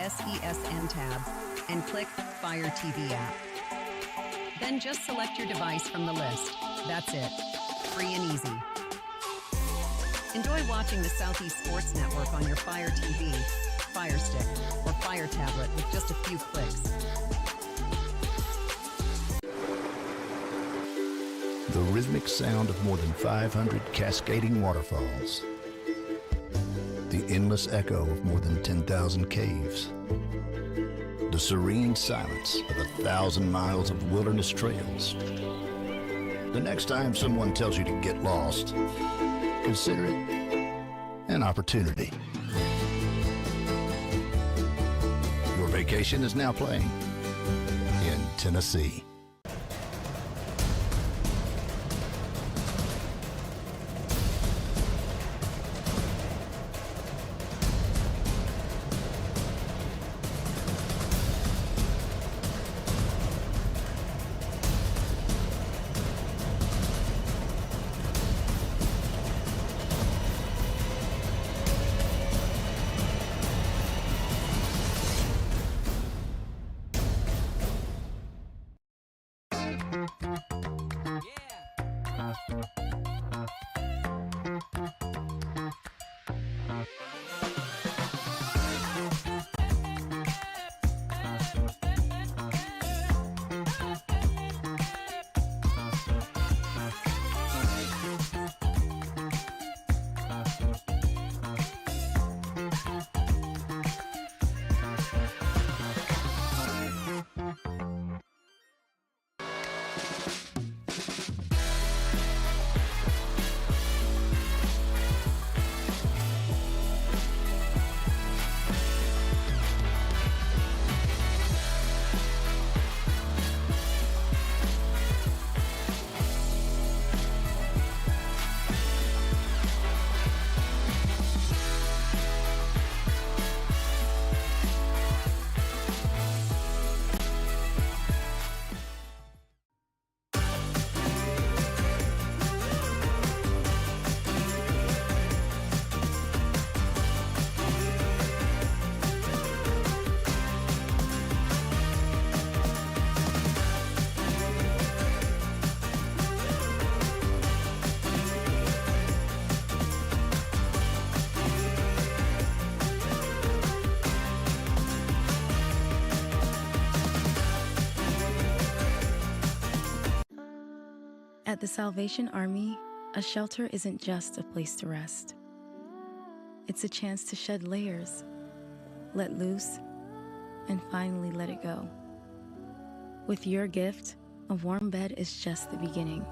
SESN tab and click Fire TV app. Then just select your device from the list. That's it. Free and easy. Enjoy watching the Southeast Sports Network on your Fire TV, Fire Stick, or Fire tablet with just a few clicks. The rhythmic sound of more than 500 cascading waterfalls. The endless echo of more than 10,000 caves. The serene silence of 1,000 miles of wilderness trails. The next time someone tells you to get lost, consider it an opportunity. Your vacation is now playing in Tennessee. At the Salvation Army, a shelter isn't just a place to rest. It's a chance to shed layers, let loose, and finally let it go. With your gift, a warm bed is just the beginning.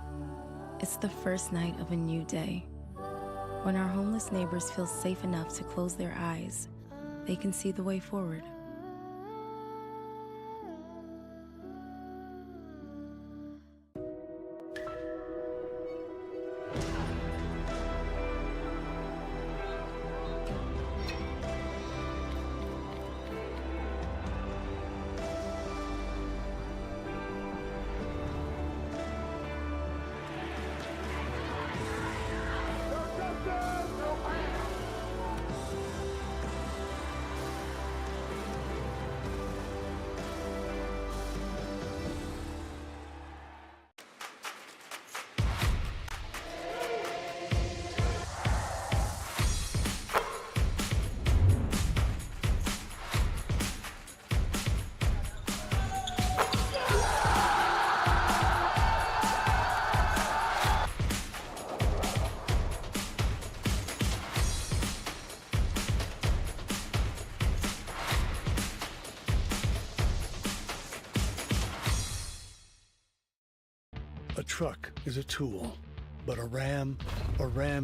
It's the first night of a new day. When our homeless neighbors feel safe enough to close their eyes, they can see the way forward. A truck is a tool, but a ram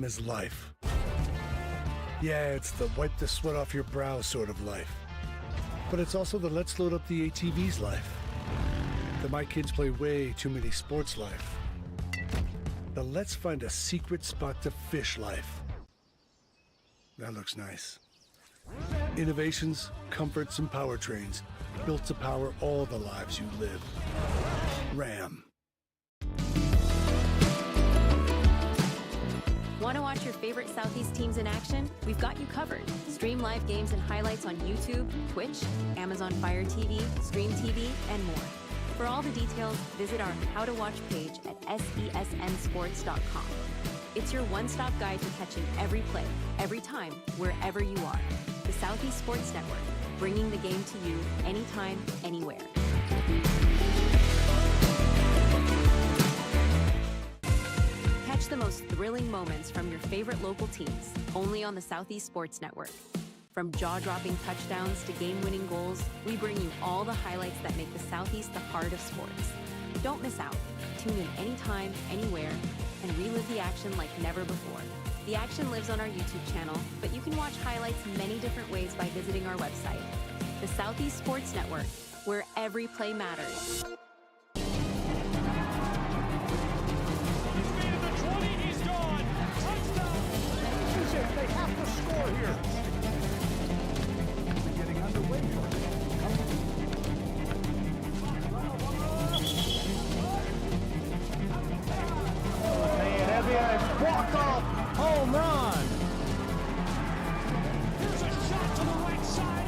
is life. Yeah, it's the wipe the sweat off your brow sort of life. But it's also the let's load up the ATV's life. The my kids play way too many sports life. The let's find a secret spot to fish life. That looks nice. Innovations, comforts, and powertrains built to power all the lives you live. Ram. Want to watch your favorite Southeast teams in action? We've got you covered. Stream live games and highlights on YouTube, Twitch, Amazon Fire TV, Stream TV, and more. For all the details, visit our How to Watch page at sesnsports.com. It's your one-stop guide to catching every play, every time, wherever you are. The Southeast Sports Network, bringing the game to you anytime, anywhere. Catch the most thrilling moments from your favorite local teams, only on the Southeast Sports Network. From jaw-dropping touchdowns to game-winning goals, we bring you all the highlights that make the Southeast the heart of sports. Don't miss out. Tune in anytime, anywhere, and relive the action like never before. The action lives on our YouTube channel, but you can watch highlights many different ways by visiting our website. The Southeast Sports Network, where every play matters. They have to score here. We're getting underway here. LaFayette, walk-off home run. Here's a shot to the right side.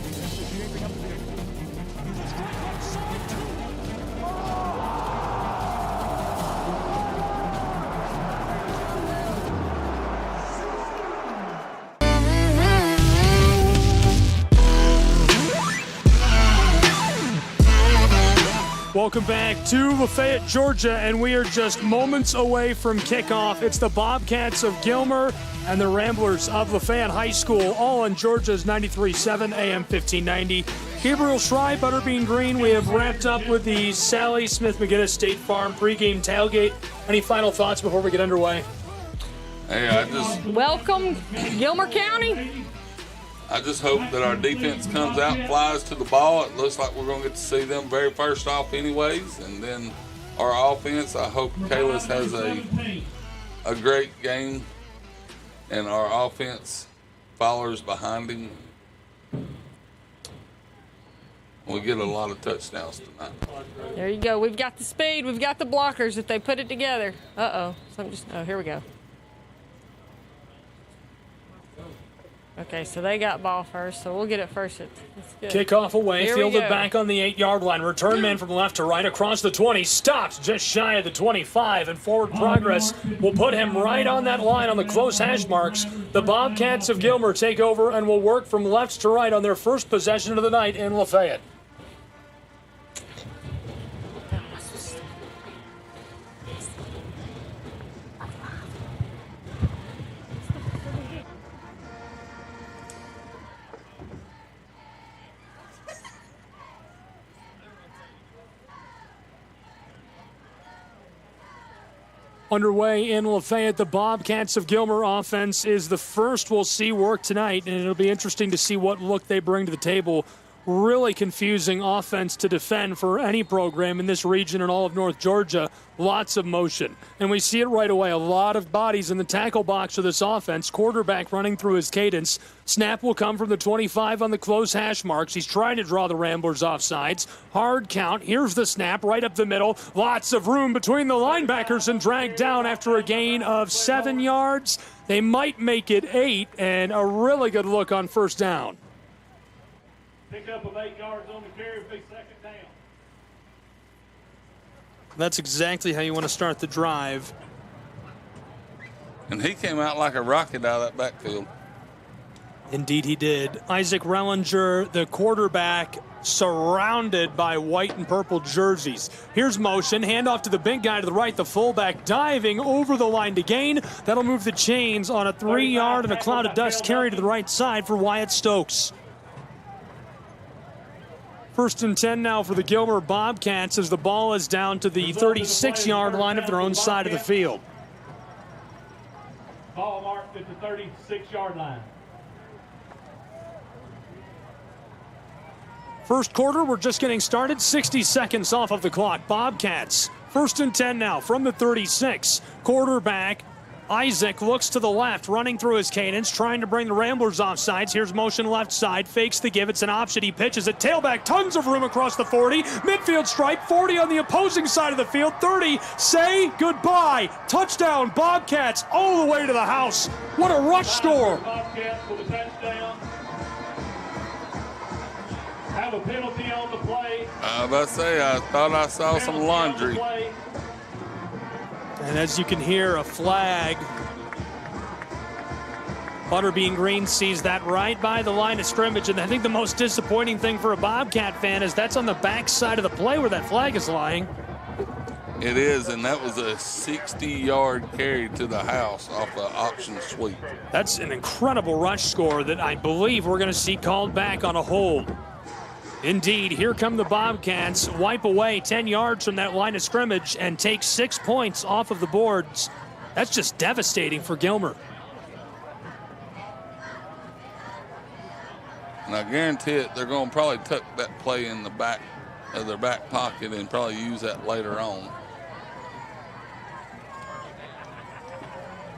This is shaping up to be a strike right side, too. Welcome back to Lafayette, Georgia, and we are just moments away from kickoff. It's the Bobcats of Gilmer and the Ramblers of Lafayette High School, all on Georgia's 93.7 AM 1590. Gabriel Schrei, Butterbean Green, we have wrapped up with the Sally Smith McGinnis State Farm pregame tailgate. Any final thoughts before we get underway? Hey, Welcome, Gilmer County. I just hope that our defense comes out and flies to the ball. It looks like we're going to get to see them very first off anyways. And then our offense, I hope Kalis has a great game and our offense follows behind him. We get a lot of touchdowns tonight. There you go. We've got the speed. We've got the blockers if they put it together. Oh, here we go. Okay, so they got ball first, so we'll get it first. That's good. Kickoff away, Here fielded back on the 8-yard line. Return man from left to right across the 20. Stops just shy of the 25, and forward progress will put him right on that line on the close hash marks. The Bobcats of Gilmer take over and will work from left to right on their first possession of the night in Lafayette. Underway in Lafayette, the Bobcats of Gilmer offense is the first we'll see work tonight, and it'll be interesting to see what look they bring to the table. Really confusing offense to defend for any program in this region and all of North Georgia. Lots of motion. And we see it right away. A lot of bodies in the tackle box of this offense. Quarterback running through his cadence. Snap will come from the 25 on the close hash marks. He's trying to draw the Ramblers off sides. Hard count. Here's the snap right up the middle. Lots of room between the linebackers and dragged down after a gain of 7 yards. They might make it 8, and a really good look on first down. Pick up of 8 yards on the carry, big second down. That's exactly how you want to start the drive. And he came out like a rocket out of that backfield. Indeed he did. Isaac Rellinger, the quarterback, surrounded by white and purple jerseys. Here's motion, handoff to the big guy to the right, the fullback diving over the line to gain. That'll move the chains on a 3-yard and a cloud of dust carry to the right side for Wyatt Stokes. First and 10 now for the Gilmer Bobcats as the ball is down to the 36-yard line of their own side of the field. Ball marked at the 36-yard line. First quarter, we're just getting started. 60 seconds off of the clock. Bobcats, first and 10 now from the 36. Quarterback Isaac looks to the left, running through his cadence, trying to bring the Ramblers off sides. Here's motion left side, fakes the give. It's an option. He pitches it. Tailback, tons of room across the 40. Midfield stripe, 40 on the opposing side of the field. 30, say goodbye. Touchdown, Bobcats, all the way to the house. What a rush score. Bobcats with a touchdown. Have a penalty on the play. I was about to say, I thought I saw some laundry. And as you can hear, a flag. Butterbean Green sees that right by the line of scrimmage, and I think the most disappointing thing for a Bobcat fan is that's on the back side of the play where that flag is lying. It is, and that was a 60-yard carry to the house off an option sweep. That's an incredible rush score that I believe we're going to see called back on a hold. Indeed, here come the Bobcats, wipe away 10 yards from that line of scrimmage and take 6 points off of the boards. That's just devastating for Gilmer. And I guarantee it, they're going to probably tuck that play in the back of their back pocket and probably use that later on.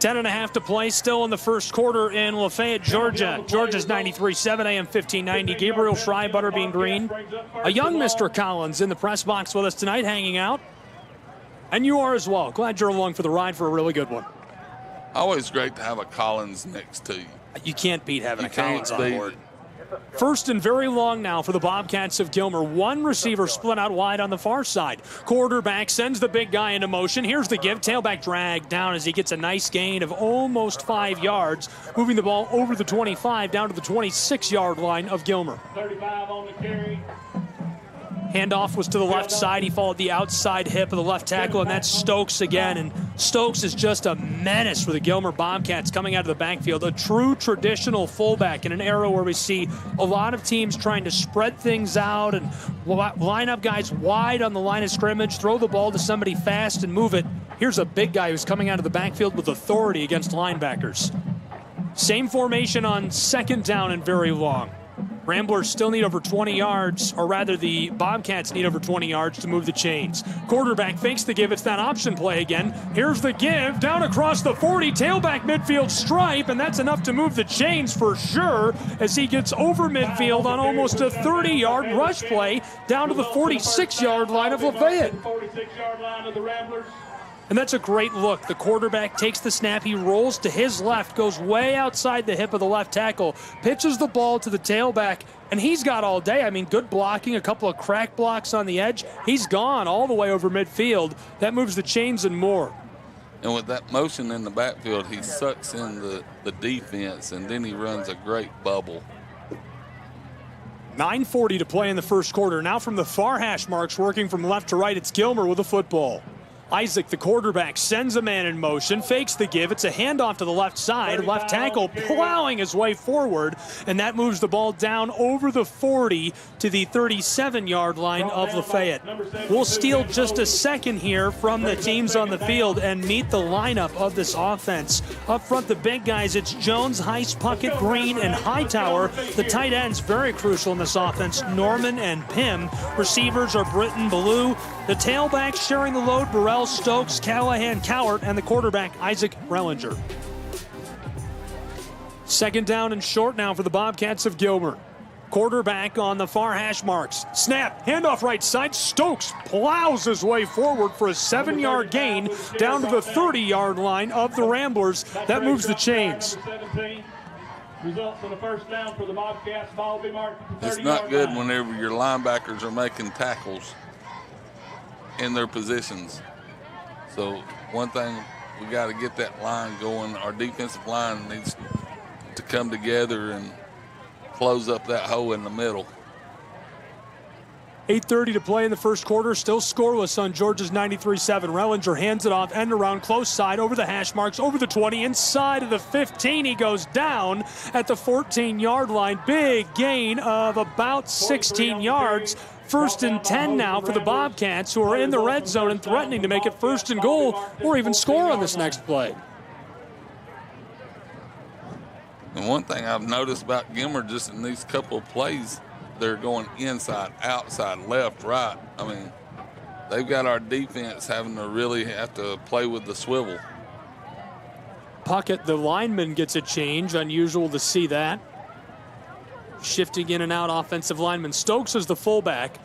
10.5 to play still in the first quarter in Lafayette, Georgia. Georgia's 93-7, AM 1590. Gabriel Schrei, Butterbean Green. A young Mr. Collins in the press box with us tonight, hanging out. And you are as well. Glad you're along for the ride for a really good one. Always great to have a Collins next to you. You can't beat having You a Collins can't on beat board. it. First and very long now for the Bobcats of Gilmer. One receiver split out wide on the far side. Quarterback sends the big guy into motion. Here's the give. Tailback drag down as he gets a nice gain of almost 5 yards, moving the ball over the 25 down to the 26-yard line of Gilmer. 35 on the carry. Handoff was to the left side. He followed the outside hip of the left tackle, and that's Stokes again. And Stokes is just a menace for the Gilmer Bobcats coming out of the backfield. A true traditional fullback in an era where we see a lot of teams trying to spread things out and line up guys wide on the line of scrimmage, throw the ball to somebody fast and move it. Here's a big guy who's coming out of the backfield with authority against linebackers. Same formation on second down and very long. Ramblers still need over 20 yards, or rather the Bobcats need over 20 yards to move the chains. Quarterback fakes the give. It's that option play again. Here's the give, down across the 40, tailback midfield stripe, and that's enough to move the chains for sure as he gets over midfield on almost a 30-yard rush play down to the 46-yard line of Lafayette. 46-yard line of the Ramblers. And that's a great look. The quarterback takes the snap. He rolls to his left, goes way outside the hip of the left tackle, pitches the ball to the tailback, and he's got all day. I mean, good blocking, a couple of crack blocks on the edge. He's gone all the way over midfield. That moves the chains and more. And with that motion in the backfield, he sucks in the defense, and then he runs a great bubble. 9:40 to play in the first quarter. Now from the far hash marks, working from left to right, it's Gilmer with the football. Isaac, the quarterback, sends a man in motion, fakes the give. It's a handoff to the left side. Left tackle plowing his way forward, and that moves the ball down over the 40 to the 37-yard line of Lafayette. We'll steal just a second here from the teams on the field and meet the lineup of this offense. Up front, the big guys, it's Jones, Heiss, Puckett, Green, and Hightower. The tight ends, very crucial in this offense, Norman and Pym. Receivers are Britton, Ballou. The tailbacks sharing the load, Burrell, Stokes, Callahan, Cowart, and the quarterback, Isaac Rellinger. Second down and short now for the Bobcats of Gilmer. Quarterback on the far hash marks. Snap, handoff right side. Stokes plows his way forward for a 7-yard gain down to the 30-yard line of the Ramblers. That moves the chains. Results in a first down for the Bobcats. Ball will be marked at the 30-yard It's not good line. whenever your linebackers are making tackles in their positions. So one thing, we got to get that line going. Our defensive line needs to come together and close up that hole in the middle. 8:30 to play in the first quarter, still scoreless on Georgia's 93-7. Rellinger hands it off, end around, close side, over the hash marks, over the 20, inside of the 15. He goes down at the 14-yard line. Big gain of about 16 yards. First and 10 now for the Bobcats, who are in the red zone and threatening to make it first and goal or even score on this next play. And one thing I've noticed about Gilmer just in these couple of plays, they're going inside, outside, left, right. I mean, they've got our defense having to really have to play with the swivel. Puckett, the lineman, gets a change. Unusual to see that. Shifting in and out offensive lineman. Stokes is the fullback.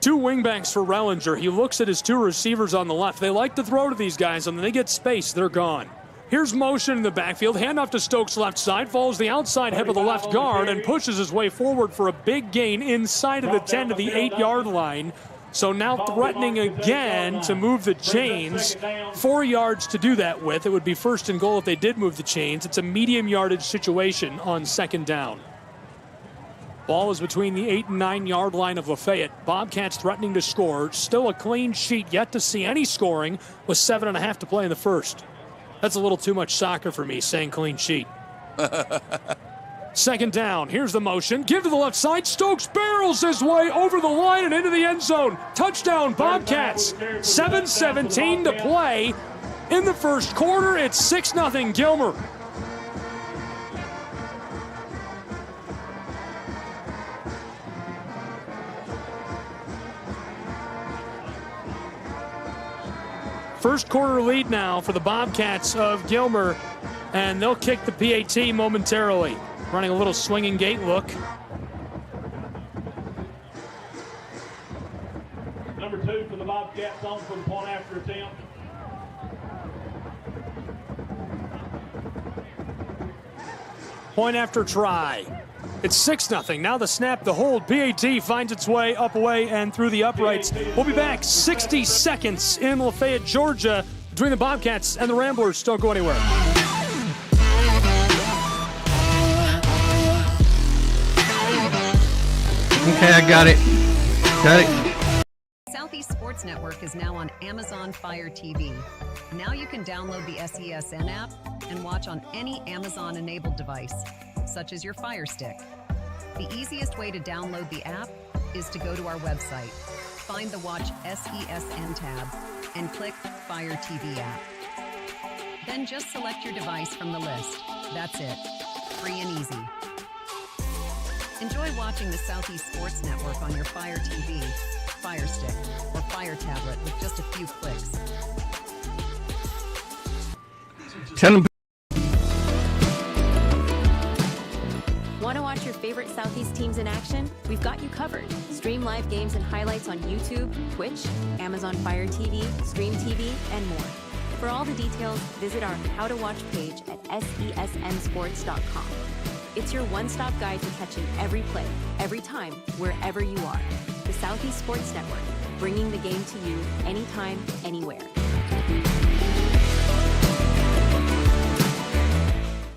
2 wingbacks for Rellinger. He looks at his 2 receivers on the left. They like to throw to these guys, and then they get space. They're gone. Here's motion in the backfield. Handoff to Stokes' left side. Follows the outside hip of the left guard and pushes his way forward for a big gain inside of the 10 to the 8-yard line. So now threatening again to move the chains. 4 yards to do that with. It would be first and goal if they did move the chains. It's a medium yardage situation on second down. Ball is between the 8 and 9-yard line of Lafayette. Bobcats threatening to score. Still a clean sheet. Yet to see any scoring with 7.5 to play in the first. That's a little too much soccer for me, saying clean sheet. Second down. Here's the motion. Give to the left side. Stokes barrels his way over the line and into the end zone. Touchdown, Bobcats. 7:17 to play in the first quarter. It's 6-0 Gilmer. First quarter lead now for the Bobcats of Gilmer, and they'll kick the PAT momentarily. Running a little swinging gate look. Number 2 for the Bobcats on for the point after attempt. Point after try. It's 6-0. Now the snap, the hold. PAT finds its way up, away, and through the uprights. We'll be back 60 seconds in Lafayette, Georgia, between the Bobcats and the Ramblers. Don't go anywhere. Okay, I got it. Got it. Southeast Sports Network is now on Amazon Fire TV. Now you can download the SESN app and watch on any Amazon-enabled device, such as your Fire Stick. The easiest way to download the app is to go to our website, find the Watch SESN tab, and click Fire TV app. Then just select your device from the list. That's it. Free and easy. Enjoy watching the Southeast Sports Network on your Fire TV, Fire Stick, or Fire tablet with just a few clicks. Tell them. Want to watch your favorite Southeast teams in action? We've got you covered. Stream live games and highlights on YouTube, Twitch, Amazon Fire TV, Stream TV, and more. For all the details, visit our How to Watch page at SESNsports.com. It's your one-stop guide to catching every play, every time, wherever you are. The Southeast Sports Network, bringing the game to you anytime, anywhere.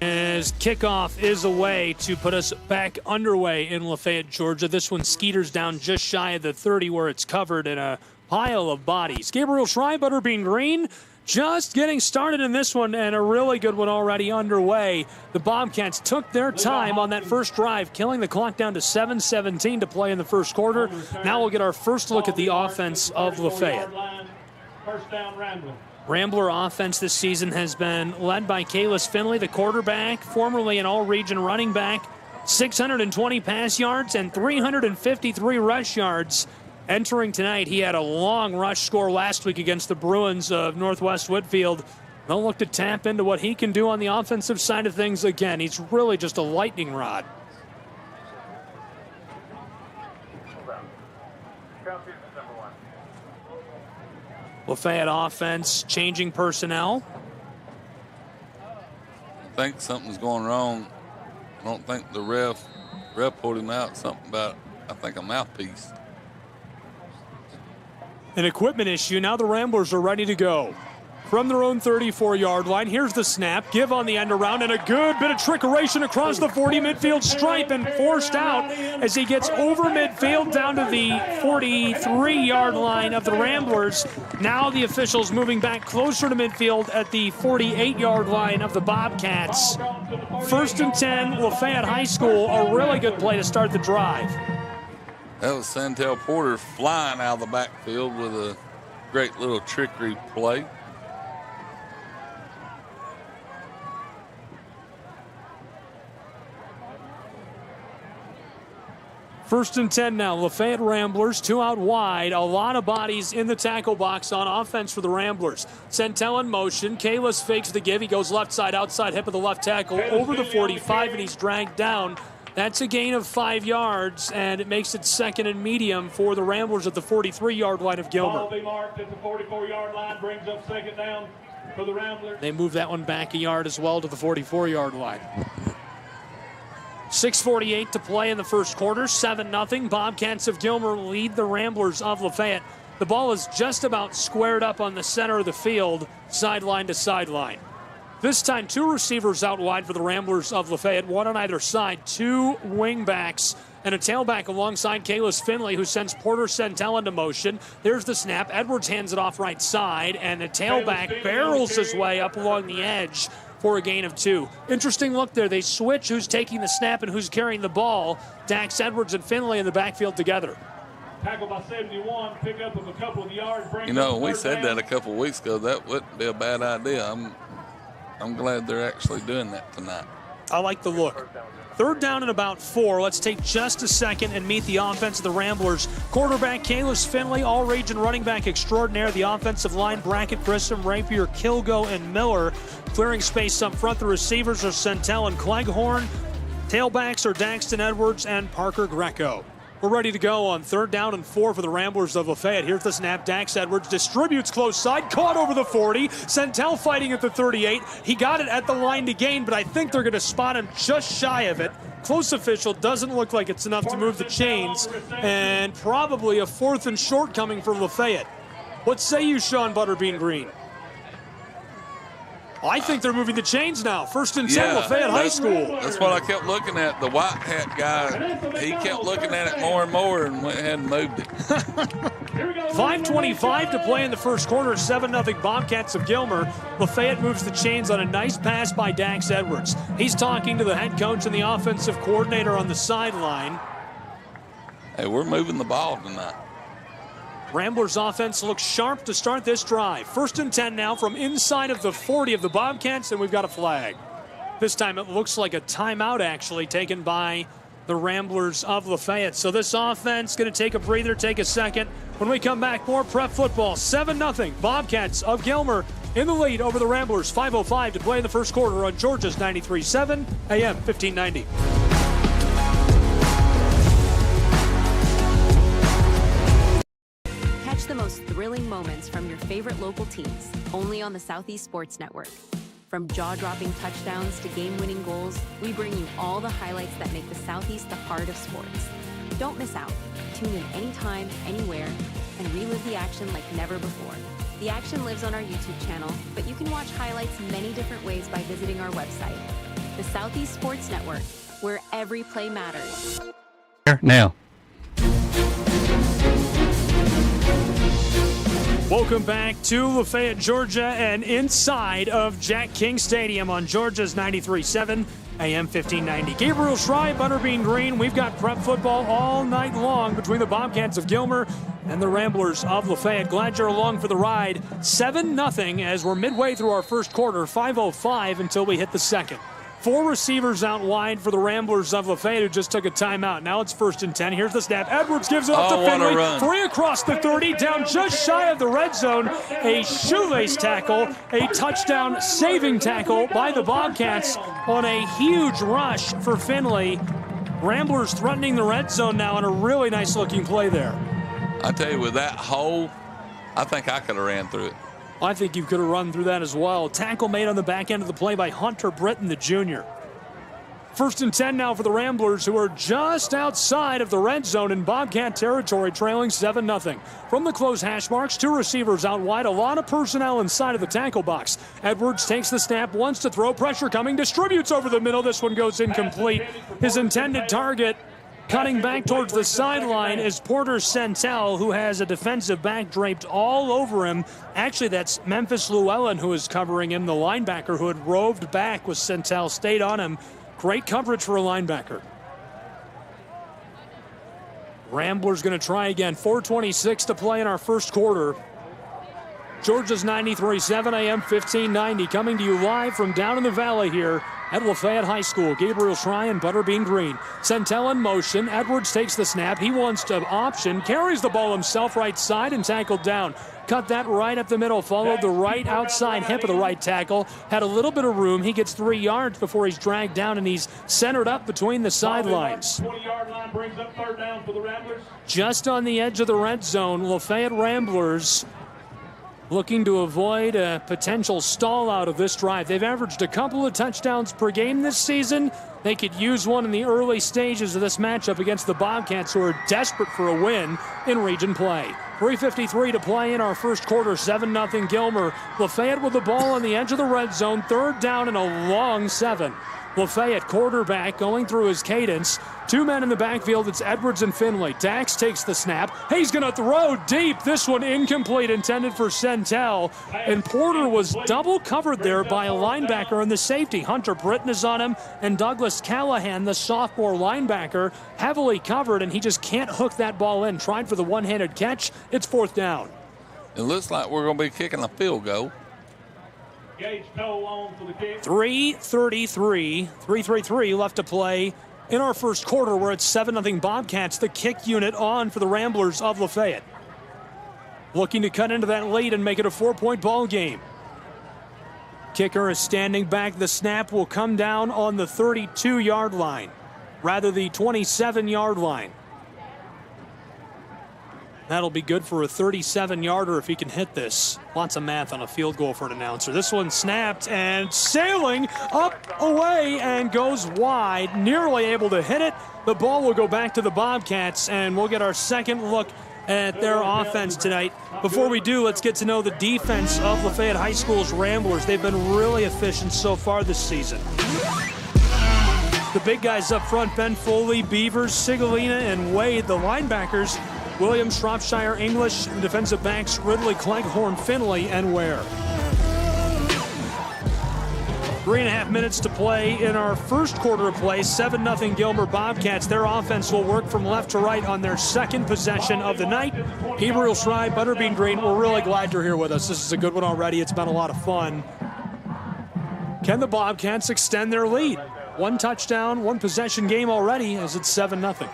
As kickoff is a way to put us back underway in Lafayette, Georgia. This one skeeters down just shy of the 30 where it's covered in a pile of bodies. Gabriel Schrei, Butterbean Green, just getting started in this one, and a really good one already underway. The Bobcats took their time on that first drive, killing the clock down to 7:17 to play in the first quarter. Now we'll get our first look at the offense of Lafayette. First down, Rambler. Rambler offense this season has been led by Kalis Finley, the quarterback, formerly an all-region running back, 620 pass yards and 353 rush yards. Entering tonight, he had a long rush score last week against the Bruins of Northwest Whitfield. They'll look to tap into what he can do on the offensive side of things again. He's really just a lightning rod. Lafayette offense changing personnel. I think something's going wrong. I don't think the ref pulled him out. Something about, I think, a mouthpiece. An equipment issue. Now the Ramblers are ready to go. From their own 34-yard line, here's the snap. Give on the end around, and a good bit of trickeration across the 40 midfield stripe, and forced out as he gets over midfield down to the 43-yard line of the Ramblers. Now the officials moving back closer to midfield at the 48-yard line of the Bobcats. 1st and 10, Lafayette High School. A really good play to start the drive. That was Santel Porter flying out of the backfield with a great little trickery play. First and 10 now. Lafayette Ramblers, 2 out wide. A lot of bodies in the tackle box on offense for the Ramblers. Centel in motion. Kalis fakes the give. He goes left side, outside hip of the left tackle, over the 45, and he's dragged down. That's a gain of 5 yards, and it makes it second and medium for the Ramblers at the 43-yard line of Gilmer. Ball will be marked at the 44-yard line, brings up second down for the Ramblers. They move that one back a yard as well to the 44-yard line. 6:48 to play in the first quarter, 7-0. Bobcats of Gilmer lead the Ramblers of Lafayette. The ball is just about squared up on the center of the field, sideline to sideline. This time, 2 receivers out wide for the Ramblers of Lafayette, 1 on either side, 2 wingbacks, and a tailback alongside Kalis Finley, who sends Porter Centel into motion. There's the snap. Edwards hands it off right side, and the tailback barrels his way up along the edge for a gain of 2. Interesting look there. They switch who's taking the snap and who's carrying the ball. Dax Edwards and Finley in the backfield together. Tackle by 71, pick up of a couple of yards. You know, we said that a couple of weeks ago. That wouldn't be a bad idea. I'm glad they're actually doing that tonight. I like the look. Third down and about 4. Let's take just a second and meet the offense of the Ramblers. Quarterback Kalis Finley, all-region running back extraordinaire. The offensive line, Brackett, Grissom, Rapier, Kilgo, and Miller. Clearing space up front, the receivers are Centel and Cleghorn. Tailbacks are Daxton Edwards and Parker Greco. We're ready to go on third down and 4 for the Ramblers of Lafayette. Here's the snap. Dax Edwards distributes close side, caught over the 40. Centel fighting at the 38. He got it at the line to gain, but I think they're going to spot him just shy of it. Close official, doesn't look like it's enough to move the chains, and probably a 4th and short coming for Lafayette. What say you, Sean Butterbean Green? I think they're moving the chains now. 1st and 10, Lafayette High School. That's what I kept looking at. The white hat guy, he kept looking at it more and more and went ahead and moved it. 5:25 to play in the first quarter, 7-0 Bobcats of Gilmer. Lafayette moves the chains on a nice pass by Dax Edwards. He's talking to the head coach and the offensive coordinator on the sideline. Hey, we're moving the ball tonight. Ramblers offense looks sharp to start this drive. 1st and 10 now from inside of the 40 of the Bobcats, and we've got a flag. This time it looks like a timeout actually taken by the Ramblers of Lafayette. So this offense going to take a breather, take a second. When we come back, more prep football. 7-0 Bobcats of Gilmer in the lead over the Ramblers. 5:05 to play in the first quarter on Georgia's 93.7 AM 1590. Catch the most thrilling moments from your favorite local teams, only on the Southeast Sports Network. From jaw-dropping touchdowns to game-winning goals, we bring you all the highlights that make the Southeast the heart of sports. Don't miss out. Tune in anytime, anywhere, and relive the action like never before. The action lives on our YouTube channel, but you can watch highlights many different ways by visiting our website. The Southeast Sports Network, where every play matters. Now. Welcome back to Lafayette, Georgia, and inside of Jack King Stadium on Georgia's 93.7 AM 1590. Gabriel Schreiber, Butterbean Green. We've got prep football all night long between the Bobcats of Gilmer and the Ramblers of Lafayette. Glad you're along for the ride. 7-0 as we're midway through our first quarter. 5:05 until we hit the second. 4 receivers out wide for the Ramblers of Lafayette, who just took a timeout. Now it's 1st and 10. Here's the snap. Edwards gives it up to Finley. 3 across the 30, down just shy of the red zone. A shoelace tackle, a touchdown saving tackle by the Bobcats on a huge rush for Finley. Ramblers threatening the red zone now on a really nice looking play there. I tell you, with that hole, I think I could have ran through it. I think you could have run through that as well. Tackle made on the back end of the play by Hunter Britton, the junior. 1st and 10 now for the Ramblers, who are just outside of the red zone in Bobcat territory, trailing 7-0. From the close hash marks, 2 receivers out wide, a lot of personnel inside of the tackle box. Edwards takes the snap, wants to throw, pressure coming, distributes over the middle. This one goes incomplete. His intended target, cutting back towards the sideline, is Porter Centel, who has a defensive back draped all over him. Actually, that's Memphis Llewellyn who is covering him, the linebacker who had roved back with Centel, stayed on him. Great coverage for a linebacker. Ramblers going to try again. 4:26 to play in our first quarter. Georgia's 93.7 AM 1590 coming to you live from down in the valley here at LaFayette High School. Gabriel Schrei and Butterbean Green. Centel in motion. Edwards takes the snap. He wants to option. Carries the ball himself right side and tackled down. Cut that right up the middle. Followed the right outside hip of the right tackle. Had a little bit of room. He gets 3 yards before he's dragged down, and he's centered up between the sidelines. 20-yard line brings up third down for the Ramblers. Just on the edge of the red zone, Lafayette Ramblers looking to avoid a potential stall out of this drive. They've averaged a couple of touchdowns per game this season. They could use one in the early stages of this matchup against the Bobcats, who are desperate for a win in region play. 3:53 to play in our first quarter, 7-0 Gilmer. Lafayette with the ball on the edge of the red zone, third down and a long 7. Lafayette quarterback going through his cadence. 2 men in the backfield. It's Edwards and Finley. Dax takes the snap. He's going to throw deep. This one incomplete, intended for Centel. And Porter was double covered there by a linebacker and the safety. Hunter Britton is on him, and Douglas Callahan, the sophomore linebacker, heavily covered, and he just can't hook that ball in. Tried for the one-handed catch. It's 4th down. It looks like we're going to be kicking a field goal. 3:33 left to play in our first quarter. We're at 7-0 Bobcats. The kick unit on for the Ramblers of Lafayette. Looking to cut into that lead and make it a 4-point ball game. Kicker is standing back. The snap will come down on the 32-yard line, rather the 27-yard line. That'll be good for a 37-yarder if he can hit this. Lots of math on a field goal for an announcer. This one snapped and sailing up, away, and goes wide. Nearly able to hit it. The ball will go back to the Bobcats, and we'll get our second look at their offense tonight. Before we do, let's get to know the defense of Lafayette High School's Ramblers. They've been really efficient so far this season. The big guys up front, Ben Foley, Beavers, Sigalina, and Wade. The linebackers, Williams, Shropshire, English, and defensive backs Ridley, Cleghorn, Finley, and Ware. 3.5 minutes to play in our first quarter of play. 7-0 Gilmer Bobcats. Their offense will work from left to right on their second possession of the night. Gabriel Schrei, Butterbean Green, we're really glad you're here with us. This is a good one already. It's been a lot of fun. Can the Bobcats extend their lead? 1 touchdown, 1 possession game already as it's 7-0.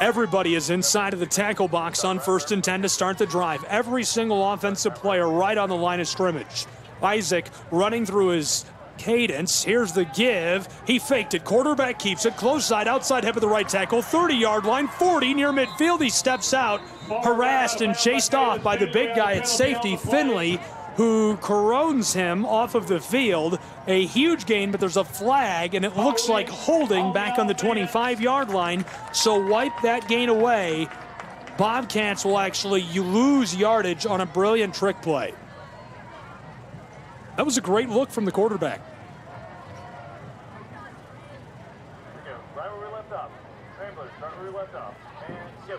Everybody is inside of the tackle box on 1st and 10 to start the drive. Every single offensive player right on the line of scrimmage. Isaac running through his cadence. Here's the give. He faked it. Quarterback keeps it. Close side, outside hip of the right tackle. 30-yard line, 40 near midfield. He steps out, harassed and chased off by the big guy at safety, Finley, who corrodes him off of the field. A huge gain, but there's a flag, and it looks like holding back on the 25-yard line. So wipe that gain away. Bobcats will actually lose yardage on a brilliant trick play. That was a great look from the quarterback. Right where we left off. Ramblers, right where we left off. And go.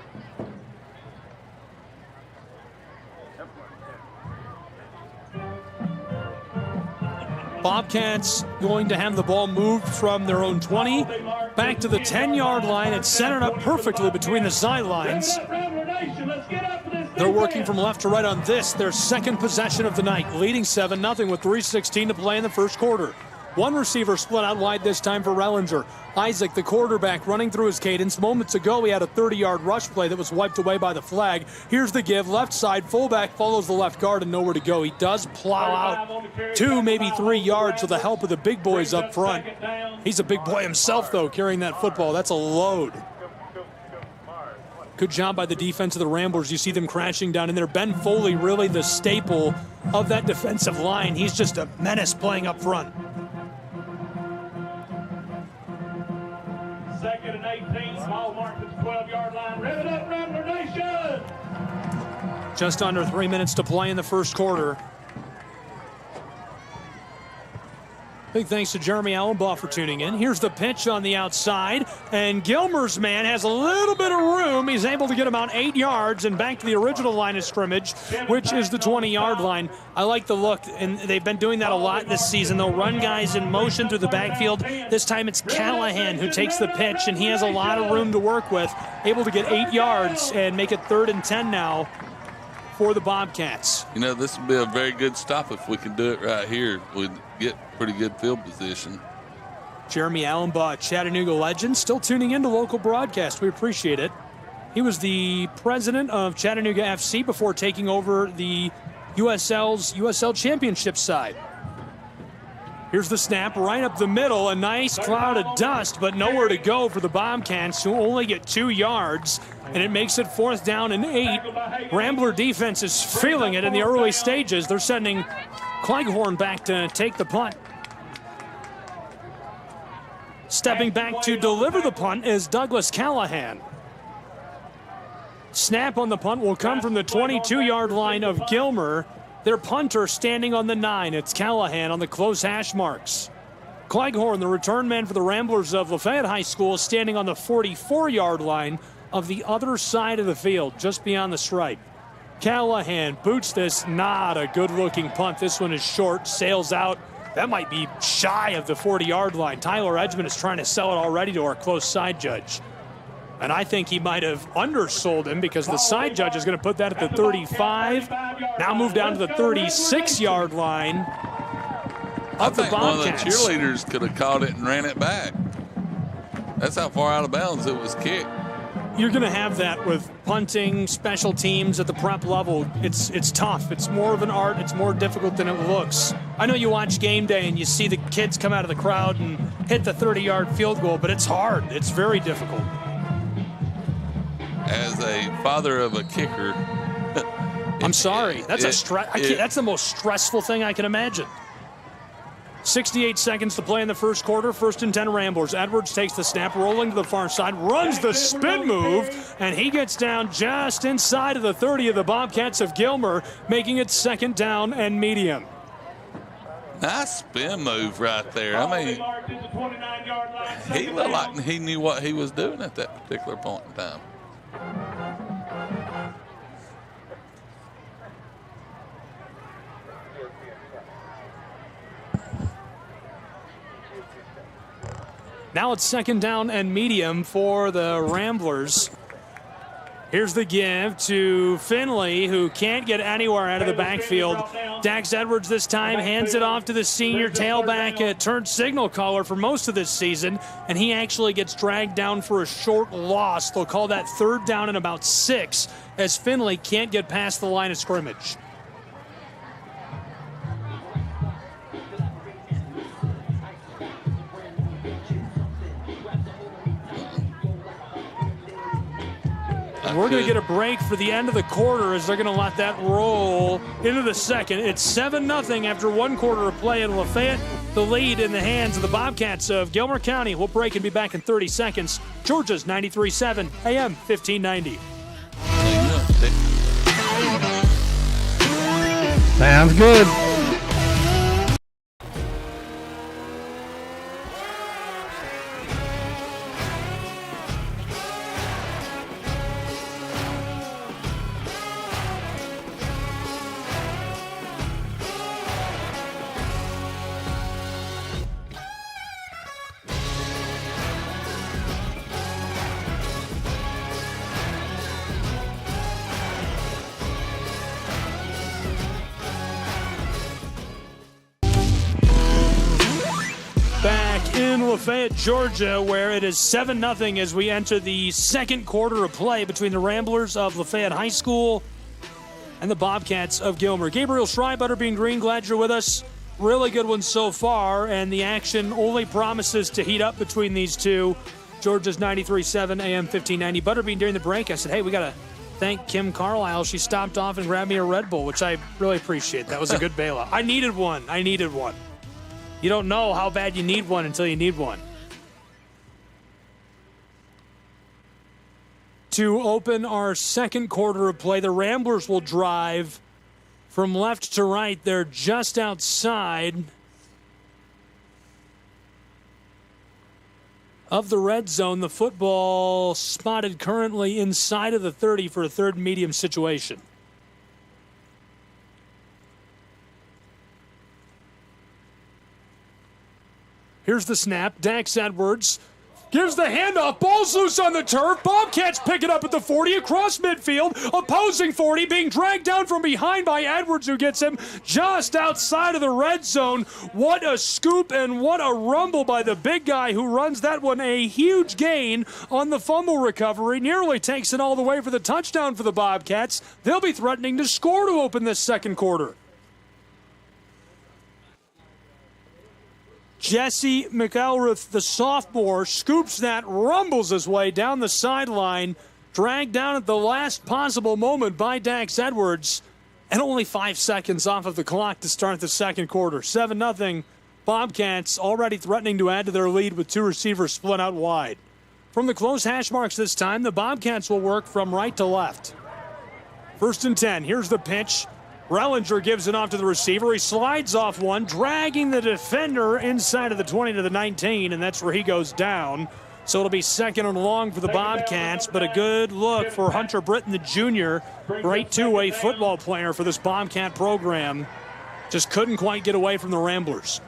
Bobcats going to have the ball moved from their own 20 back to the 10-yard line. It's centered up perfectly between the sidelines. They're working from left to right on this, their second possession of the night, leading 7-0 with 3:16 to play in the first quarter. 1 receiver split out wide this time for Rellinger. Isaac, the quarterback, running through his cadence. Moments ago, he had a 30-yard rush play that was wiped away by the flag. Here's the give. Left side, fullback follows the left guard and nowhere to go. He does plow out 2, maybe 3 yards with the help of the big boys up front. He's a big boy himself, though, carrying that football. That's a load. Good job by the defense of the Ramblers. You see them crashing down in there. Ben Foley, really the staple of that defensive line. He's just a menace playing up front. 2nd and 18, ball marked at the 12-yard line. Rev it up, Rambler Nation! Just under 3 minutes to play in the first quarter. Big thanks to Jeremy Allenbaugh for tuning in. Here's the pitch on the outside, and Gilmer's man has a little bit of room. He's able to get him out 8 yards and back to the original line of scrimmage, which is the 20-yard line. I like the look, and they've been doing that a lot this season. They'll run guys in motion through the backfield. This time it's Callahan who takes the pitch, and he has a lot of room to work with. Able to get 8 yards and make it 3rd and 10 now for the Bobcats. You know, this would be a very good stop if we can do it right here. We'd get pretty good field position. Jeremy Allenbaugh, Chattanooga legend, still tuning into local broadcast. We appreciate it. He was the president of Chattanooga FC before taking over the USL's USL Championship side. Here's the snap right up the middle. A nice cloud of dust, but nowhere to go for the Bobcats, who only get 2 yards, and it makes it 4th down and 8. Rambler defense is feeling it in the early stages. They're sending Cleghorn back to take the punt. Stepping back to deliver the punt is Douglas Callahan. Snap on the punt will come from the 22-yard line of Gilmer. Their punter standing on the 9. It's Callahan on the close hash marks. Cleghorn, the return man for the Ramblers of Lafayette High School, standing on the 44-yard line of the other side of the field, just beyond the stripe. Callahan boots this. Not a good-looking punt. This one is short, sails out. That might be shy of the 40-yard line. Tyler Edgman is trying to sell it already to our close side judge. And I think he might have undersold him because the side judge is going to put that at the 35. Now move down to the 36-yard line of the Bobcats. One of the cheerleaders could have caught it and ran it back. That's how far out of bounds it was kicked. You're going to have that with punting, special teams at the prep level. It's tough. It's more of an art. It's more difficult than it looks. I know you watch game day and you see the kids come out of the crowd and hit the 30-yard field goal, but it's hard. It's very difficult. As a father of a kicker, I'm sorry. That's that's the most stressful thing I can imagine. 68 seconds to play in the first quarter. 1st and 10 Ramblers. Edwards takes the snap, rolling to the far side, runs the spin move, and he gets down just inside of the 30 of the Bobcats of Gilmer, making it 2nd down and medium. Nice spin move right there. I mean, he looked like he knew what he was doing at that particular point in time. Now it's 2nd down and medium for the Ramblers. Here's the give to Finley, who can't get anywhere out of the backfield. Dax Edwards this time hands it off to the senior tailback, turned signal caller for most of this season, and he actually gets dragged down for a short loss. They'll call that 3rd down and about 6, as Finley can't get past the line of scrimmage. We're going to get a break for the end of the quarter as they're going to let that roll into the second. It's 7-0 after 1 quarter of play in Lafayette. The lead in the hands of the Bobcats of Gilmer County. We'll break and be back in 30 seconds. Georgia's 93.7 AM 1590. Sounds good. Lafayette, Georgia, where it is 7-0 as we enter the second quarter of play between the Ramblers of Lafayette High School and the Bobcats of Gilmer. Gabriel Schrei, Butterbean Green, glad you're with us. Really good one so far, and the action only promises to heat up between these two. Georgia's 93.7 AM 1590. Butterbean, during the break, I said, hey, we got to thank Kim Carlisle. She stopped off and grabbed me a Red Bull, which I really appreciate. That was a good bailout. I needed one. You don't know how bad you need one until you need one. To open our second quarter of play, the Ramblers will drive from left to right. They're just outside of the red zone. The football spotted currently inside of the 30 for a 3rd and medium situation. Here's the snap. Dax Edwards gives the handoff. Ball's loose on the turf. Bobcats pick it up at the 40 across midfield. Opposing 40 being dragged down from behind by Edwards, who gets him just outside of the red zone. What a scoop and what a rumble by the big guy who runs that one. A huge gain on the fumble recovery. Nearly takes it all the way for the touchdown for the Bobcats. They'll be threatening to score to open this second quarter. Jesse McElrath, the sophomore, scoops that, rumbles his way down the sideline, dragged down at the last possible moment by Dax Edwards, and only 5 seconds off of the clock to start the second quarter. 7-0. Bobcats already threatening to add to their lead with 2 receivers split out wide. From the close hash marks this time, the Bobcats will work from right to left. 1st and 10. Here's the pitch. Rellinger gives it off to the receiver. He slides off one, dragging the defender inside of the 20 to the 19, and that's where he goes down. So it'll be 2nd and long for the Bobcats, but a good look for Hunter Britton, the junior. Great two-way football player for this Bobcat program. Just couldn't quite get away from the Ramblers.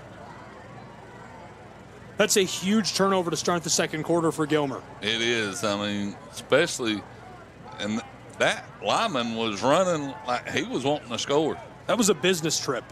That's a huge turnover to start the second quarter for Gilmer. It is. I mean, especially, and that lineman was running like he was wanting to score. That was a business trip.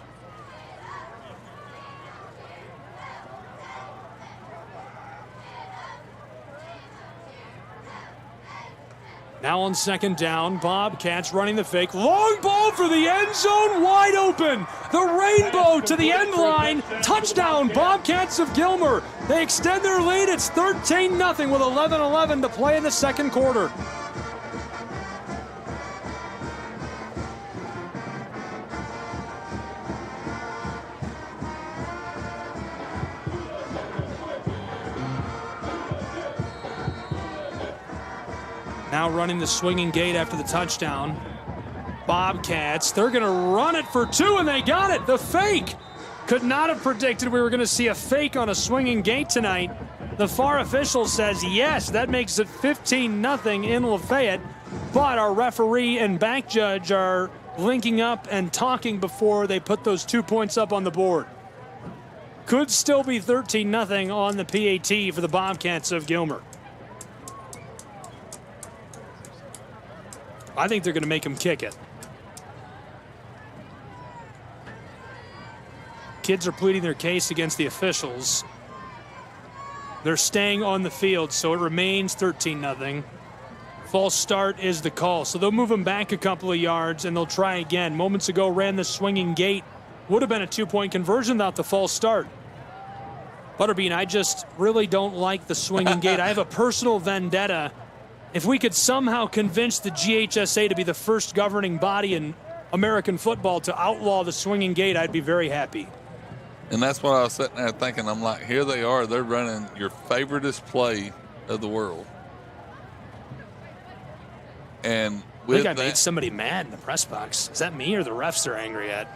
Now on 2nd down, Bobcats running the fake. Long ball for the end zone, wide open. The rainbow to the end line. Touchdown, Bobcats of Gilmer. They extend their lead. It's 13-0 with 11:11 to play in the second quarter. Now running the swinging gate after the touchdown. Bobcats, they're going to run it for 2, and they got it. The fake. Could not have predicted we were going to see a fake on a swinging gate tonight. The FAR official says yes, that makes it 15-0 in LaFayette. But our referee and back judge are linking up and talking before they put those 2 points up on the board. Could still be 13-0 on the PAT for the Bobcats of Gilmer. I think they're going to make him kick it. Kids are pleading their case against the officials. They're staying on the field, so it remains 13-0. False start is the call, so they'll move him back a couple of yards, and they'll try again. Moments ago ran the swinging gate. Would have been a 2-point conversion without the false start. Butterbean, I just really don't like the swinging gate. I have a personal vendetta. If we could somehow convince the GHSA to be the first governing body in American football to outlaw the swinging gate, I'd be very happy. And that's what I was sitting there thinking. I'm like, here they are. They're running your favoriteest play of the world. And with I think I made somebody mad in the press box. Is that me or the refs they're angry at?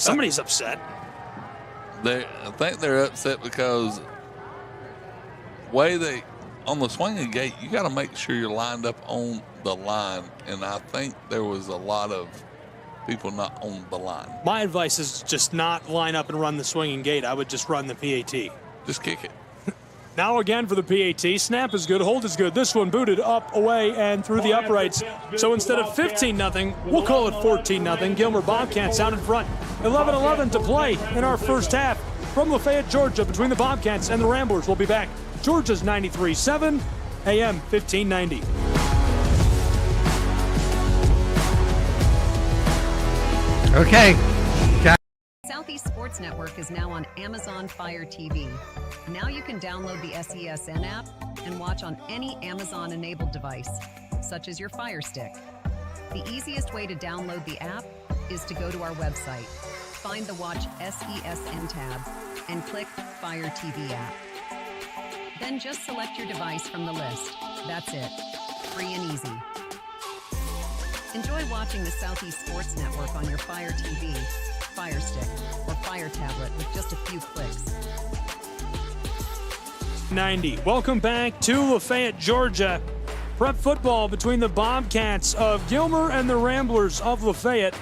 Somebody's upset. I think they're upset because way they on the swinging gate, you got to make sure you're lined up on the line, and I think there was a lot of people not on the line. My advice is just not line up and run the swinging gate. I would just run the PAT. Just kick it. Now again for the PAT. Snap is good. Hold is good. This one booted up, away, and through the uprights. So instead of 15-0, we'll call it 14-0. Gilmer Bobcats out in front. 11-11 to play in our first half. From Lafayette, Georgia, between the Bobcats and the Ramblers. We'll be back. Georgia's 93.7, AM 1590. Okay. Southeast Sports Network is now on Amazon Fire TV. Now you can download the SESN app and watch on any Amazon-enabled device, such as your Fire Stick. The easiest way to download the app is to go to our website, find the Watch SESN tab, and click Fire TV app. Then just select your device from the list. That's it. Free and easy. Enjoy watching the Southeast Sports Network on your Fire TV, Fire Stick, or Fire Tablet with just a few clicks. 90. Welcome back to Lafayette, Georgia. Prep football between the Bobcats of Gilmer and the Ramblers of Lafayette.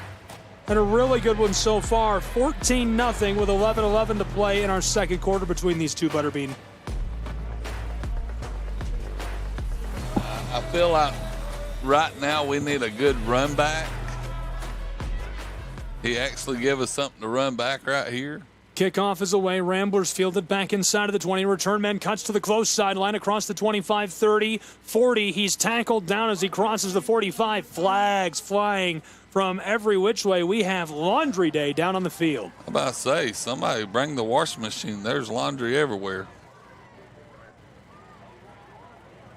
And a really good one so far. 14-0 with 11-11 to play in our second quarter between these two, Butterbean. I feel like right now we need a good run back. He actually give us something to run back right here. Kickoff is away. Ramblers fielded back inside of the 20. Return man cuts to the close sideline across the 25, 30, 40. He's tackled down as he crosses the 45. Flags flying from every which way. We have laundry day down on the field. I'm about to say, somebody bring the washing machine. There's laundry everywhere.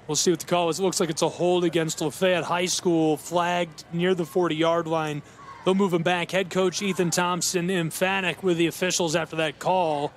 We'll see what the call is. It looks like it's a hold against Lafayette High School, flagged near the 40-yard line. They'll move him back. Head coach Ethan Thompson emphatic with the officials after that call,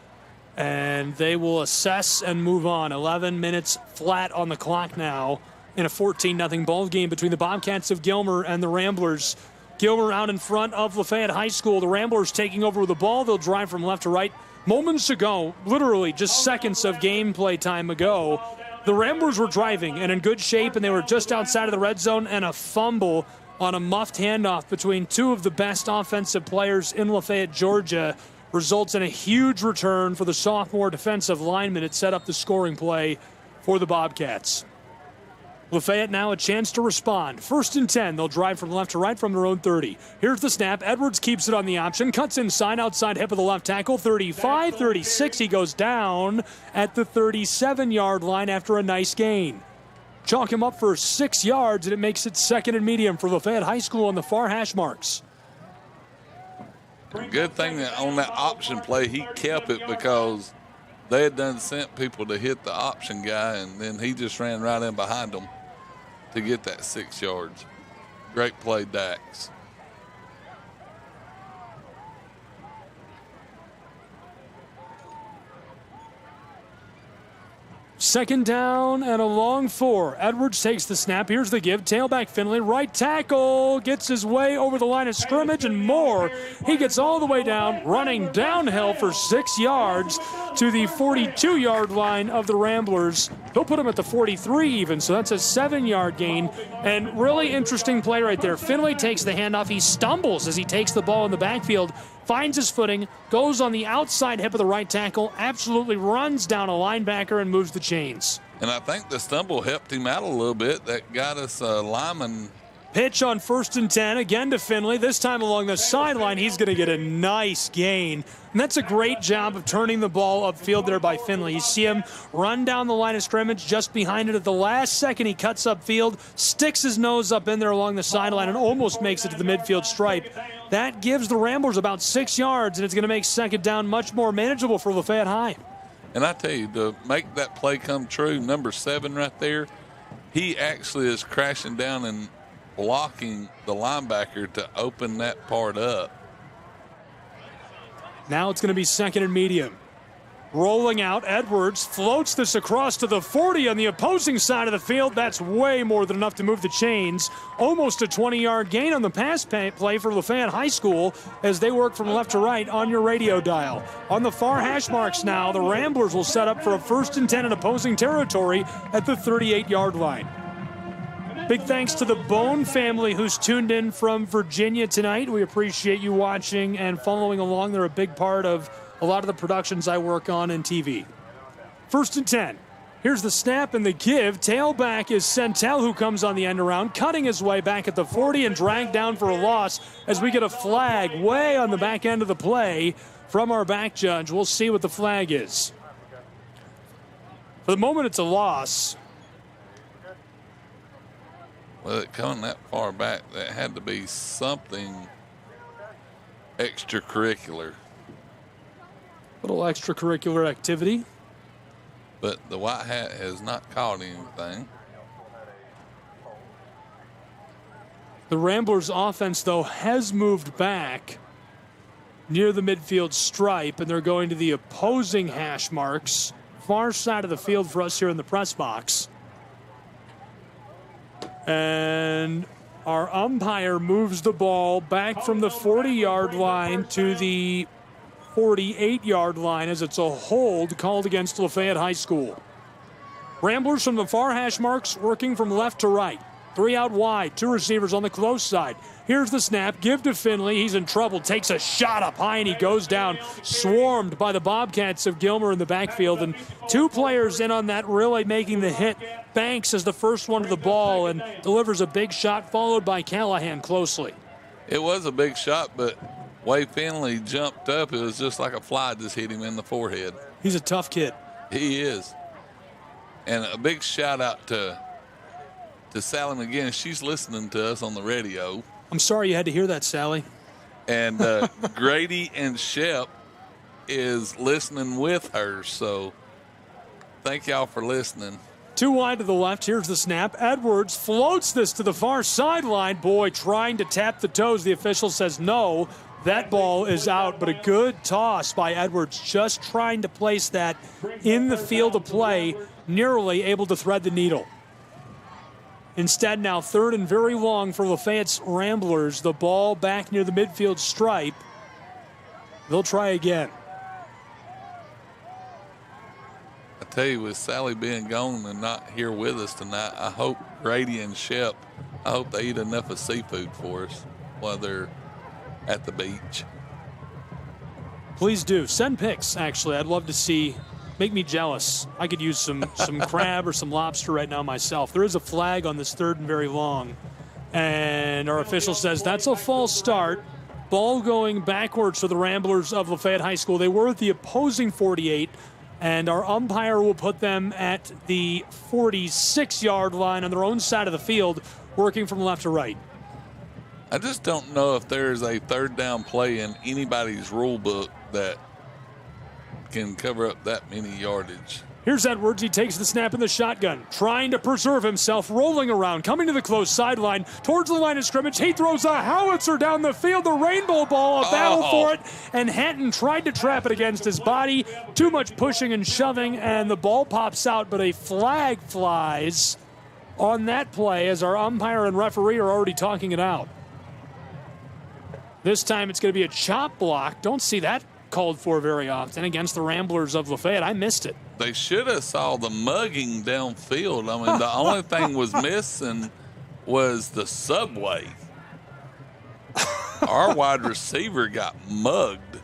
and they will assess and move on. 11 minutes flat on the clock now in a 14-0 ball game between the Bobcats of Gilmer and the Ramblers. Gilmer out in front of Lafayette High School. The Ramblers taking over with the ball. They'll drive from left to right. Moments ago, literally just seconds of gameplay time ago, the Ramblers were driving and in good shape, and they were just outside of the red zone, and a fumble on a muffed handoff between two of the best offensive players in Lafayette, Georgia, results in a huge return for the sophomore defensive lineman. It set up the scoring play for the Bobcats. Lafayette now a chance to respond. 1st and 10. They'll drive from left to right from their own 30. Here's the snap. Edwards keeps it on the option. Cuts inside, outside hip of the left tackle. 35, 36. He goes down at the 37-yard line after a nice gain. Chalk him up for 6 yards, and it makes it 2nd and medium for Lafayette High School on the far hash marks. Good thing that on that option play, he kept it because they had done sent people to hit the option guy, and then he just ran right in behind them to get that 6 yards. Great play, Dax. Second down and a long 4. Edwards takes the snap. Here's the give. Tailback Finley. Right tackle gets his way over the line of scrimmage and more. He gets all the way down, running downhill for 6 yards to the 42-yard line of the Ramblers. They'll put him at the 43 even, so that's a 7-yard gain. And really interesting play right there. Finley takes the handoff. He stumbles as he takes the ball in the backfield, finds his footing, goes on the outside hip of the right tackle, absolutely runs down a linebacker and moves the chains. And I think the stumble helped him out a little bit. That got us a lineman. Pitch on 1st and 10, again to Finley. This time along the sideline, he's going to get a nice gain. And that's a great job of turning the ball upfield there by Finley. You see him run down the line of scrimmage just behind it. At the last second, he cuts upfield, sticks his nose up in there along the sideline, and almost makes it to the midfield stripe. That gives the Ramblers about 6 yards, and it's going to make 2nd down much more manageable for Lafayette High. And I tell you, to make that play come true, number 7 right there, he actually is crashing down and blocking the linebacker to open that part up. Now it's going to be 2nd and medium. Rolling out, Edwards floats this across to the 40 on the opposing side of the field. That's way more than enough to move the chains. Almost a 20-yard gain on the pass play for Lafayette High School as they work from left to right on your radio dial. On the far hash marks now, the Ramblers will set up for a 1st and 10 in opposing territory at the 38-yard line. Big thanks to the Bone family who's tuned in from Virginia tonight. We appreciate you watching and following along. They're a big part of a lot of the productions I work on in TV. 1st and 10. Here's the snap and the give. Tailback is Centel, who comes on the end around, cutting his way back at the 40 and dragged down for a loss as we get a flag way on the back end of the play from our back judge. We'll see what the flag is. For the moment, it's a loss. Well, coming that far back, that had to be something extracurricular. Little extracurricular activity. But the white hat has not caught anything. The Ramblers offense, though, has moved back near the midfield stripe, and they're going to the opposing hash marks, far side of the field for us here in the press box. And our umpire moves the ball back from the 40-yard line to the 48-yard line as it's a hold called against Lafayette High School. Ramblers from the far hash marks working from left to right. 3 out wide, 2 receivers on the close side. Here's the snap, give to Finley. He's in trouble, takes a shot up high, and he goes down, swarmed by the Bobcats of Gilmer in the backfield. And 2 players in on that really making the hit. Banks is the first one to the ball and delivers a big shot, followed by Callahan closely. It was a big shot, but way Finley jumped up, it was just like a fly just hit him in the forehead. He's a tough kid. He is. And a big shout out to Sally McGinnis. She's listening to us on the radio. I'm sorry you had to hear that, Sally. And Grady and Shep is listening with her, so thank y'all for listening. 2 wide to the left. Here's the snap. Edwards floats this to the far sideline. Boy, trying to tap the toes. The official says no. That ball is out, but a good toss by Edwards, just trying to place that in the field of play, nearly able to thread the needle. Instead, now 3rd and very long for Lafayette's Ramblers. The ball back near the midfield stripe. They'll try again. I tell you, with Sally being gone and not here with us tonight, I hope Grady and Shep, I hope they eat enough of seafood for us while they're at the beach. Please do. Send pics, actually. I'd love to see. Make me jealous. I could use some crab or some lobster right now myself. There is a flag on this 3rd and very long. And our official says that's a false start. Ball going backwards for the Ramblers of Lafayette High School. They were at the opposing 48. And our umpire will put them at the 46-yard line on their own side of the field, working from left to right. I just don't know if there's a 3rd down play in anybody's rule book that can cover up that many yardage. Here's Edwards. He takes the snap in the shotgun, trying to preserve himself, rolling around, coming to the close sideline, towards the line of scrimmage. He throws a howitzer down the field, the rainbow ball, a battle for it, and Hatton tried to trap it against his body. Too much pushing and shoving, and the ball pops out, but a flag flies on that play as our umpire and referee are already talking it out. This time it's going to be a chop block. Don't see that called for very often against the Ramblers of Lafayette. I missed it. They should have saw the mugging downfield. I mean, the only thing was missing was the subway. Our wide receiver got mugged.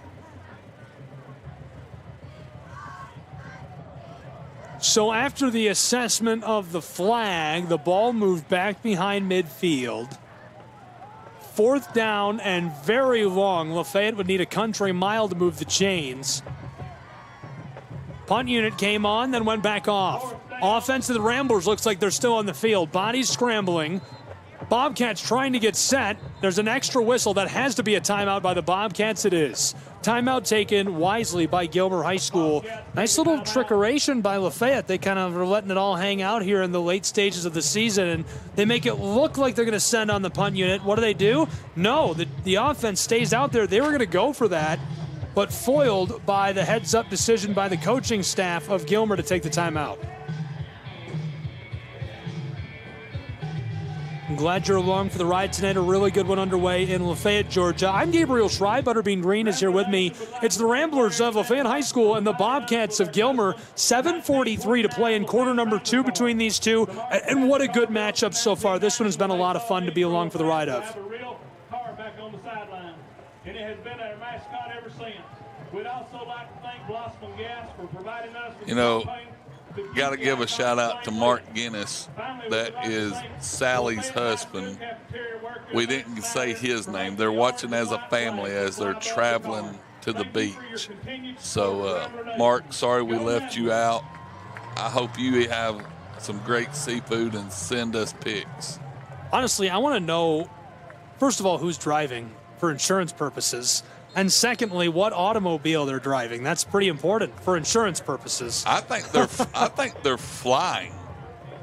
So after the assessment of the flag, the ball moved back behind midfield. 4th down and very long. Lafayette would need a country mile to move the chains. Punt unit came on, then went back off. Offense of the Ramblers looks like they're still on the field. Bodies scrambling. Bobcats trying to get set. There's an extra whistle. That has to be a timeout by the Bobcats. It is. Timeout taken wisely by Gilmer High School. Nice little trickeration by Lafayette. They kind of are letting it all hang out here in the late stages of the season, and they make it look like they're going to send on the punt unit. What do? No, the offense stays out there. They were going to go for that, but foiled by the heads-up decision by the coaching staff of Gilmer to take the timeout. I'm glad you're along for the ride tonight. A really good one underway in Lafayette, Georgia. I'm Gabriel Schrei. Butterbean Green is here with me. It's the Ramblers of Lafayette High School and the Bobcats of Gilmer. 7:43 to play in quarter number 2 between these two. And what a good matchup so far. This one has been a lot of fun to be along for the ride of. A real car back on the sideline, and it has been our mascot ever since. We'd also like to thank Blossom Gas for providing us with got to give a shout out to Mark Guinness. That is Sally's husband. We didn't say his name. They're watching as a family as they're traveling to the beach. So, Mark, sorry we left you out. I hope you have some great seafood and send us pics. Honestly, I want to know, first of all, who's driving for insurance purposes. And secondly, what automobile they're driving. That's pretty important for insurance purposes. I think they're flying.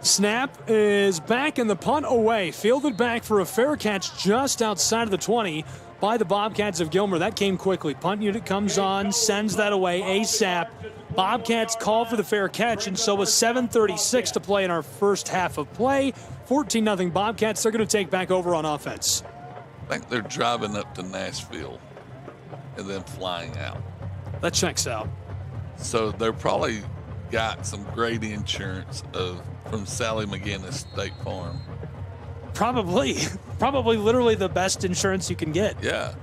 Snap is back and the punt away. Fielded back for a fair catch just outside of the 20 by the Bobcats of Gilmer. That came quickly. Punt unit comes on, sends that away ASAP. Bobcats call for the fair catch, and so with 7:36 to play in our first half of play, 14-0 Bobcats. They're going to take back over on offense. I think they're driving up to Nashville and then flying out. That checks out. So they're probably got some great insurance from Sally McGinnis State Farm. probably literally the best insurance you can get. Yeah.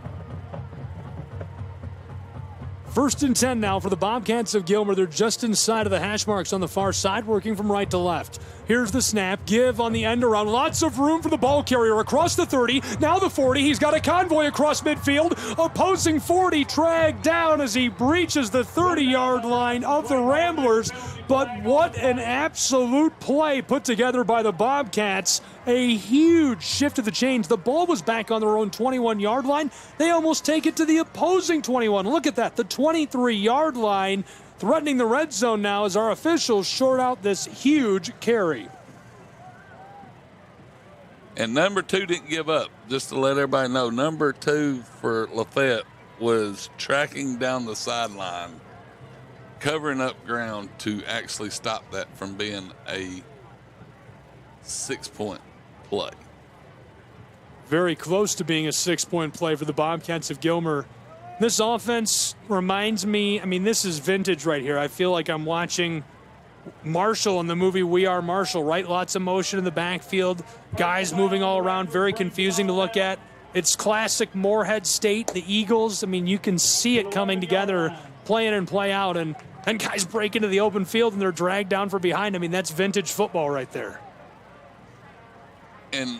1st and 10 now for the Bobcats of Gilmer. They're just inside of the hash marks on the far side, working from right to left. Here's the snap. Give on the end around. Lots of room for the ball carrier across the 30. Now the 40. He's got a convoy across midfield. Opposing 40 dragged down as he breaches the 30-yard line of the Ramblers. But what an absolute play put together by the Bobcats. A huge shift of the chains. The ball was back on their own 21-yard line. They almost take it to the opposing 21. Look at that, the 23-yard line. Threatening the red zone now as our officials short out this huge carry. And number 2 didn't give up. Just to let everybody know, number 2 for LaFayette was tracking down the sideline, covering up ground to actually stop that from being a 6-point play. Very close to being a 6-point play for the Bobcats of Gilmer. This offense reminds me, this is vintage right here. I feel like I'm watching Marshall in the movie We Are Marshall, right? Lots of motion in the backfield, guys moving all around, very confusing to look at. It's classic Morehead State, the Eagles. You can see it coming together, play in and play out, and guys break into the open field and they're dragged down from behind. That's vintage football right there. And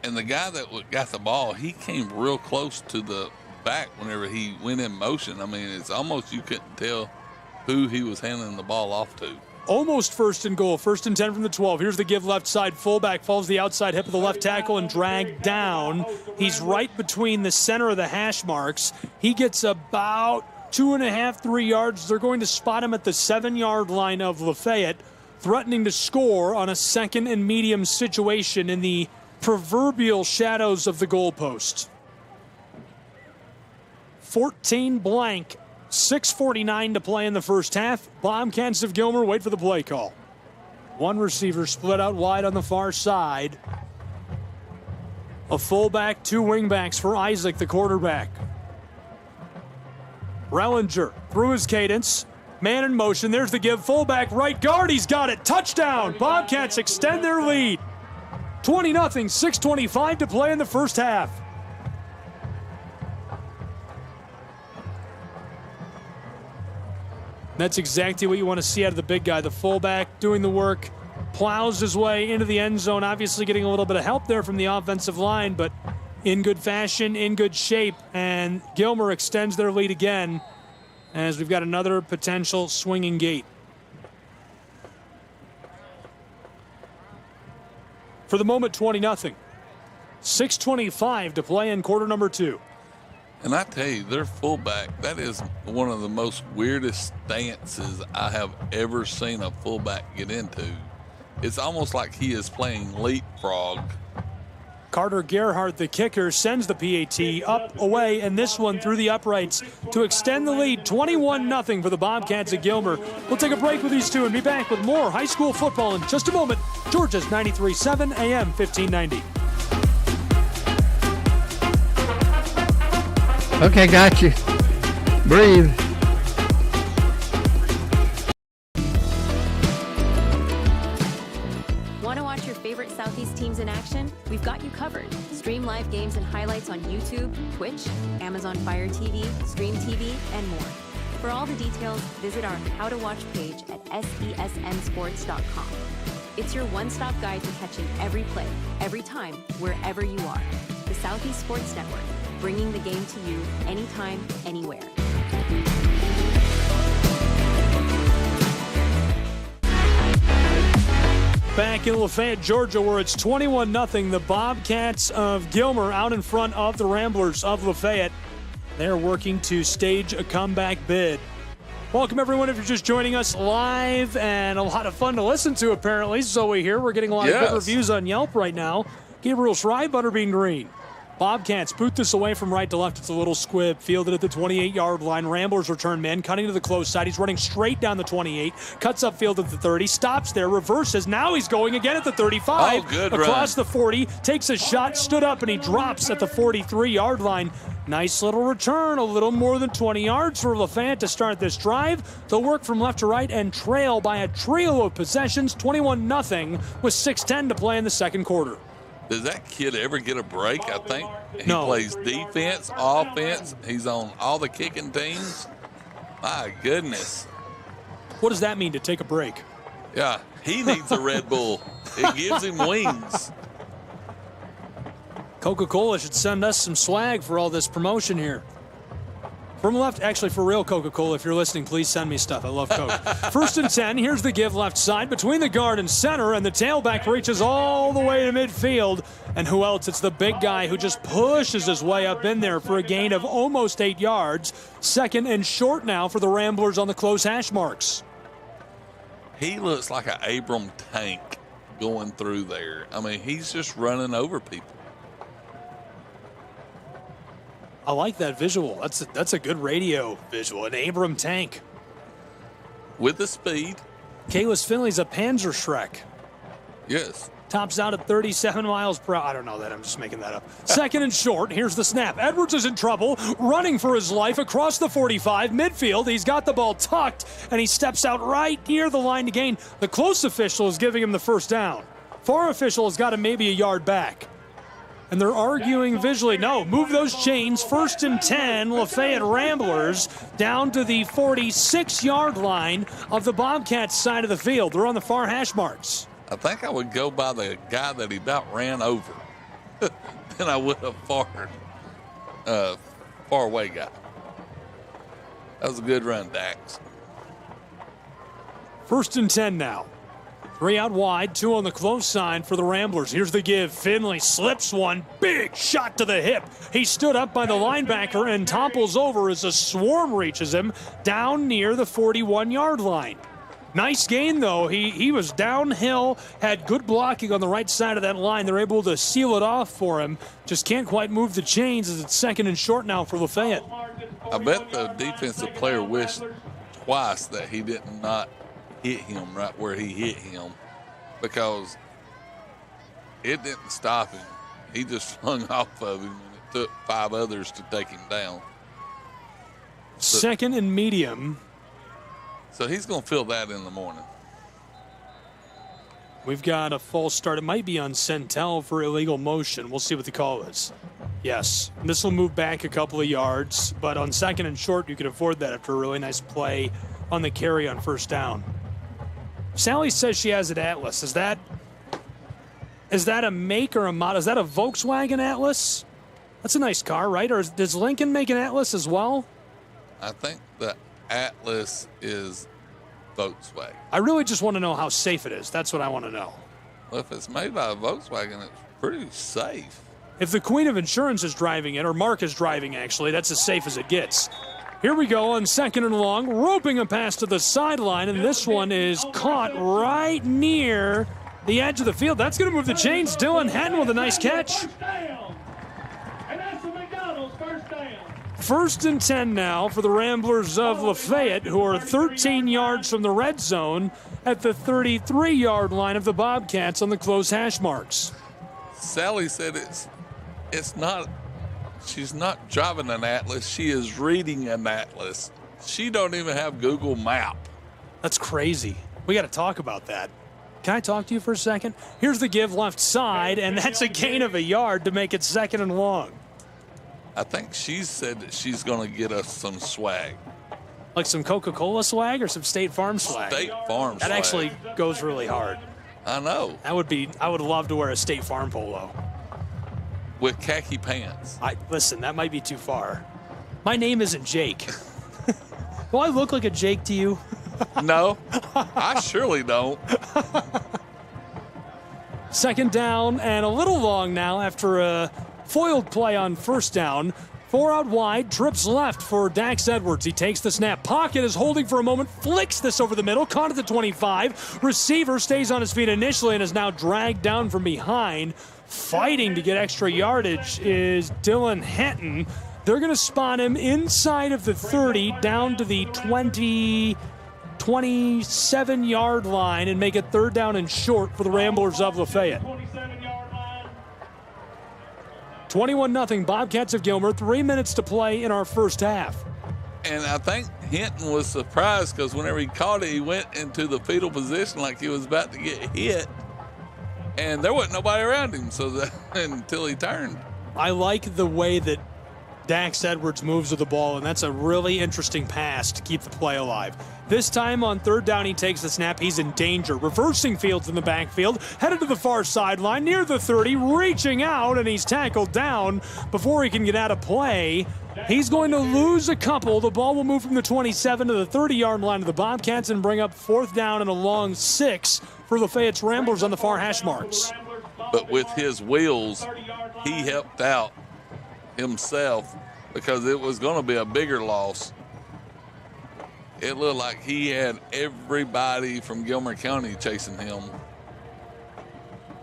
the guy that got the ball, he came real close to the back whenever he went in motion. It's almost you couldn't tell who he was handing the ball off to. Almost 1st and goal, 1st and 10 from the 12. Here's the give left side. Fullback falls the outside hip of the left tackle and dragged down. He's right between the center of the hash marks. He gets about 2.5, 3 yards. They're going to spot him at the 7-yard line of LaFayette, threatening to score on a 2nd and medium situation in the proverbial shadows of the goalpost. 14 blank, 6:49 to play in the first half. Bobcats of Gilmer wait for the play call. One receiver split out wide on the far side. A fullback, 2 wingbacks for Isaac, the quarterback. Rellinger through his cadence. Man in motion. There's the give. Fullback, right guard. He's got it. Touchdown. Bobcats extend their lead. 20-0, 6:25 to play in the first half. That's exactly what you want to see out of the big guy. The fullback doing the work, plows his way into the end zone, obviously getting a little bit of help there from the offensive line, but in good fashion, in good shape, and Gilmer extends their lead again as we've got another potential swinging gate. For the moment, 20-0. 6:25 to play in quarter number 2. And I tell you, their fullback, that is one of the most weirdest stances I have ever seen a fullback get into. It's almost like he is playing leapfrog. Carter Gerhardt, the kicker, sends the PAT up, away, and this one through the uprights to extend the lead, 21-0 for the Bobcats of Gilmer. We'll take a break with these two and be back with more high school football in just a moment. Georgia's 93.7 AM 1590. Okay, got you. Breathe. Want to watch your favorite Southeast teams in action? We've got you covered. Stream live games and highlights on YouTube, Twitch, Amazon Fire TV, Stream TV, and more. For all the details, visit our How to Watch page at sesnsports.com. It's your one-stop guide to catching every play, every time, wherever you are. The Southeast Sports Network, bringing the game to you anytime, anywhere. Back in Lafayette, Georgia, where it's 21-0. The Bobcats of Gilmer out in front of the Ramblers of Lafayette. They're working to stage a comeback bid. Welcome, everyone, if you're just joining us live, and a lot of fun to listen to, apparently. So we hear we're getting a lot of good reviews on Yelp right now. Gabriel Schreiber, Butterbean Green. Bobcats boot this away from right to left. It's a little squib. Fielded at the 28-yard line. Ramblers return men, cutting to the close side. He's running straight down the 28. Cuts upfield at the 30. Stops there. Reverses. Now he's going again at the 35. Oh, good across run. the 40. Takes a shot. Stood up, and he drops at the 43-yard line. Nice little return. A little more than 20 yards for LaFayette to start this drive. They'll work from left to right and trail by a trio of possessions, 21-0, with 6:10 to play in the second quarter. Does that kid ever get a break? I think he No. plays defense, offense. He's on all the kicking teams. My goodness. What does that mean, to take a break? Yeah, he needs a Red Bull. It gives him wings. Coca-Cola should send us some swag for all this promotion here. From left, actually, for real, Coca-Cola, if you're listening, please send me stuff. I love Coke. 1st and 10. Here's the give left side between the guard and center, and the tailback reaches all the way to midfield. And who else? It's the big guy who just pushes his way up in there for a gain of almost 8 yards. 2nd and short now for the Ramblers on the close hash marks. He looks like an Abram tank going through there. I mean, he's just running over people. I like that visual. That's a good radio visual. An Abram tank. With the speed. Kalis Finley's a Panzer Shrek. Yes. Tops out at 37 miles per hour. I don't know that. I'm just making that up. 2nd and short. Here's the snap. Edwards is in trouble, running for his life across the 45, midfield. He's got the ball tucked, and he steps out right near the line to gain. The close official is giving him the first down. Far official has got him maybe a yard back. And they're arguing visually. No, move those chains. 1st and 10, Lafayette Ramblers down to the 46-yard line of the Bobcats side of the field. They're on the far hash marks. I think I would go by the guy that he about ran over than I would a far away guy. That was a good run, Dax. 1st and 10 now. 3 out wide, 2 on the close side for the Ramblers. Here's the give. Finley slips one. Big shot to the hip. He stood up by the linebacker and topples over as a swarm reaches him down near the 41-yard line. Nice gain, though. He was downhill, had good blocking on the right side of that line. They're able to seal it off for him. Just can't quite move the chains as it's 2nd and short now for Lafayette. I bet the defensive player wished twice that he did not hit him right where he hit him, because it didn't stop him. He just flung off of him, and it took 5 others to take him down. 2nd and medium. So he's going to feel that in the morning. We've got a false start. It might be on Centel for illegal motion. We'll see what the call is. Yes, this will move back a couple of yards, but on 2nd and short, you can afford that after a really nice play on the carry on 1st down. Sally says she has an Atlas. Is that a make or a model? Is that a Volkswagen Atlas? That's a nice car, right? Or does Lincoln make an Atlas as well? I think the Atlas is Volkswagen. I really just want to know how safe it is. That's what I want to know. Well, if it's made by a Volkswagen, it's pretty safe. If the Queen of Insurance is driving it, or Mark is driving, actually, that's as safe as it gets. Here we go on 2nd and long, roping a pass to the sideline, and this one is caught right near the edge of the field. That's going to move the chains. Dylan Hatton with a nice catch. 1st and 10 now for the Ramblers of Lafayette, who are 13 yards from the red zone at the 33-yard line of the Bobcats on the close hash marks. Sally said it's not. She's not driving an Atlas. She is reading an Atlas. She don't even have Google Map. That's crazy. We got to talk about that. Can I talk to you for a second? Here's the give left side, and that's a gain of a yard to make it 2nd and long. I think she said that she's going to get us some swag. Like some Coca-Cola swag or some State Farm swag? State Farm swag. That actually goes really hard. I know. I would love to wear a State Farm polo. With khaki pants. Listen, that might be too far. My name isn't Jake. Do I look like a Jake to you? No, I surely don't. 2nd down and a little long now after a foiled play on 1st down. 4 out wide, trips left for Dax Edwards. He takes the snap. Pocket is holding for a moment, flicks this over the middle, caught at the 25. Receiver stays on his feet initially and is now dragged down from behind. Fighting to get extra yardage is Dylan Henton. They're going to spot him inside of the 30, down to the 27-yard line and make it 3rd down and short for the Ramblers of Lafayette. 21-0 Bobcats of Gilmer. 3 minutes to play in our first half. And I think Hinton was surprised because whenever he caught it, he went into the fetal position like he was about to get hit. And there wasn't nobody around him until he turned. I like the way that Dax Edwards moves with the ball, and that's a really interesting pass to keep the play alive. This time on 3rd down, he takes the snap. He's in danger. Reversing fields in the backfield, headed to the far sideline near the 30, reaching out, and he's tackled down before he can get out of play. He's going to lose a couple. The ball will move from the 27 to the 30-yard line of the Bobcats and bring up 4th down and a long 6 for Lafayette's Ramblers on the far hash marks. But with his wheels, he helped out himself because it was going to be a bigger loss. It looked like he had everybody from Gilmer County chasing him.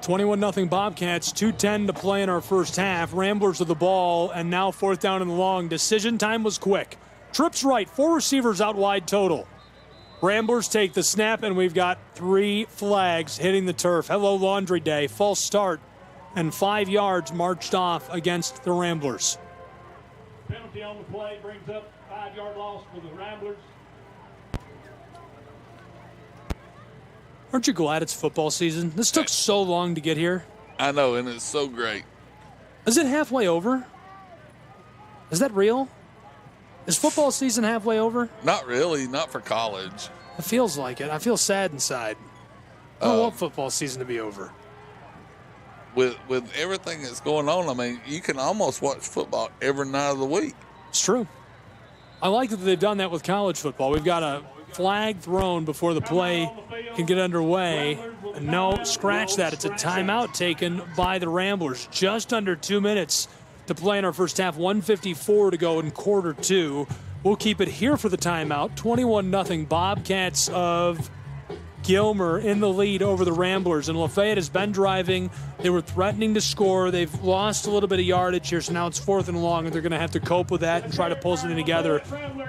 21-0 Bobcats, 2:10 to play in our first half. Ramblers with the ball, and now 4th down and long. Decision time was quick. Trips right, 4 receivers out wide total. Ramblers take the snap, and we've got 3 flags hitting the turf. Hello, Laundry Day. False start, and 5 yards marched off against the Ramblers. Penalty on the play brings up 5-yard loss for the Ramblers. Aren't you glad it's football season? This took so long to get here. I know, and it's so great. Is it halfway over? Is that real? Is football season halfway over? Not really, not for college. It feels like it. I feel sad inside. I don't want football season to be over. With everything that's going on, I mean, you can almost watch football every night of the week. It's true. I like that they've done that with college football. We've got a flag thrown before the play can get underway. No, scratch that. It's a timeout taken by the Ramblers. Just under 2 minutes to play in our first half. 1:54 to go in quarter 2. We'll keep it here for the timeout. 21-0 Bobcats of Gilmer in the lead over the Ramblers. And Lafayette has been driving. They were threatening to score. They've lost a little bit of yardage here, so now it's 4th and long, and they're going to have to cope with that and try to pull something together.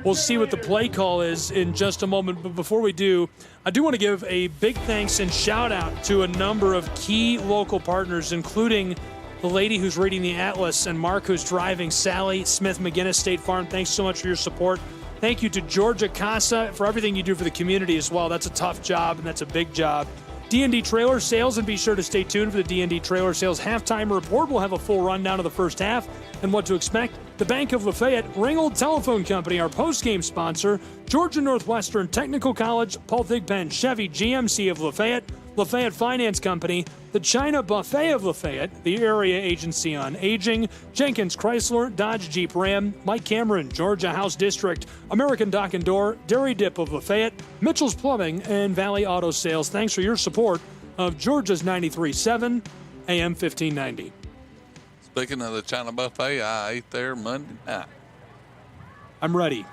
We'll see what the play call is in just a moment. But before we do, I do want to give a big thanks and shout out to a number of key local partners, including the lady who's reading the Atlas and Mark who's driving, Sally Smith McGinnis State Farm. Thanks so much for your support. Thank you to Georgia Casa for everything you do for the community as well. That's a tough job, and that's a big job. D&D Trailer Sales, and be sure to stay tuned for the D&D Trailer Sales halftime report. We'll have a full rundown of the first half and what to expect. The Bank of Lafayette, Ringgold Telephone Company, our post-game sponsor, Georgia Northwestern Technical College, Paul Thigpen Chevy GMC of Lafayette, Lafayette Finance Company, the China Buffet of Lafayette, the Area Agency on Aging, Jenkins Chrysler, Dodge Jeep Ram, Mike Cameron, Georgia House District, American Dock and Door, Dairy Dip of Lafayette, Mitchell's Plumbing, and Valley Auto Sales. Thanks for your support of Georgia's 93.7 AM 1590. Speaking of the China Buffet, I ate there Monday night. I'm ready.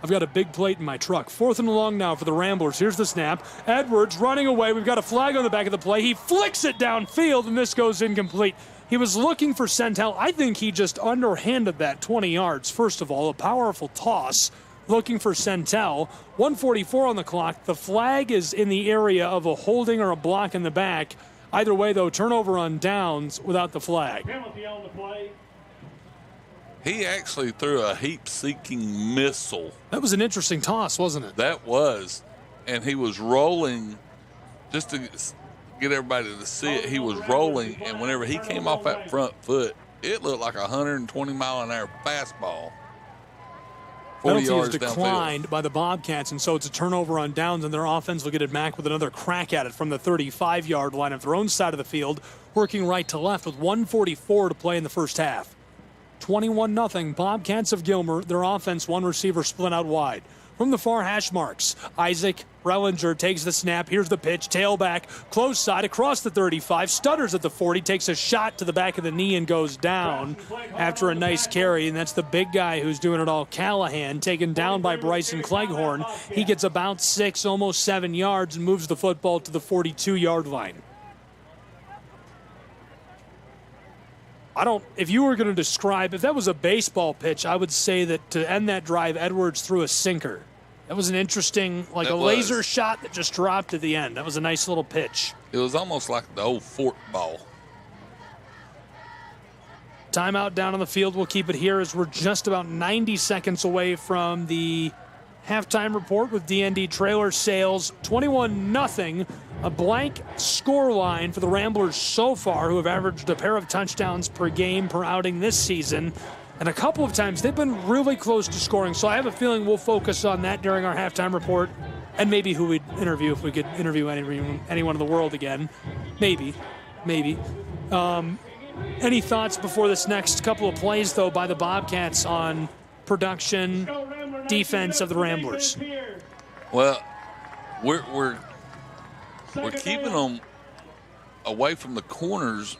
I've got a big plate in my truck. 4th and long now for the Ramblers. Here's the snap. Edwards running away. We've got a flag on the back of the play. He flicks it downfield, and this goes incomplete. He was looking for Sentel. I think he just underhanded that 20 yards. First of all, a powerful toss looking for Sentel. 1:44 on the clock. The flag is in the area of a holding or a block in the back. Either way, though, turnover on downs without the flag. Penalty on the play. He actually threw a heat-seeking missile. That was an interesting toss, wasn't it? That was. And he was rolling, just to get everybody to see it, he was rolling, and whenever he came off that front foot, it looked like a 120-mile-an-hour fastball. 40 Penalty yards is declined downfield by the Bobcats, and so it's a turnover on downs, and their offense will get it back with another crack at it from the 35-yard line of their own side of the field, working right to left with 1:44 to play in the first half. 21-0 Bobcats of Gilmer. Their offense, one receiver split out wide. From the far hash marks, Isaac Rellinger takes the snap. Here's the pitch, tailback, close side, across the 35, stutters at the 40, takes a shot to the back of the knee and goes down after a nice carry, and that's the big guy who's doing it all, Callahan, taken down by Bryson Cleghorn. He gets about 6, almost 7 yards and moves the football to the 42-yard line. If you were going to describe, if that was a baseball pitch, I would say that to end that drive, Edwards threw a sinker. That was an interesting, like a laser shot that just dropped at the end. That was a nice little pitch. It was almost like the old fork ball. Timeout down on the field. We'll keep it here as we're just about 90 seconds away from the halftime report with D&D trailer sales. 21-0. A blank score line for the Ramblers so far, who have averaged a pair of touchdowns per game per outing this season. And a couple of times they've been really close to scoring. So I have a feeling we'll focus on that during our halftime report. And maybe who we'd interview if we could interview anyone in the world again. Maybe. Any thoughts before this next couple of plays, though, by the Bobcats on production, defense of the Ramblers? Well, we're keeping them away from the corners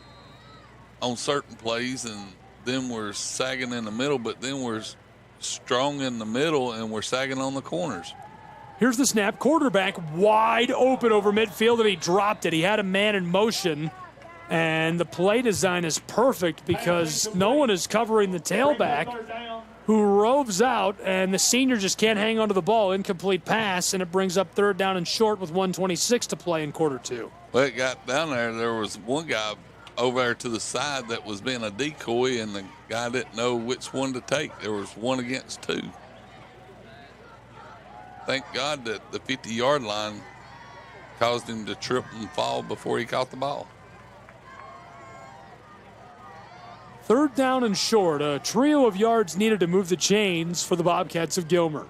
on certain plays, and then we're sagging in the middle, but then we're strong in the middle and we're sagging on the corners. Here's the snap. Quarterback wide open over midfield, and he dropped it. He had a man in motion, and the play design is perfect because no one is covering the tailback, who roves out, and the senior just can't hang onto the ball. Incomplete pass, and it brings up 3rd down and short with 1:26 to play in quarter 2. Well, it got down there. There was one guy over there to the side that was being a decoy, and the guy didn't know which one to take. There was 1 against 2. Thank God that the 50-yard line caused him to trip and fall before he caught the ball. 3rd down and short. A trio of yards needed to move the chains for the Bobcats of Gilmer.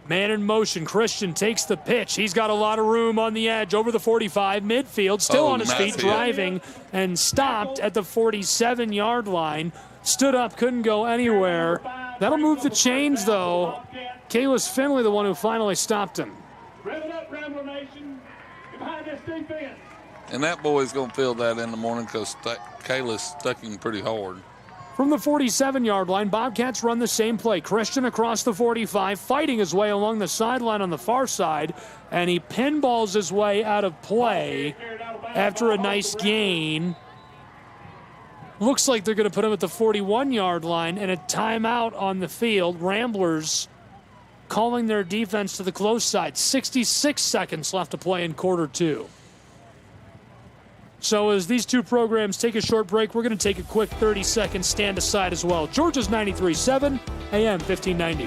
Man in motion. Christian takes the pitch. He's got a lot of room on the edge over the 45, midfield, still on his feet, driving, and stopped at the 47-yard line. Stood up, couldn't go anywhere. That'll move the chains, though. Kalis Finley, the one who finally stopped him. And that boy's going to feel that in the morning because Kalis stuck him pretty hard. From the 47-yard line, Bobcats run the same play. Christian across the 45, fighting his way along the sideline on the far side, and he pinballs his way out of play after a nice gain. Looks like they're going to put him at the 41-yard line, and a timeout on the field. Ramblers calling their defense to the close side. 66 seconds left to play in quarter 2. So as these two programs take a short break, we're going to take a quick 30-second stand aside as well. Georgia's 93.7, AM 1590.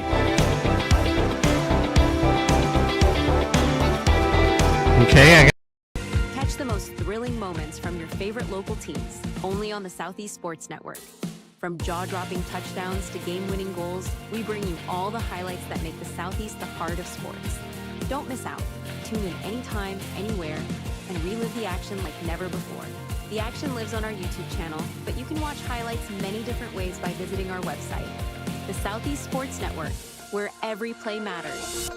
Okay, Catch the most thrilling moments from your favorite local teams, only on the Southeast Sports Network. From jaw-dropping touchdowns to game-winning goals, we bring you all the highlights that make the Southeast the heart of sports. Don't miss out. Tune in anytime, anywhere, and relive the action like never before. The action lives on our YouTube channel, but you can watch highlights many different ways by visiting our website. The Southeast Sports Network, where every play matters.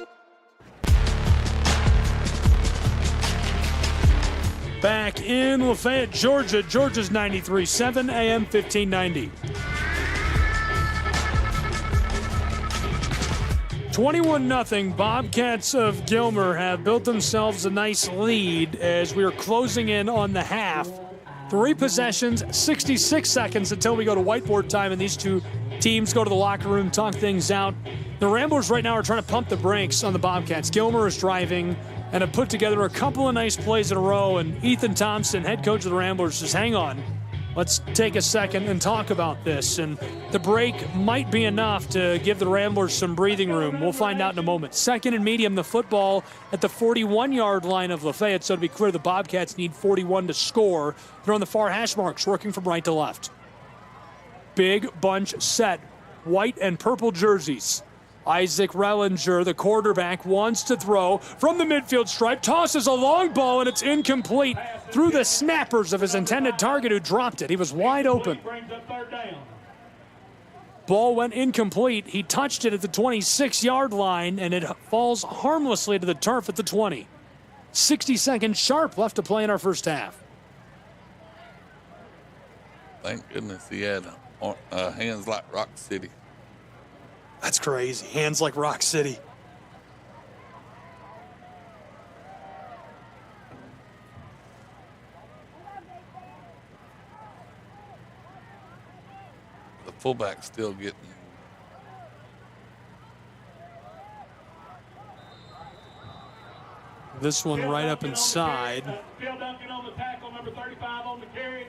Back in Lafayette, Georgia. Georgia's 93.7, AM 1590. 21-0, Bobcats of Gilmer have built themselves a nice lead as we are closing in on the half. 3 possessions, 66 seconds until we go to whiteboard time, and these two teams go to the locker room, talk things out. The Ramblers right now are trying to pump the brakes on the Bobcats. Gilmer is driving and have put together a couple of nice plays in a row, and Ethan Thompson, head coach of the Ramblers, says, hang on. Let's take a second and talk about this. And the break might be enough to give the Ramblers some breathing room. We'll find out in a moment. 2nd and medium, the football at the 41-yard line of Lafayette. So to be clear, the Bobcats need 41 to score. They're on the far hash marks, working from right to left. Big bunch set. White and purple jerseys. Isaac Rellinger, the quarterback, wants to throw from the midfield stripe, tosses a long ball, and it's incomplete through the snappers of his intended target who dropped it. He was wide open. Ball went incomplete. He touched it at the 26-yard line, and it falls harmlessly to the turf at the 20. 60 seconds sharp left to play in our first half. Thank goodness he had hands like Rock City. That's crazy. Hands like Rock City. The fullback's still getting. This one right up inside. Phil Duncan on the tackle, number 35 on the carry.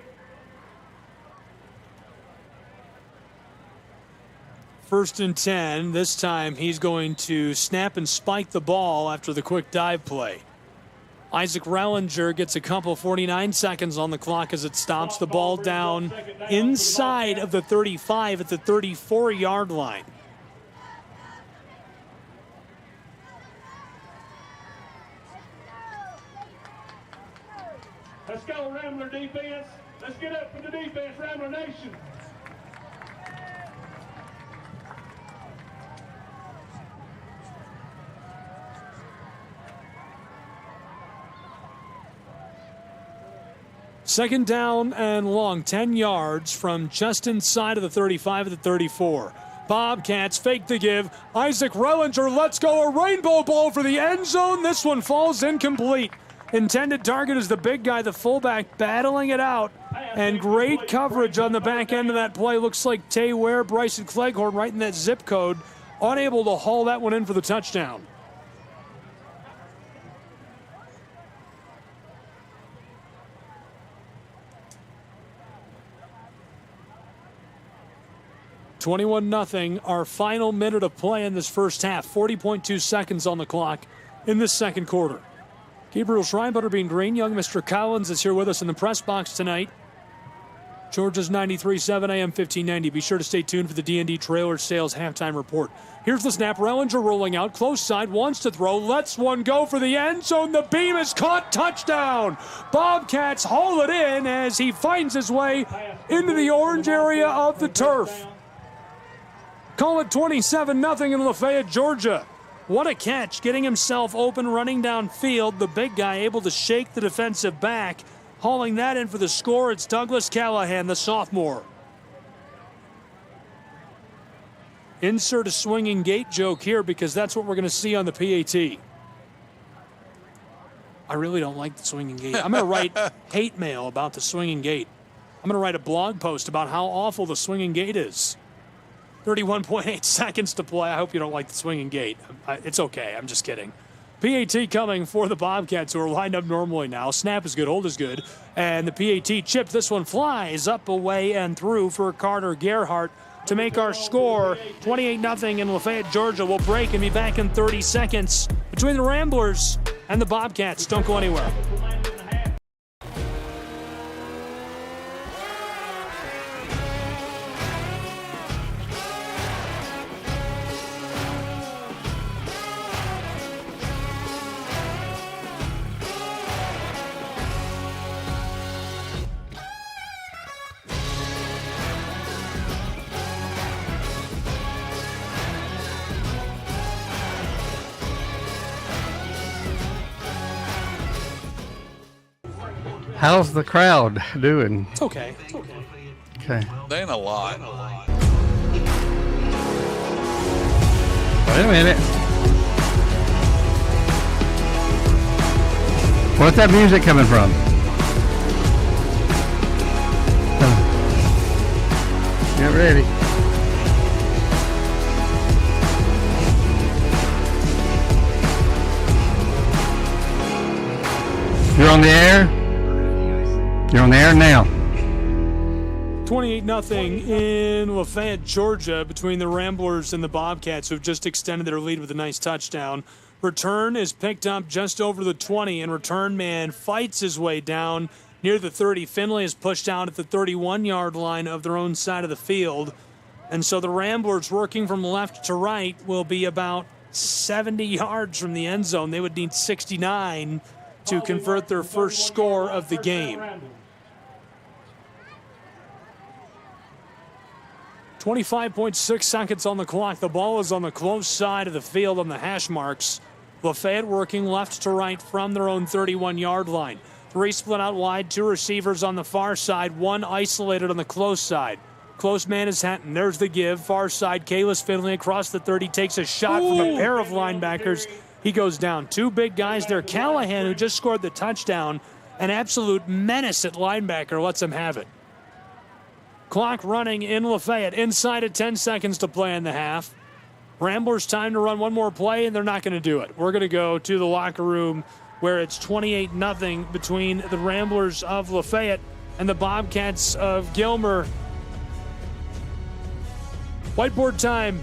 First and 10. This time he's going to snap and spike the ball after the quick dive play. Isaac Rellinger gets a couple 49 seconds on the clock as it stops the ball down inside of the 35 at the 34-yard line. Let's go, Rambler defense. Let's get up for the defense, Rambler Nation. Second down and long, 10 yards from just inside of the 35 of the 34. Bobcats fake the give. Isaac Rellinger lets go a rainbow ball for the end zone. This one falls incomplete. Intended target is the big guy, the fullback, battling it out. And great coverage on the back end of that play. Looks like Tay Ware, Bryson Cleghorn right in that zip code. Unable to haul that one in for the touchdown. (21-0), our final minute of play in this first half. 40.2 seconds on the clock in this second quarter. Gabriel Shrine, Butterbean Green, young Mr. Collins is here with us in the press box tonight. Georgia's 93.7 AM 1590. Be sure to stay tuned for the D&D Trailer Sales Halftime Report. Here's the snap. Rellinger rolling out, close side, wants to throw, lets one go for the end zone. The beam is caught, touchdown. Bobcats haul it in as he finds his way into the orange area of the turf. Call it 27-0 in Lafayette, Georgia. What a catch, getting himself open, running downfield. The big guy able to shake the defensive back. Hauling that in for the score, it's Douglas Callahan, the sophomore. Insert a swinging gate joke here because that's what we're going to see on the PAT. I really don't like the swinging gate. I'm going to write hate mail about the swinging gate. I'm going to write a blog post about how awful the swinging gate is. 31.8 seconds to play. I hope you don't like the swinging gate. It's okay. I'm just kidding. PAT coming for the Bobcats, who are lined up normally now. Snap is good, hold is good. And the PAT chip, this one flies up, away, and through for Carter Gerhardt to make our score 28-0 in Lafayette, Georgia. We'll break and be back in 30 seconds between the Ramblers and the Bobcats. Don't go anywhere. How's the crowd doing? It's okay. Okay. They ain't a lot. Wait a minute. What's that music coming from? Get ready. You're on the air? You're on the air now. 28-0 in Lafayette, Georgia, between the Ramblers and the Bobcats, who have just extended their lead with a nice touchdown. Return is picked up just over the 20, and return man fights his way down near the 30. Finley is pushed out at the 31-yard line of their own side of the field. And so the Ramblers, working from left to right, will be about 70 yards from the end zone. They would need 69 to convert their first score of the game. 25.6 seconds on the clock. The ball is on the close side of the field on the hash marks. LaFayette working left to right from their own 31-yard line. 3 split out wide, 2 receivers on the far side, 1 isolated on the close side. Close man is Hatton. There's the give. Far side, Kalis Finley across the 30 takes a shot from a pair of linebackers. He goes down. 2 big guys there. Callahan, who just scored the touchdown, an absolute menace at linebacker, lets him have it. Clock running in Lafayette. Inside of 10 seconds to play in the half. Ramblers time to run one more play, and they're not going to do it. We're going to go to the locker room where it's 28-0 between the Ramblers of Lafayette and the Bobcats of Gilmer. Whiteboard time.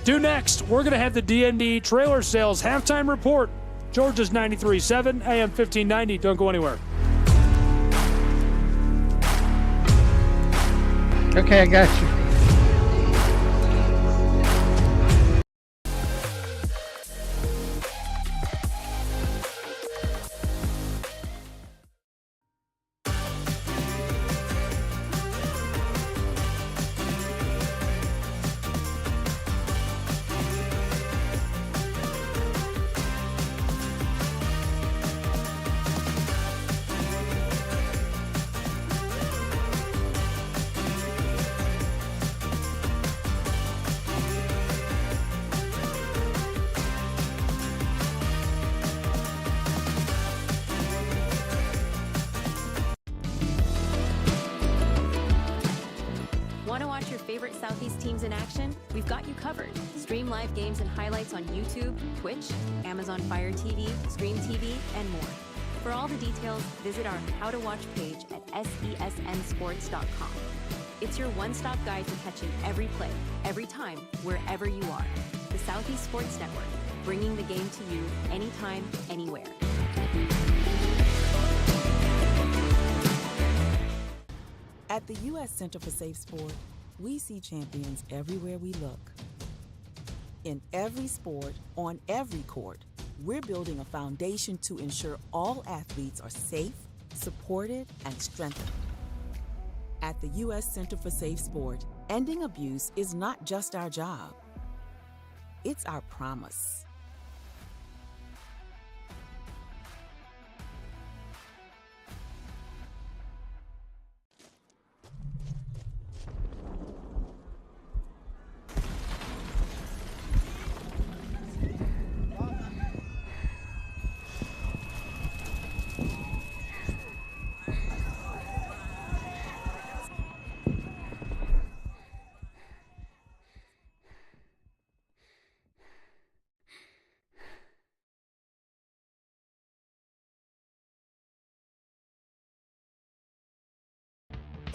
Due next, we're going to have the D&D trailer sales halftime report. Georgia's 93.7, AM 1590. Don't go anywhere. Okay, I got you. Want to watch your favorite Southeast teams in action? We've got you covered. Stream live games and highlights on YouTube, Twitch, Amazon Fire TV, Stream TV, and more. For all the details, visit our How to Watch page at sesnsports.com. It's your one-stop guide to catching every play, every time, wherever you are. The Southeast Sports Network, bringing the game to you anytime, anywhere. At the U.S. Center for Safe Sport, we see champions everywhere we look. In every sport, on every court, we're building a foundation to ensure all athletes are safe, supported, and strengthened. At the U.S. Center for Safe Sport, ending abuse is not just our job. It's our promise.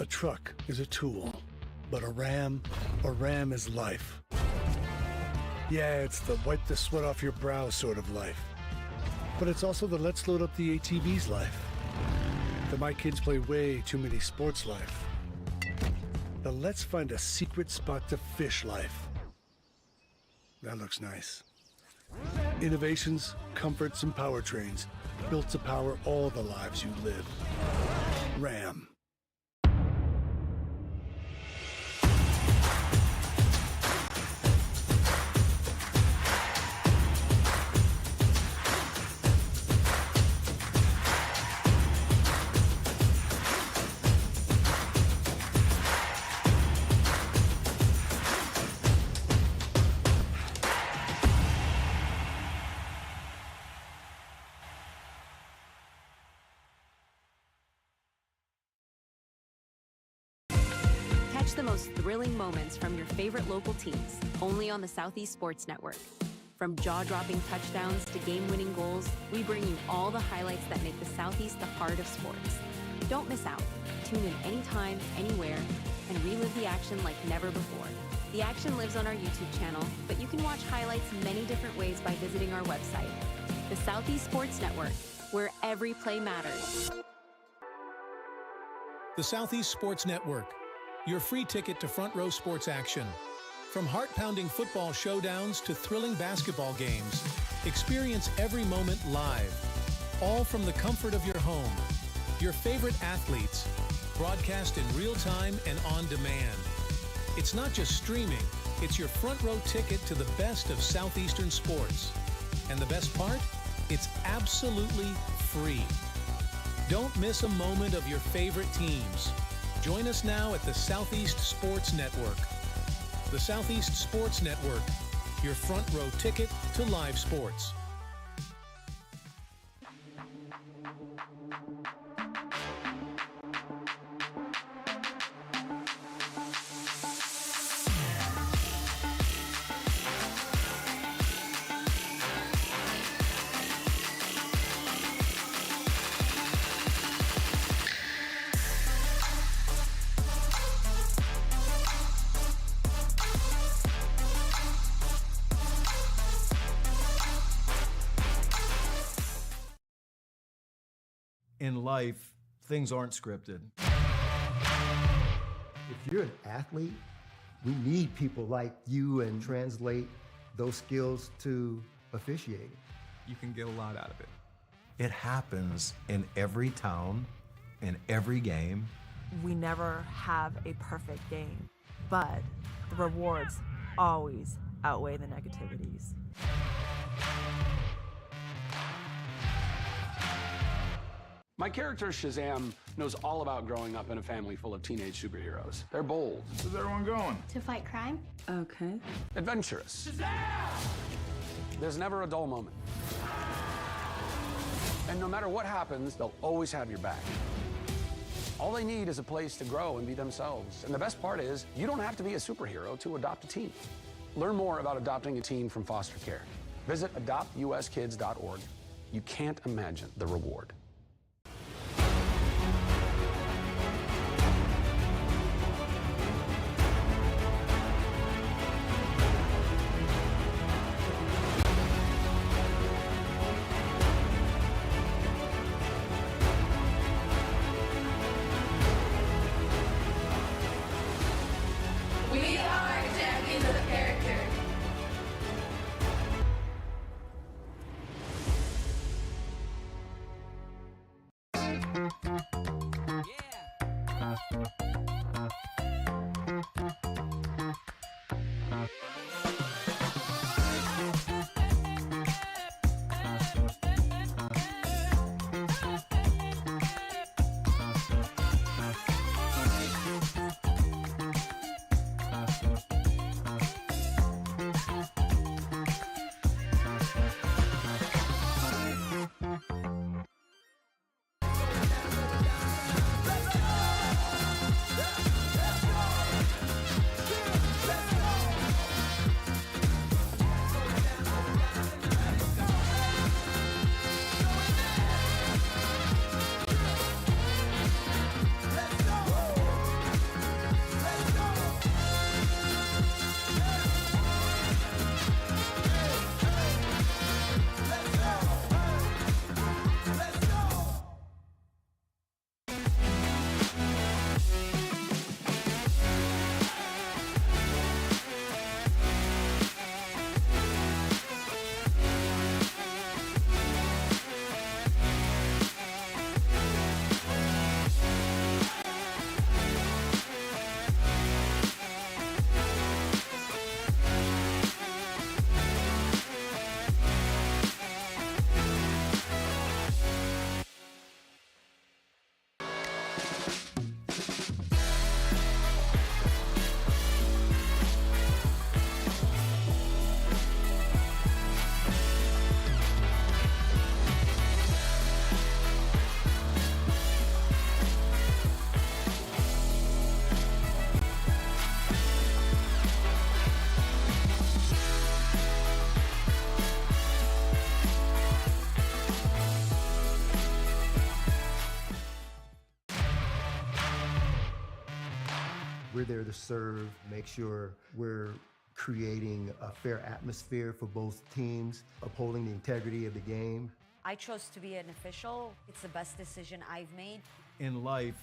A truck is a tool, but a ram is life. Yeah, it's the wipe the sweat off your brow sort of life. But it's also the let's load up the ATV's life. The my kids play way too many sports life. The let's find a secret spot to fish life. That looks nice. Innovations, comforts, and powertrains built to power all the lives you live. Ram. Catch the most thrilling moments from your favorite local teams, only on the Southeast Sports Network. From jaw-dropping touchdowns to game-winning goals, we bring you all the highlights that make the Southeast the heart of sports. Don't miss out. Tune in anytime, anywhere, and relive the action like never before. The action lives on our YouTube channel, but you can watch highlights many different ways by visiting our website. The Southeast Sports Network, where every play matters. The Southeast Sports Network, your free ticket to front row sports action. From heart-pounding football showdowns to thrilling basketball games, experience every moment live, all from the comfort of your home. Your favorite athletes, broadcast in real time and on demand. It's not just streaming, it's your front row ticket to the best of Southeastern sports. And the best part? It's absolutely free. Don't miss a moment of your favorite teams. Join us now at the Southeast Sports Network. The Southeast Sports Network, your front row ticket to live sports. In life, things aren't scripted. If you're an athlete, we need people like you and translate those skills to officiating. You can get a lot out of it. It happens in every town, in every game. We never have a perfect game, but the rewards always outweigh the negativities. My character, Shazam, knows all about growing up in a family full of teenage superheroes. They're bold. Where's everyone going? To fight crime? Okay. Adventurous. Shazam! There's never a dull moment. And no matter what happens, they'll always have your back. All they need is a place to grow and be themselves. And the best part is, you don't have to be a superhero to adopt a teen. Learn more about adopting a teen from foster care. Visit adoptuskids.org. You can't imagine the reward. We are champions of character. We're there to serve, make sure we're creating a fair atmosphere for both teams, upholding the integrity of the game. I chose to be an official. It's the best decision I've made. In life,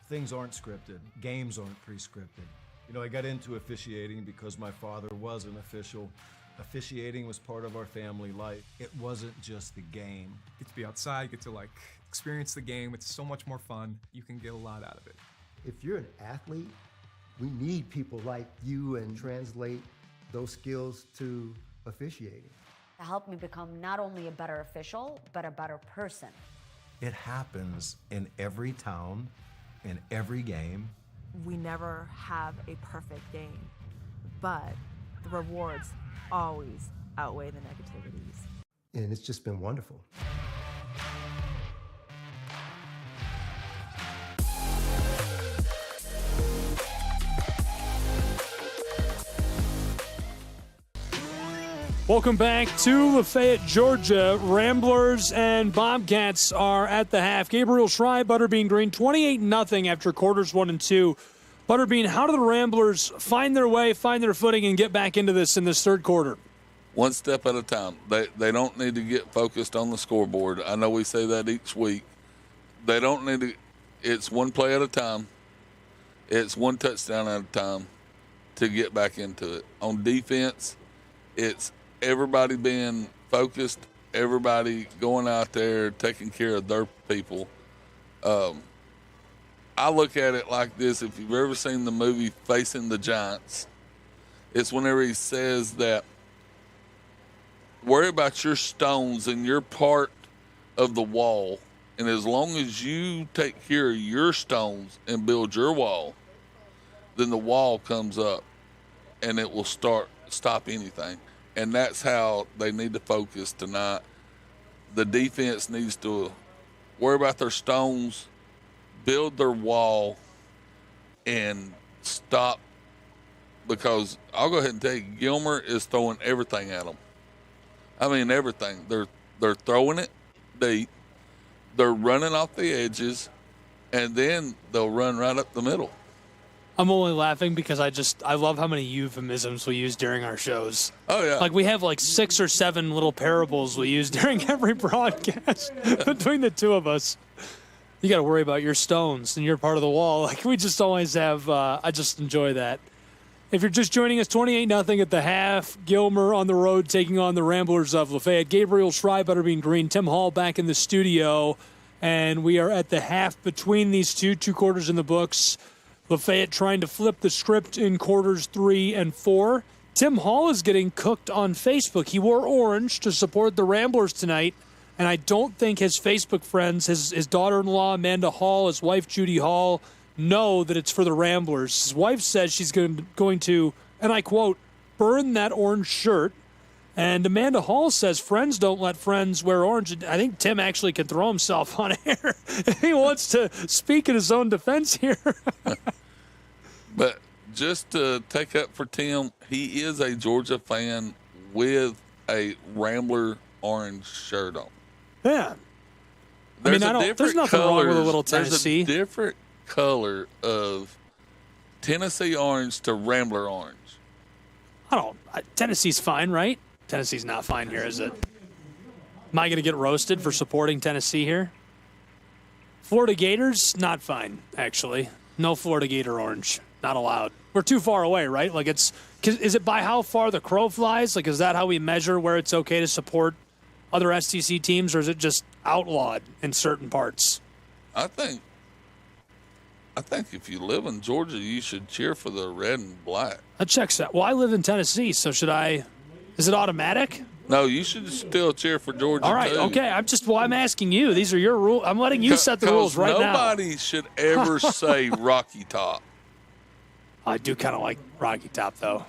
things aren't scripted. Games aren't pre-scripted. You know, I got into officiating because my father was an official. Officiating was part of our family life. It wasn't just the game. Get to be outside, get to experience the game. It's so much more fun. You can get a lot out of it. If you're an athlete, We need people like you and translate those skills to officiating. To help me become not only a better official, but a better person. It happens in every town, in every game. We never have a perfect game, but the rewards always outweigh the negativities. And it's just been wonderful. Welcome back to Lafayette, Georgia. Ramblers and Bobcats are at the half. Gabriel Schrei, Butterbean Green, 28-0 after quarters 1 and 2. Butterbean, how do the Ramblers find their way, find their footing, and get back into this in this third quarter? One step at a time. They don't need to get focused on the scoreboard. I know we say that each week. They don't need to. It's one play at a time. It's one touchdown at a time to get back into it. On defense, it's everybody being focused, everybody going out there taking care of their people. I look at it like this. If you've ever seen the movie Facing the Giants, it's whenever he says that worry about your stones and your part of the wall, and as long as you take care of your stones and build your wall, then the wall comes up and it will stop anything. And that's how they need to focus tonight. The defense needs to worry about their stones, build their wall, and stop. Because I'll go ahead and tell you, Gilmer is throwing everything at them. I mean, everything. They're throwing it deep. They're running off the edges, and then they'll run right up the middle. I'm only laughing because I love how many euphemisms we use during our shows. Oh, yeah. Like, we have like 6 or 7 little parables we use during every broadcast between the two of us. You got to worry about your stones and you're part of the wall. Like, we just always have, I just enjoy that. If you're just joining us, 28-0 at the half. Gilmer on the road taking on the Ramblers of Lafayette. Gabriel Schrei, Butterbean Green, Tim Hall back in the studio. And we are at the half between these two quarters in the books. Lafayette trying to flip the script in quarters 3 and 4. Tim Hall is getting cooked on Facebook. He wore orange to support the Ramblers tonight, and I don't think his Facebook friends, his daughter-in-law Amanda Hall, his wife Judy Hall, know that it's for the Ramblers. His wife says she's going to, and I quote, burn that orange shirt. And Amanda Hall says friends don't let friends wear orange. I think Tim actually can throw himself on air if he wants to speak in his own defense here. But just to take up for Tim, he is a Georgia fan with a Rambler orange shirt on. Yeah. There's there's nothing wrong with a little Tennessee. There's a different color of Tennessee orange to Rambler orange. Tennessee's fine, right? Tennessee's not fine here, is it? Am I going to get roasted for supporting Tennessee here? Florida Gators, not fine, actually. No Florida Gator orange. Not allowed. We're too far away, right? Like, is it by how far the crow flies? Like, is that how we measure where it's okay to support other SEC teams, or is it just outlawed in certain parts? I think if you live in Georgia, you should cheer for the red and black. That checks out. Well, I live in Tennessee, so should I? Is it automatic? No, you should still cheer for Georgia. All right, too. okay. I'm asking you. These are your rules. I'm letting you set the rules right now. Nobody should ever say Rocky Top. I do kind of like Rocky Top, though.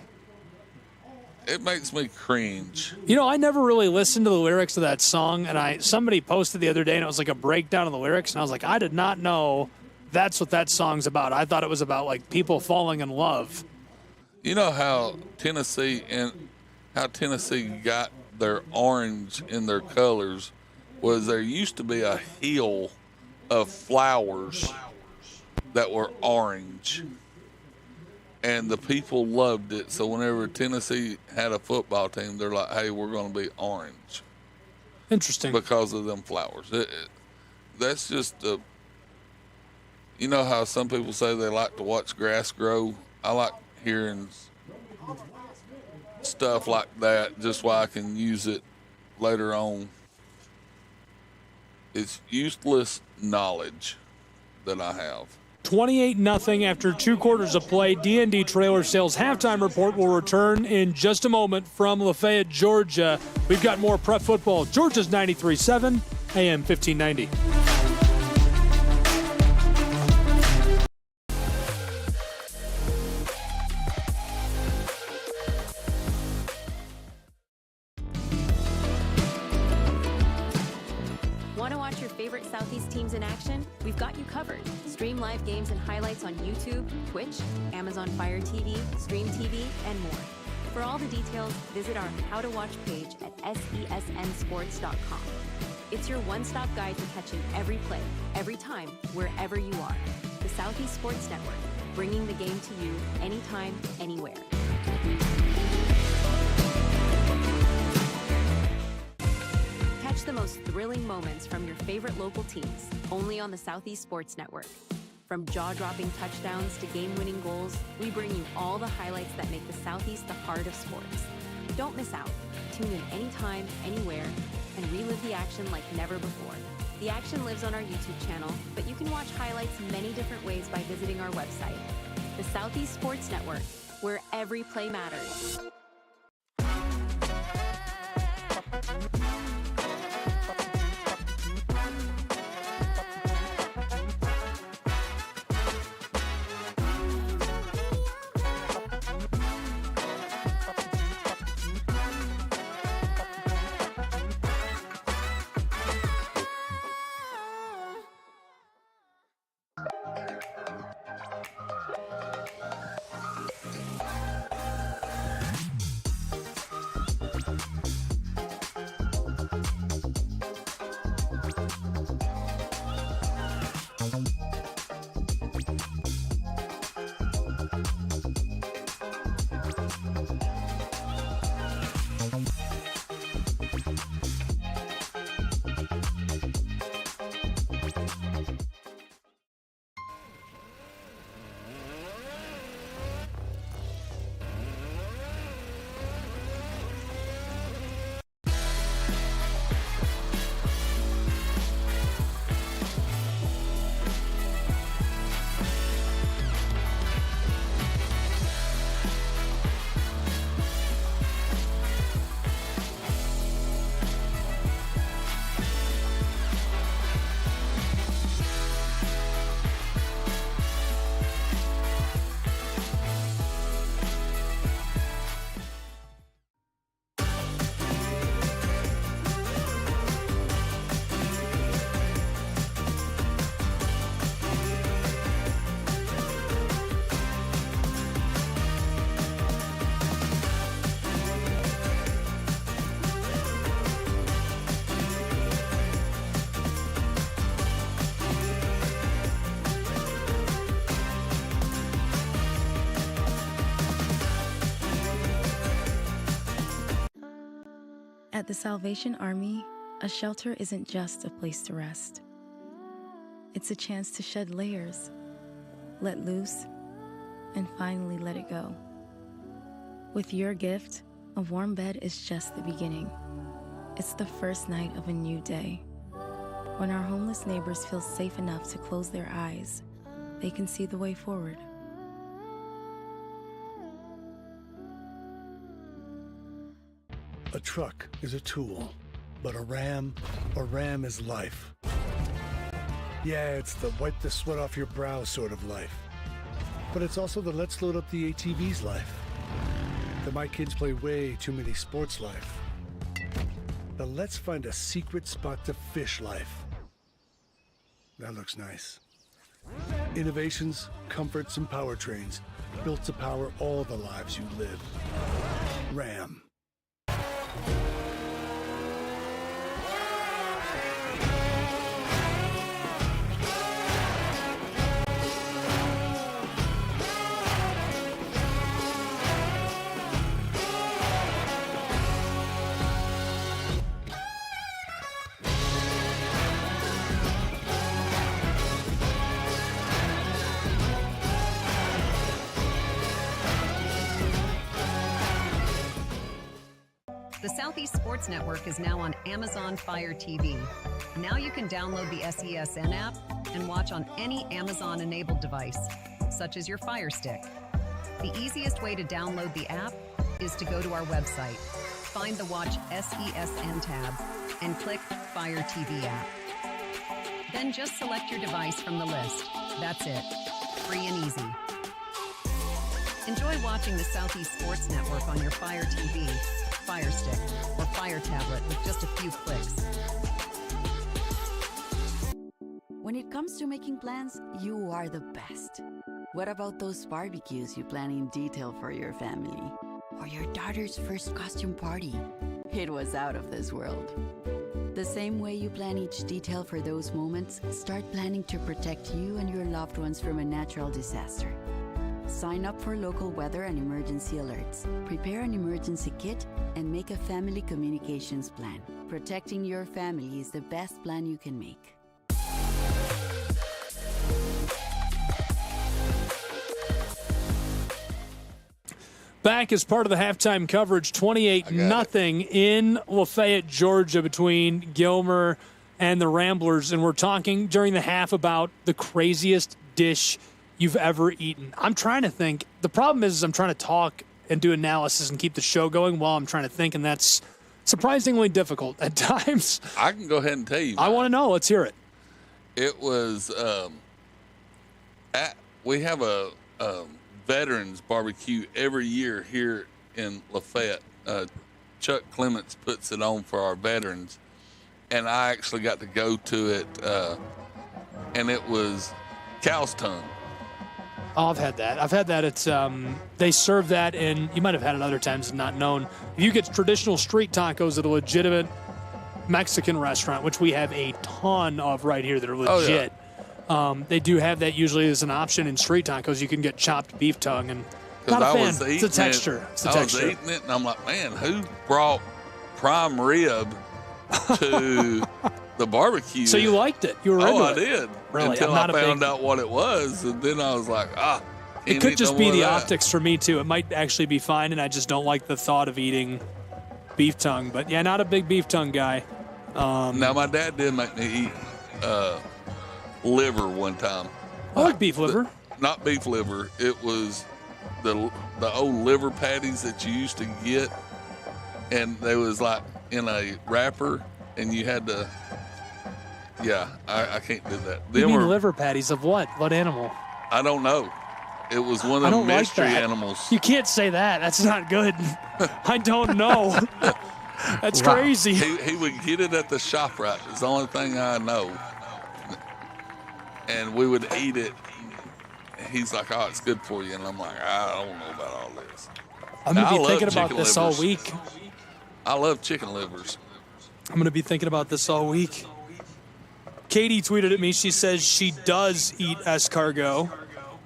It makes me cringe. You know, I never really listened to the lyrics of that song, and somebody posted the other day, and it was like a breakdown of the lyrics, and I was like, I did not know that's what that song's about. I thought it was about, like, people falling in love. You know how Tennessee got their orange in their colors was there used to be a hill of flowers that were orange. And the people loved it. So whenever Tennessee had a football team, they're like, hey, we're going to be orange. Interesting. Because of them flowers. That's just you know how some people say they like to watch grass grow? I like hearing stuff like that just so I can use it later on. It's useless knowledge that I have. 28-0 after 2 quarters of play. D&D Trailer Sales halftime report will return in just a moment from Lafayette, Georgia. We've got more prep football. Georgia's 93.7, AM 1590. Want to watch your favorite Southeast teams in action? We've got you covered. Stream live games and highlights on YouTube, Twitch, Amazon Fire TV, Stream TV, and more. For all the details, visit our How to Watch page at sesnsports.com. It's your one-stop guide to catching every play, every time, wherever you are. The Southeast Sports Network, bringing the game to you anytime, anywhere. Catch the most thrilling moments from your favorite local teams, only on the Southeast Sports Network. From jaw-dropping touchdowns to game-winning goals, we bring you all the highlights that make the Southeast the heart of sports. Don't miss out. Tune in anytime, anywhere, and relive the action like never before. The action lives on our YouTube channel, but you can watch highlights many different ways by visiting our website. The Southeast Sports Network, where every play matters. At the Salvation Army, a shelter isn't just a place to rest. It's a chance to shed layers, let loose, and finally let it go. With your gift, a warm bed is just the beginning. It's the first night of a new day. When our homeless neighbors feel safe enough to close their eyes, they can see the way forward. A truck is a tool, but a ram is life. Yeah, it's the wipe the sweat off your brow sort of life. But it's also the let's load up the ATV's life. The my kids play way too many sports life. The let's find a secret spot to fish life. That looks nice. Innovations, comforts, and powertrains built to power all the lives you live. Ram. The Southeast Sports Network is now on Amazon Fire TV. Now you can download the SESN app and watch on any Amazon-enabled device, such as your Fire Stick. The easiest way to download the app is to go to our website, find the Watch SESN tab, and click Fire TV app. Then just select your device from the list. That's it. Free and easy. Enjoy watching the Southeast Sports Network on your Fire TV, Fire Stick, or Fire tablet with just a few clicks. When it comes to making plans, you are the best. What about those barbecues you plan in detail for your family? Or your daughter's first costume party? It was out of this world. The same way you plan each detail for those moments, start planning to protect you and your loved ones from a natural disaster. Sign up for local weather and emergency alerts. Prepare an emergency kit and make a family communications plan. Protecting your family is the best plan you can make. Back as part of the halftime coverage, 28-0 in Lafayette, Georgia, between Gilmer and the Ramblers. And we're talking during the half about the craziest dish you've ever eaten. I'm trying to think. The problem is I'm trying to talk and do analysis and keep the show going while I'm trying to think, and that's surprisingly difficult at times. I can go ahead and tell you. I want to know. Let's hear it. It was we have a veterans barbecue every year here in Lafayette. Chuck Clements puts it on for our veterans, and I actually got to go to it, and it was cow's tongue. Oh, I've had that. It's they serve that, and you might have had it other times and not known. If you get traditional street tacos at a legitimate Mexican restaurant, which we have a ton of right here that are legit, they do have that usually as an option in street tacos. You can get chopped beef tongue, and not a fan. It's a texture. I was eating it, and I'm like, man, who brought prime rib to the barbecue? So you liked it? You were into it? I did. Really? Until I found out what it was, and then I was like, it could just be the optics for me too. It might actually be fine, and I just don't like the thought of eating beef tongue. But yeah, not a big beef tongue guy. Now my dad did make me eat liver one time. I like beef liver. Not beef liver. It was the old liver patties that you used to get, and they was like in a wrapper, and you had to. Yeah, I can't do that. You mean liver patties of what? What animal? I don't know. It was one of the mystery animals. You can't say that. That's not good. I don't know. That's crazy. He would get it at the ShopRite. It's the only thing I know. And we would eat it. He's like, oh, it's good for you. And I'm like, I don't know about all this. I'm going to be thinking about this all week. I love chicken livers. I'm going to be thinking about this all week. Katie tweeted at me. She says she does eat escargot.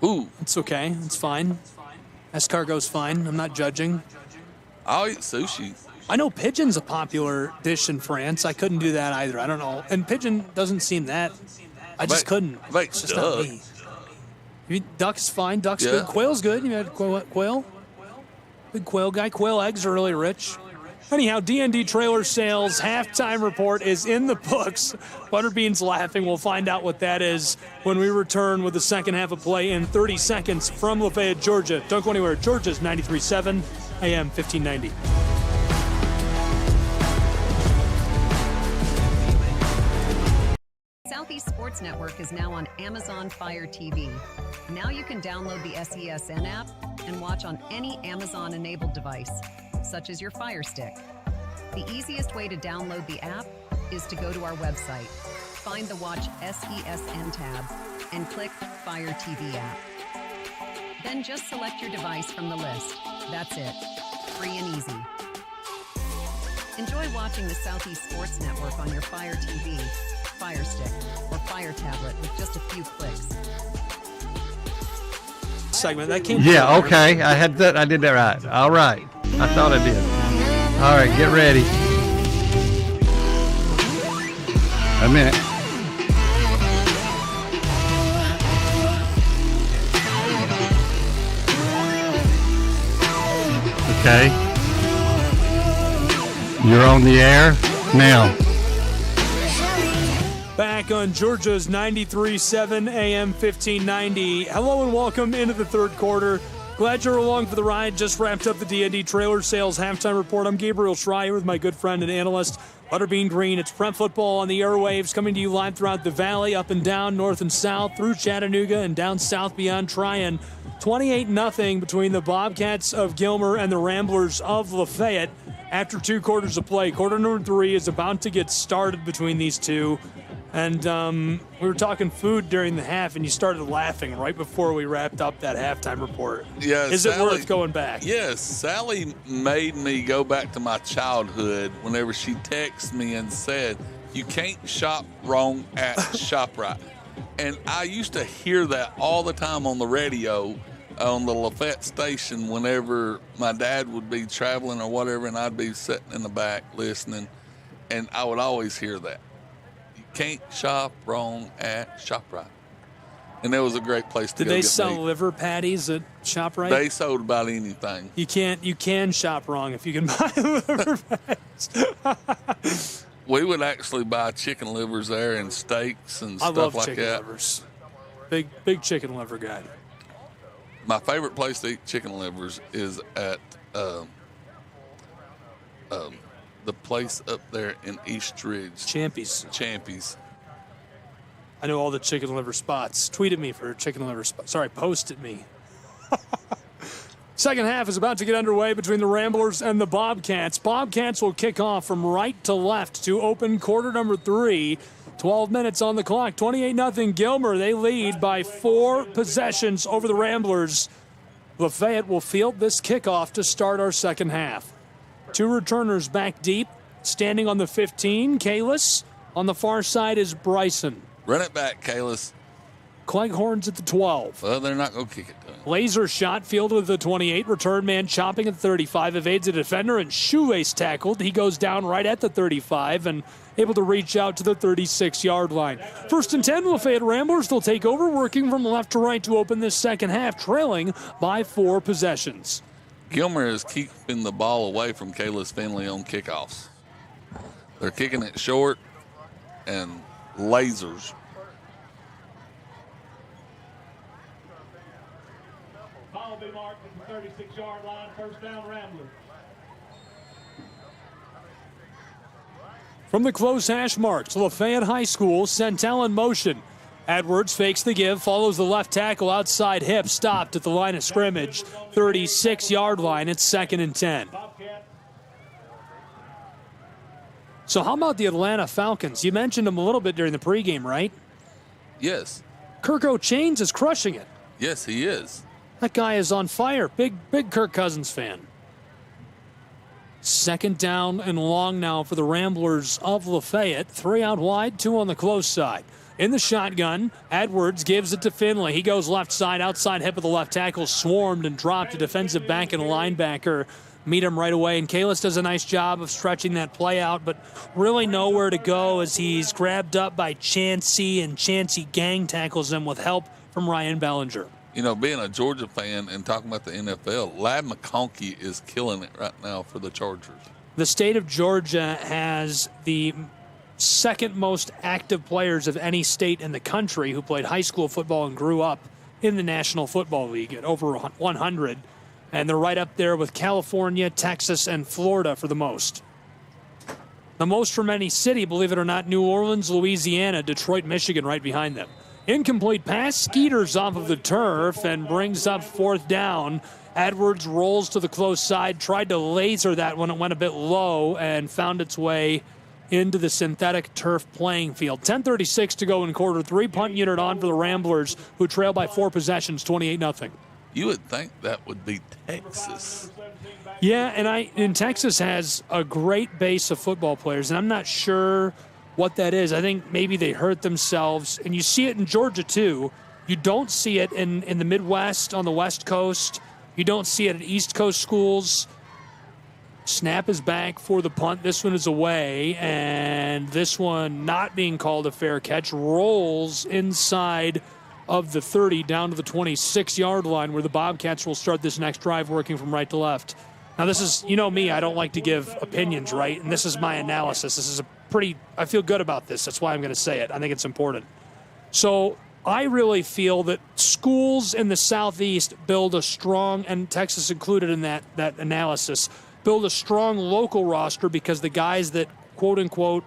Ooh. It's okay. It's fine. Escargot's fine. I'm not judging. I'll eat sushi. I know pigeon's a popular dish in France. I couldn't do that either. I don't know. And pigeon doesn't seem that. I just couldn't. It's just not me. Duck's fine. Duck's good. Quail's good. You had quail? Big quail guy. Quail eggs are really rich. Anyhow, D&D Trailer Sales halftime report is in the books. Butterbean's laughing. We'll find out what that is when we return with the second half of play in 30 seconds from Lafayette, Georgia. Don't go anywhere. Georgia's 93.7 AM 1590. Southeast Sports Network is now on Amazon Fire TV. Now you can download the SESN app and watch on any Amazon-enabled device, such as your Fire Stick. The easiest way to download the app is to go to our website, find the Watch SESN tab, and click Fire TV app. Then just select your device from the list. That's it. Free and easy. Enjoy watching the Southeast Sports Network on your Fire TV, Fire Stick, or Fire tablet with just a few clicks. Segment that came. Yeah, okay. I did that right. All right. I thought I did. All right, get ready. A minute. Okay. You're on the air now. Back on Georgia's 93.7 AM 1590. Hello and welcome into the third quarter. Glad you're along for the ride. Just wrapped up the D&D trailer sales halftime report. I'm Gabriel Schreier with my good friend and analyst, Butterbean Green. It's Prep Football on the airwaves, coming to you live throughout the valley, up and down, north and south, through Chattanooga and down south beyond Tryon. 28-0 between the Bobcats of Gilmer and the Ramblers of LaFayette after 2 quarters of play. Quarter number 3 is about to get started between these two. And we were talking food during the half, and you started laughing right before we wrapped up that halftime report. Yeah, Is it worth going back? Yes. Sally made me go back to my childhood whenever she texted me and said, you can't shop wrong at ShopRite. And I used to hear that all the time on the radio on the LaFayette station whenever my dad would be traveling or whatever, and I'd be sitting in the back listening, and I would always hear that. Can't shop wrong at ShopRite. And that was a great place to go. Did they sell liver patties at ShopRite? They sold about anything. You can shop wrong if you can buy liver patties. We would actually buy chicken livers there and steaks and stuff like that. I love chicken livers. Big chicken liver guy. My favorite place to eat chicken livers is at the place up there in East Ridge. Champy's. I know all the chicken liver spots. Tweet at me for chicken liver spots. Sorry, post at me. Second half is about to get underway between the Ramblers and the Bobcats. Bobcats will kick off from right to left to open quarter number 3. 12 minutes on the clock. 28-0 Gilmer. They lead by 4 possessions over the Ramblers. LaFayette will field this kickoff to start our second half. 2 returners back deep. Standing on the 15, Kalis. On the far side is Bryson. Run it back, Kalis. Cleghorn's at the 12. Well, they're not going to kick it to him. Laser shot fielded at the 28. Return man chopping at 35. Evades a defender and shoelace tackled. He goes down right at the 35 and able to reach out to the 36-yard line. First and 10, Lafayette Ramblers. They'll take over, working from left to right to open this second half, trailing by 4 possessions. Gilmer is keeping the ball away from Kalis Finley on kickoffs. They're kicking it short and lasers. Ball will be marked at the 36-yard line. First down, Ramblers. From the close hash marks, Lafayette High School, Centel in motion. Edwards fakes the give, follows the left tackle outside hip, stopped at the line of scrimmage, 36-yard line. It's 2nd and 10. So how about the Atlanta Falcons? You mentioned them a little bit during the pregame, right? Yes. Kirk O'Chains is crushing it. Yes, he is. That guy is on fire. Big Kirk Cousins fan. 2nd down and long now for the Ramblers of Lafayette. 3 out wide, 2 on the close side. In the shotgun, Edwards gives it to Finley. He goes left side, outside hip of the left tackle, swarmed and dropped a defensive back and a linebacker. Meet him right away, and Kalis does a nice job of stretching that play out, but really nowhere to go as he's grabbed up by Chancey, and Chancey gang tackles him with help from Ryan Bellinger. You know, being a Georgia fan and talking about the NFL, Lad McConkey is killing it right now for the Chargers. The state of Georgia has the second most active players of any state in the country who played high school football and grew up in the National Football League at over 100. And they're right up there with California, Texas, and Florida for the most. The most from any city, believe it or not, New Orleans, Louisiana, Detroit, Michigan right behind them. Incomplete pass, Skeeters off of the turf and brings up 4th down. Edwards rolls to the close side, tried to laser that when it went a bit low and found its way into the synthetic turf playing field. 10:36 to go in quarter 3. Punt unit on for the Ramblers, who trail by 4 possessions, 28-0. You would think that would be Texas. Yeah, and Texas has a great base of football players, and I'm not sure what that is. I think maybe they hurt themselves, and you see it in Georgia too. You don't see it in the Midwest, on the West Coast. You don't see it at East Coast schools. Snap is back for the punt. This one is away, and this one not being called a fair catch. Rolls inside of the 30 down to the 26-yard line, where the Bobcats will start this next drive working from right to left. Now, this is, you know me, I don't like to give opinions, right? And this is my analysis. This is I feel good about this. That's why I'm going to say it. I think it's important. So I really feel that schools in the Southeast build a strong, and Texas included in that analysis, build a strong local roster because the guys that, quote unquote,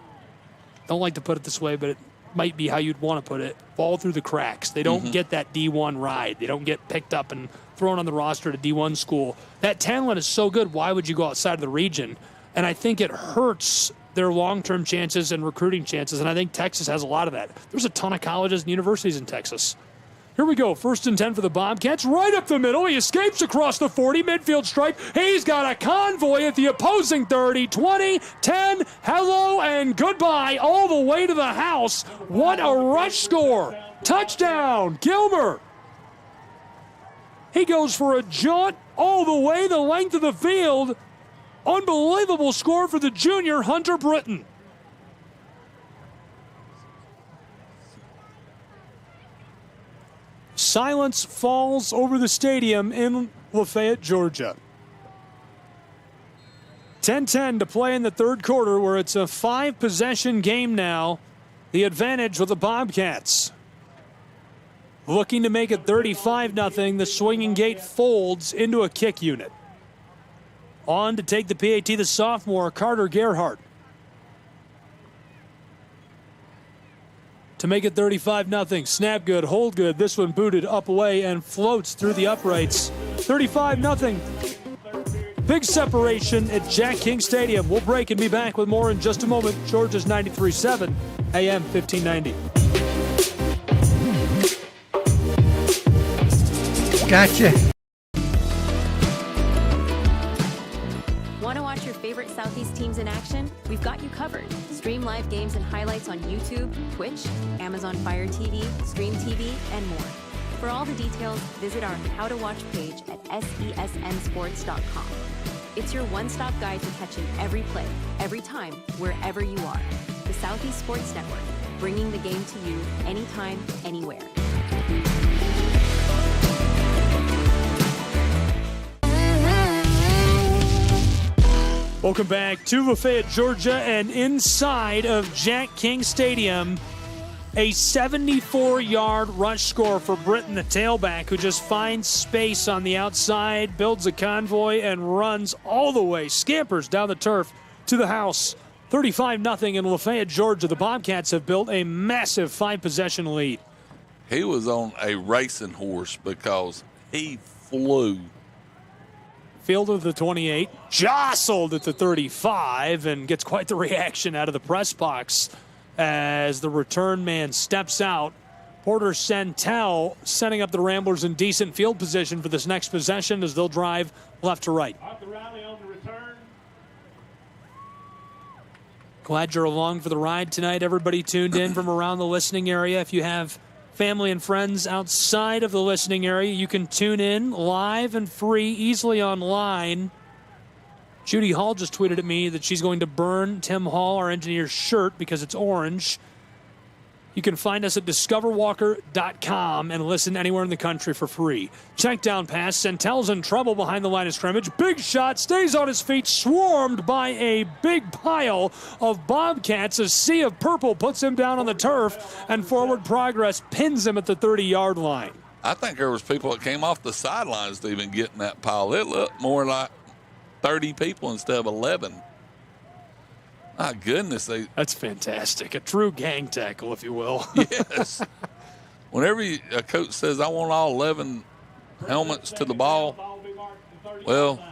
don't like to put it this way, but it might be how you'd want to put it, fall through the cracks. They don't get that D1 ride. They don't get picked up and thrown on the roster at a D1 school. That talent is so good, why would you go outside of the region? And I think it hurts their long-term chances and recruiting chances, and I think Texas has a lot of that. There's a ton of colleges and universities in Texas. Here we go, 1st and 10 for the Bobcats, right up the middle. He escapes across the 40, midfield stripe. He's got a convoy at the opposing 30, 20, 10, hello and goodbye, all the way to the house. What a rush score. Touchdown, Gilmer. He goes for a jaunt all the way the length of the field. Unbelievable score for the junior, Hunter Britton. Silence falls over the stadium in LaFayette, Georgia. 10-10 to play in the third quarter, where it's a 5-possession game now. The advantage with the Bobcats. Looking to make it 35-0. The swinging gate folds into a kick unit. On to take the PAT, the sophomore, Carter Gerhardt. To make it 35-0. Snap good, hold good. This one booted up away and floats through the uprights. 35-0. Big separation at Jack King Stadium. We'll break and be back with more in just a moment. Georgia's 93.7, AM 1590. Gotcha. Want to watch your favorite Southeast teams in action? We've got you covered. Stream live games and highlights on YouTube, Twitch, Amazon Fire TV, Stream TV, and more. For all the details, visit our How to Watch page at sesnsports.com. It's your one-stop guide to catching every play, every time, wherever you are. The Southeast Sports Network, bringing the game to you anytime, anywhere. Welcome back to Lafayette, Georgia, and inside of Jack King Stadium, a 74-yard rush score for Britton, the tailback, who just finds space on the outside, builds a convoy, and runs all the way, scampers down the turf to the house. 35-0 in Lafayette, Georgia. The Bobcats have built a massive 5-possession lead. He was on a racing horse because he flew. Fielded the 28, jostled at the 35, and gets quite the reaction out of the press box as the return man steps out. Porter Santel setting up the Ramblers in decent field position for this next possession as they'll drive left to right. Glad you're along for the ride tonight. Everybody tuned in from around the listening area. If you have family and friends outside of the listening area, you can tune in live and free, easily online. Judy Hall just tweeted at me that she's going to burn Tim Hall, our engineer's shirt, because it's orange. You can find us at discoverwalker.com and listen anywhere in the country for free. Check down pass. Santel's in trouble behind the line of scrimmage. Big shot. Stays on his feet. Swarmed by a big pile of Bobcats. A sea of purple puts him down on the turf, and forward progress pins him at the 30-yard line. I think there was people that came off the sidelines to even get in that pile. It looked more like 30 people instead of 11. My goodness. That's fantastic. A true gang tackle, if you will. Yes. Whenever a coach says, I want all 11 helmets to the ball, well,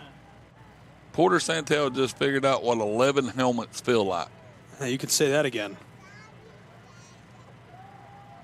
Porter Santel just figured out what 11 helmets feel like. You could say that again.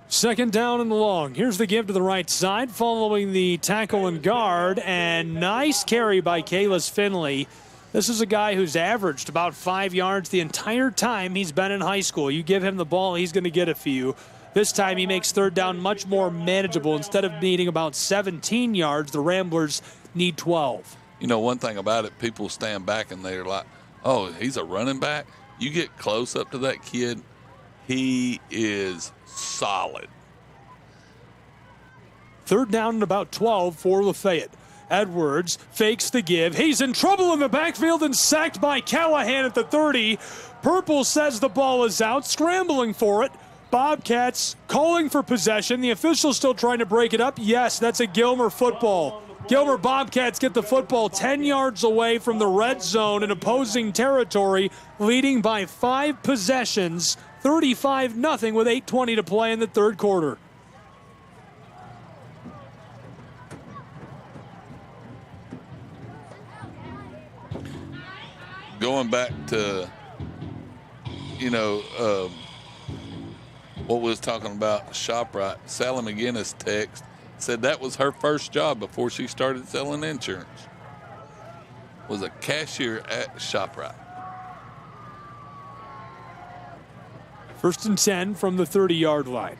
Second down and long. Here's the give to the right side following the tackle and guard, and nice carry by Kalis Finley. This is a guy who's averaged about 5 yards the entire time he's been in high school. You give him the ball, he's going to get a few. This time he makes third down much more manageable. Instead of needing about 17 yards, the Ramblers need 12. You know, one thing about it, people stand back and they're like, oh, he's a running back. You get close up to that kid, he is solid. Third down and about 12 for Lafayette. Edwards fakes the give. He's in trouble in the backfield and sacked by Callahan at the 30. Purple says the ball is out, scrambling for it. Bobcats calling for possession. The official's still trying to break it up. Yes, that's a Gilmer football. Gilmer Bobcats get the football 10 yards away from the red zone in opposing territory, leading by 5 possessions, 35-0 with 8:20 to play in the third quarter. Going back to, what we was talking about, ShopRite, Sally McGinnis text said that was her first job before she started selling insurance, was a cashier at ShopRite. 1st and 10 from the 30-yard line.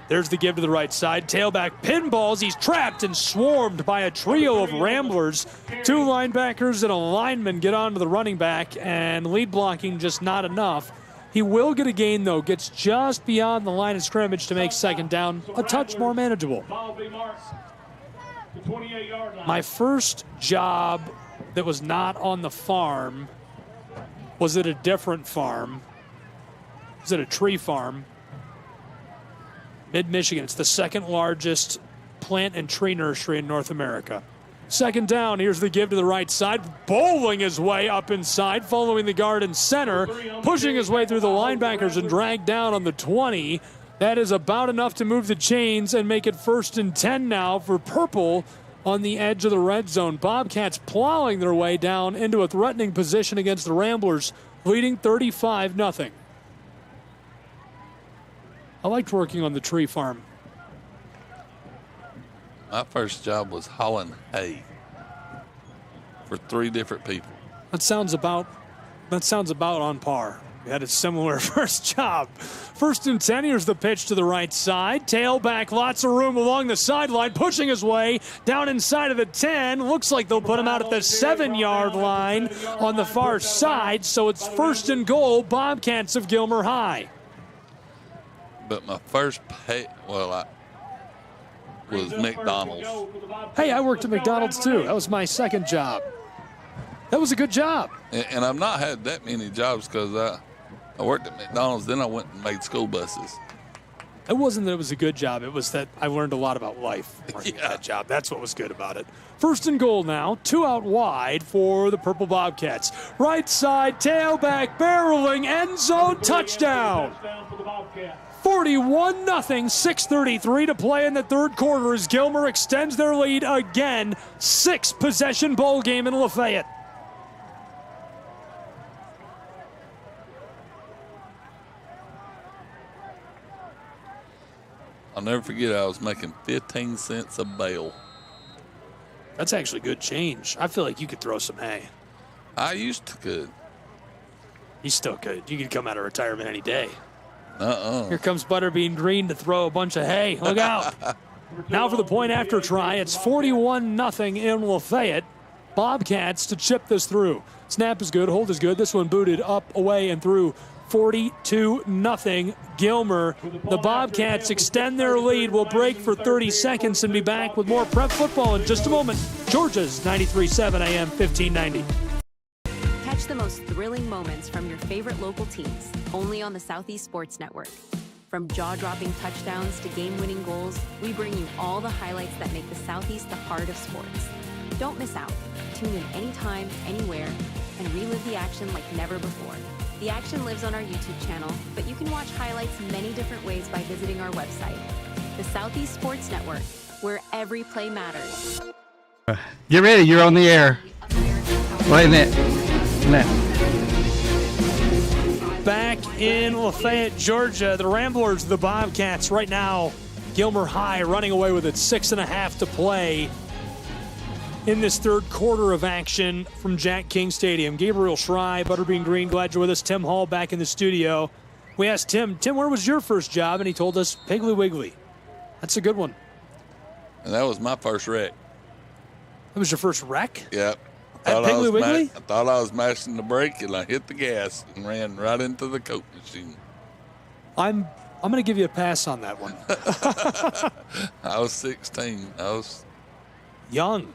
There's the give to the right side. Tailback pinballs. He's trapped and swarmed by a trio of Ramblers. 2 linebackers and a lineman get onto the running back, and lead blocking just not enough. He will get a gain, though. Gets just beyond the line of scrimmage to make second down a touch more manageable. My first job that was not on the farm was at a different farm. It was at a tree farm. Mid-Michigan. It's the second largest plant and tree nursery in North America. Second down, here's the give to the right side. Bowling his way up inside, following the guard in center, pushing his way through the linebackers and dragged down on the 20. That is about enough to move the chains and make it 1st and 10 now for Purple on the edge of the red zone. Bobcats plowing their way down into a threatening position against the Ramblers, leading 35-0. I liked working on the tree farm. My first job was hauling hay for 3 different people. That sounds about on par. We had a similar first job. 1st and 10, here's the pitch to the right side. Tailback, lots of room along the sideline, pushing his way down inside of the 10. Looks like they'll put him out at the 7-yard line on the far side, so it's 1st and goal, Bobcats of Gilmer High. But my first was McDonald's. Hey, I worked at McDonald's too. That was my second job. That was a good job. And I've not had that many jobs because I worked at McDonald's, then I went and made school buses. It wasn't that it was a good job. It was that I learned a lot about life working that job. That's what was good about it. 1st and goal now. 2 out wide for the Purple Bobcats. Right side, tailback, barreling, end zone, touchdown. 41-0, 6:33 to play in the third quarter as Gilmer extends their lead again. 6-possession bowl game in Lafayette. I'll never forget I was making 15 cents a bale. That's actually good change. I feel like you could throw some hay. I used to could. You still could. You could come out of retirement any day. Here comes Butterbean Green to throw a bunch of hay. Look out. Now for the point after try. It's 41-0 in Lafayette. Bobcats to chip this through. Snap is good. Hold is good. This one booted up, away, and through. 42-0 Gilmer. The Bobcats extend their lead. We'll break for 30 seconds and be back with more prep football in just a moment. Georgia's 93.7 AM 1590. Catch the most thrilling moments from your favorite local teams, only on the Southeast Sports Network. From jaw-dropping touchdowns to game-winning goals, we bring you all the highlights that make the Southeast the heart of sports. Don't miss out. Tune in anytime, anywhere, and relive the action like never before. The action lives on our YouTube channel, but you can watch highlights many different ways by visiting our website. The Southeast Sports Network, where every play matters. Get ready, you're on the air. Wait a minute. Back in Lafayette, Georgia, the Ramblers, the Bobcats, right now, Gilmer High running away with it, 6.5 to play in this third quarter of action from Jack King Stadium. Gabriel Schrei, Butterbean Green, glad you're with us. Tim Hall back in the studio. We asked Tim, where was your first job? And he told us Piggly Wiggly. That's a good one. And that was my first wreck. That was your first wreck? Yep. At Piggly Wiggly? I thought I was mashing the brake and I hit the gas and ran right into the Coke machine. I'm going to give you a pass on that one. I was 16. I was young.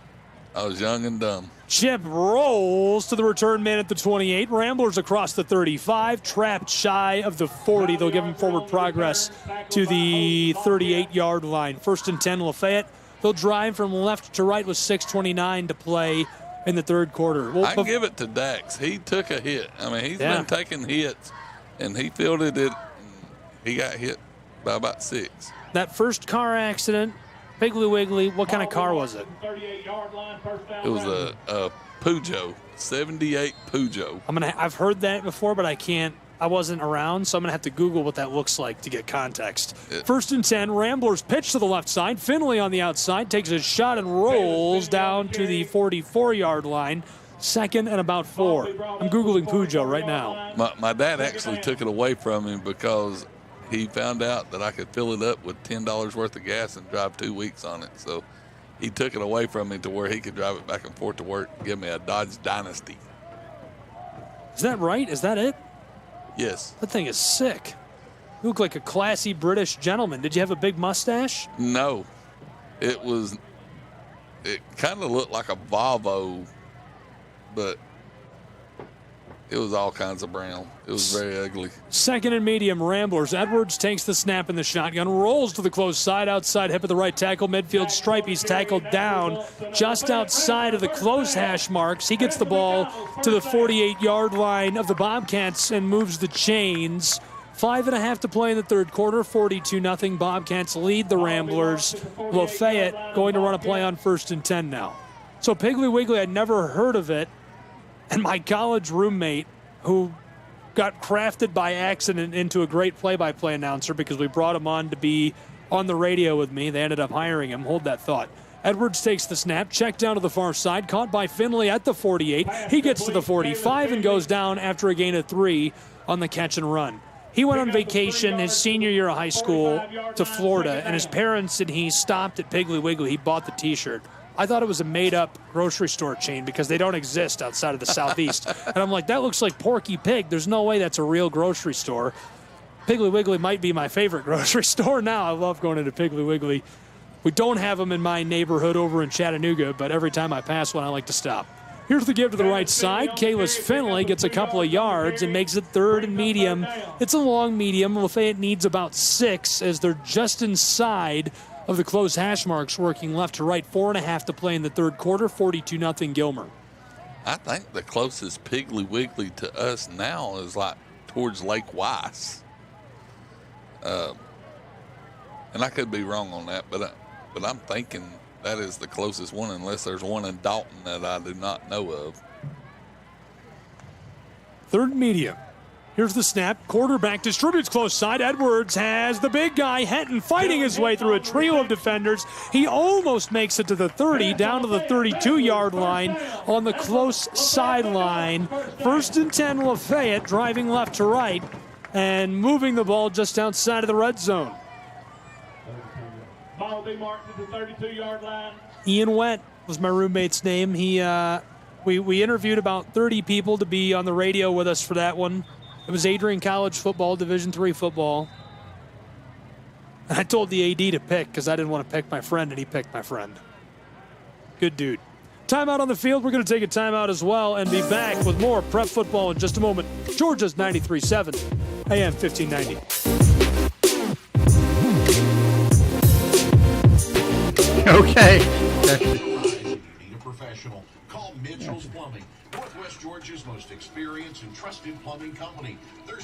I was young and dumb. Chip rolls to the return man at the 28. Ramblers across the 35, trapped shy of the 40. They'll give him forward progress to the 38-yard line. 1st and 10, Lafayette. They'll drive from left to right with 6:29 to play in the third quarter. I can give it to Dax. He took a hit. I mean, he's been taking hits, and he fielded it. He got hit by about 6. That first car accident, Piggly Wiggly, what kind of car was it? It was a Peugeot, 78 Peugeot. I've heard that before, but I wasn't around, so I'm going to have to Google what that looks like to get context. 1st and 10, Ramblers pitch to the left side. Finley on the outside takes a shot and rolls down to the 44-yard line. 2nd and about 4. I'm Googling Peugeot right now. My dad actually took it away from him because he found out that I could fill it up with $10 worth of gas and drive 2 weeks on it. So he took it away from me to where he could drive it back and forth to work and give me a Dodge Dynasty. Is that right? Is that it? Yes. That thing is sick. You look like a classy British gentleman. Did you have a big mustache? No. It kind of looked like a Volvo, but it was all kinds of brown. It was very ugly. 2nd and medium, Ramblers. Edwards takes the snap in the shotgun, rolls to the close side, outside hip of the right tackle, midfield stripe. He's tackled down just outside of the close hash marks. He gets the ball to the 48-yard line of the Bobcats and moves the chains. 5.5 to play in the third quarter, 42-0. Bobcats lead the Ramblers. Lafayette going to run a play on 1st and 10 now. So Piggly Wiggly, I'd never heard of it. And my college roommate, who got crafted by accident into a great play-by-play announcer because we brought him on to be on the radio with me. They ended up hiring him. Hold that thought. Edwards takes the snap, checked down to the far side, caught by Finley at the 48. He gets to the 45 and goes down after a gain of 3 on the catch and run. He went on vacation his senior year of high school to Florida, and his parents and he stopped at Piggly Wiggly. He bought the T-shirt. I thought it was a made-up grocery store chain because they don't exist outside of the Southeast. And I'm like, that looks like Porky Pig. There's no way that's a real grocery store. Piggly Wiggly might be my favorite grocery store now. I love going into Piggly Wiggly. We don't have them in my neighborhood over in Chattanooga, but every time I pass one, I like to stop. Here's the give to the right side. Kalis Finley gets a couple of yards and makes it 3rd and medium. It's a long medium. Lafayette needs about 6 as they're just inside of the close hash marks, working left to right. 4.5 to play in the third quarter, 42-0 Gilmer. I think the closest Piggly Wiggly to us now is like towards Lake Weiss. And I could be wrong on that, but I'm thinking that is the closest one, unless there's one in Dalton that I do not know of. 3rd medium. Here's the snap. Quarterback distributes close side. Edwards has the big guy, Henton, fighting his way through a trio of defenders. He almost makes it to the 30, down to the 32-yard line on the close sideline. 1st and 10, Lafayette driving left to right and moving the ball just outside of the red zone. Ball will be marked at the 32-yard line. Ian Went was my roommate's name. We interviewed about 30 people to be on the radio with us for that one. It was Adrian College football, Division III football. And I told the AD to pick because I didn't want to pick my friend, and he picked my friend. Good dude. Timeout on the field. We're going to take a timeout as well and be back with more prep football in just a moment. Georgia's 93.7, AM 1590. Okay. Need a professional. Call Mitchell's Plumbing, Northwest Georgia's most experienced and trusted plumbing company. They're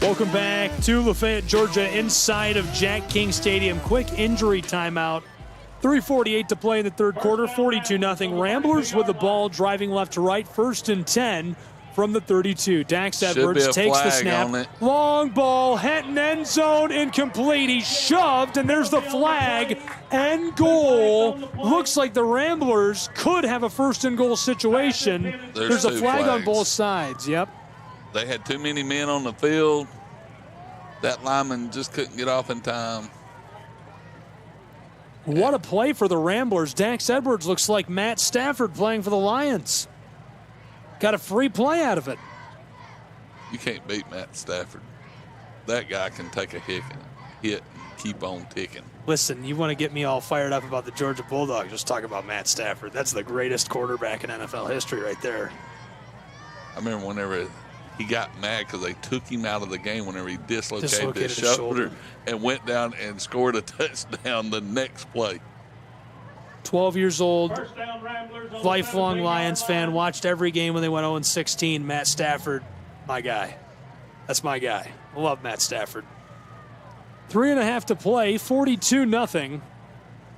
Welcome back to Lafayette, Georgia, inside of Jack King Stadium. Quick injury timeout. 3:48 to play in the third quarter, 42-0. Ramblers with the ball, driving left to right. 1st and 10 from the 32. Dax Should Edwards be a takes the flag snap. on it. Long ball, Henton end zone, incomplete. He's shoved, and there's the flag and goal. Looks like the Ramblers could have a first and goal situation. There's a flag on both sides. Yep. They had too many men on the field. That lineman just couldn't get off in time. What a play for the Ramblers. Dax Edwards looks like Matt Stafford playing for the Lions. Got a free play out of it. You can't beat Matt Stafford. That guy can take a hit and keep on ticking. Listen, you want to get me all fired up about the Georgia Bulldogs, just talk about Matt Stafford. That's the greatest quarterback in NFL history right there. I remember whenever he got mad because they took him out of the game whenever he dislocated his shoulder and went down and scored a touchdown the next play. 12 years old, lifelong Lions fan, watched every game when they went 0-16. Matt Stafford, my guy. That's my guy. I love Matt Stafford. 3.5 to play, 42-0.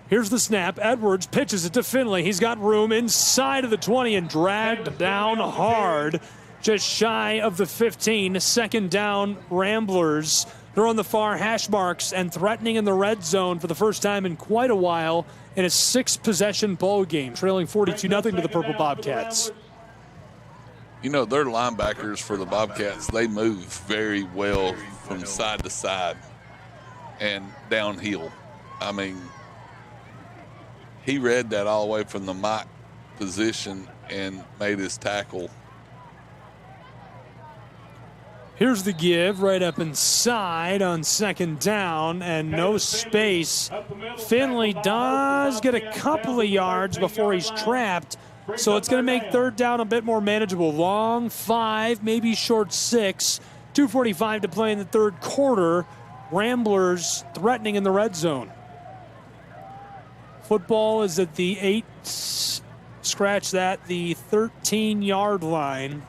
Here's the snap. Edwards pitches it to Finley. He's got room inside of the 20 and dragged down hard. Just shy of the 15. Second down, Ramblers. They're on the far hash marks and threatening in the red zone for the first time in quite a while in a 6-possession ball game, trailing 42-0 to the Purple Bobcats. You know, their linebackers for the Bobcats, they move very well from side to side and downhill. I mean, he read that all the way from the mock position and made his tackle. Here's the give right up inside on second down and no space. Finley does get a couple of yards before he's trapped, so it's going to make third down a bit more manageable. Long 5, maybe short 6. 2:45 to play in the third quarter. Ramblers threatening in the red zone. Football is at the 8, scratch that, the 13-yard line.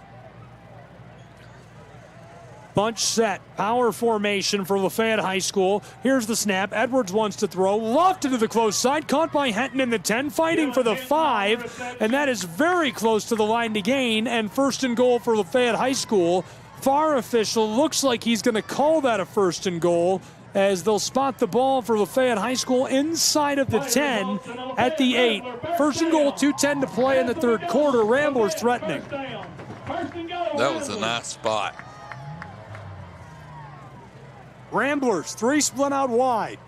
Bunch set, power formation for Lafayette High School. Here's the snap. Edwards wants to throw, lofted to the close side, caught by Henton in the 10, fighting for the 5, and that is very close to the line to gain, and first and goal for Lafayette High School. VAR official looks like he's going to call that a first and goal, as they'll spot the ball for Lafayette High School inside of the 10 at the 8. First and goal, 2:10 to play in the third quarter. Ramblers threatening. That was a nice spot. Ramblers, 3 split out wide.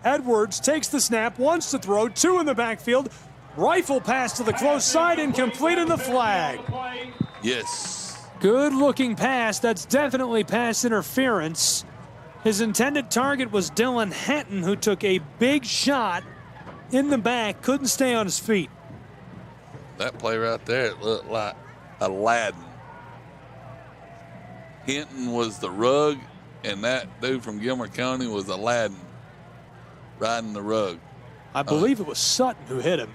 Edwards takes the snap, wants to throw, 2 in the backfield. Rifle pass to the close side, incomplete in the flag. Yes. Good looking pass. That's definitely pass interference. His intended target was Dylan Henton, who took a big shot in the back, couldn't stay on his feet. That play right there, it looked like Aladdin. Hinton was the rug, and that dude from Gilmer County was Aladdin riding the rug. I believe it was Sutton who hit him.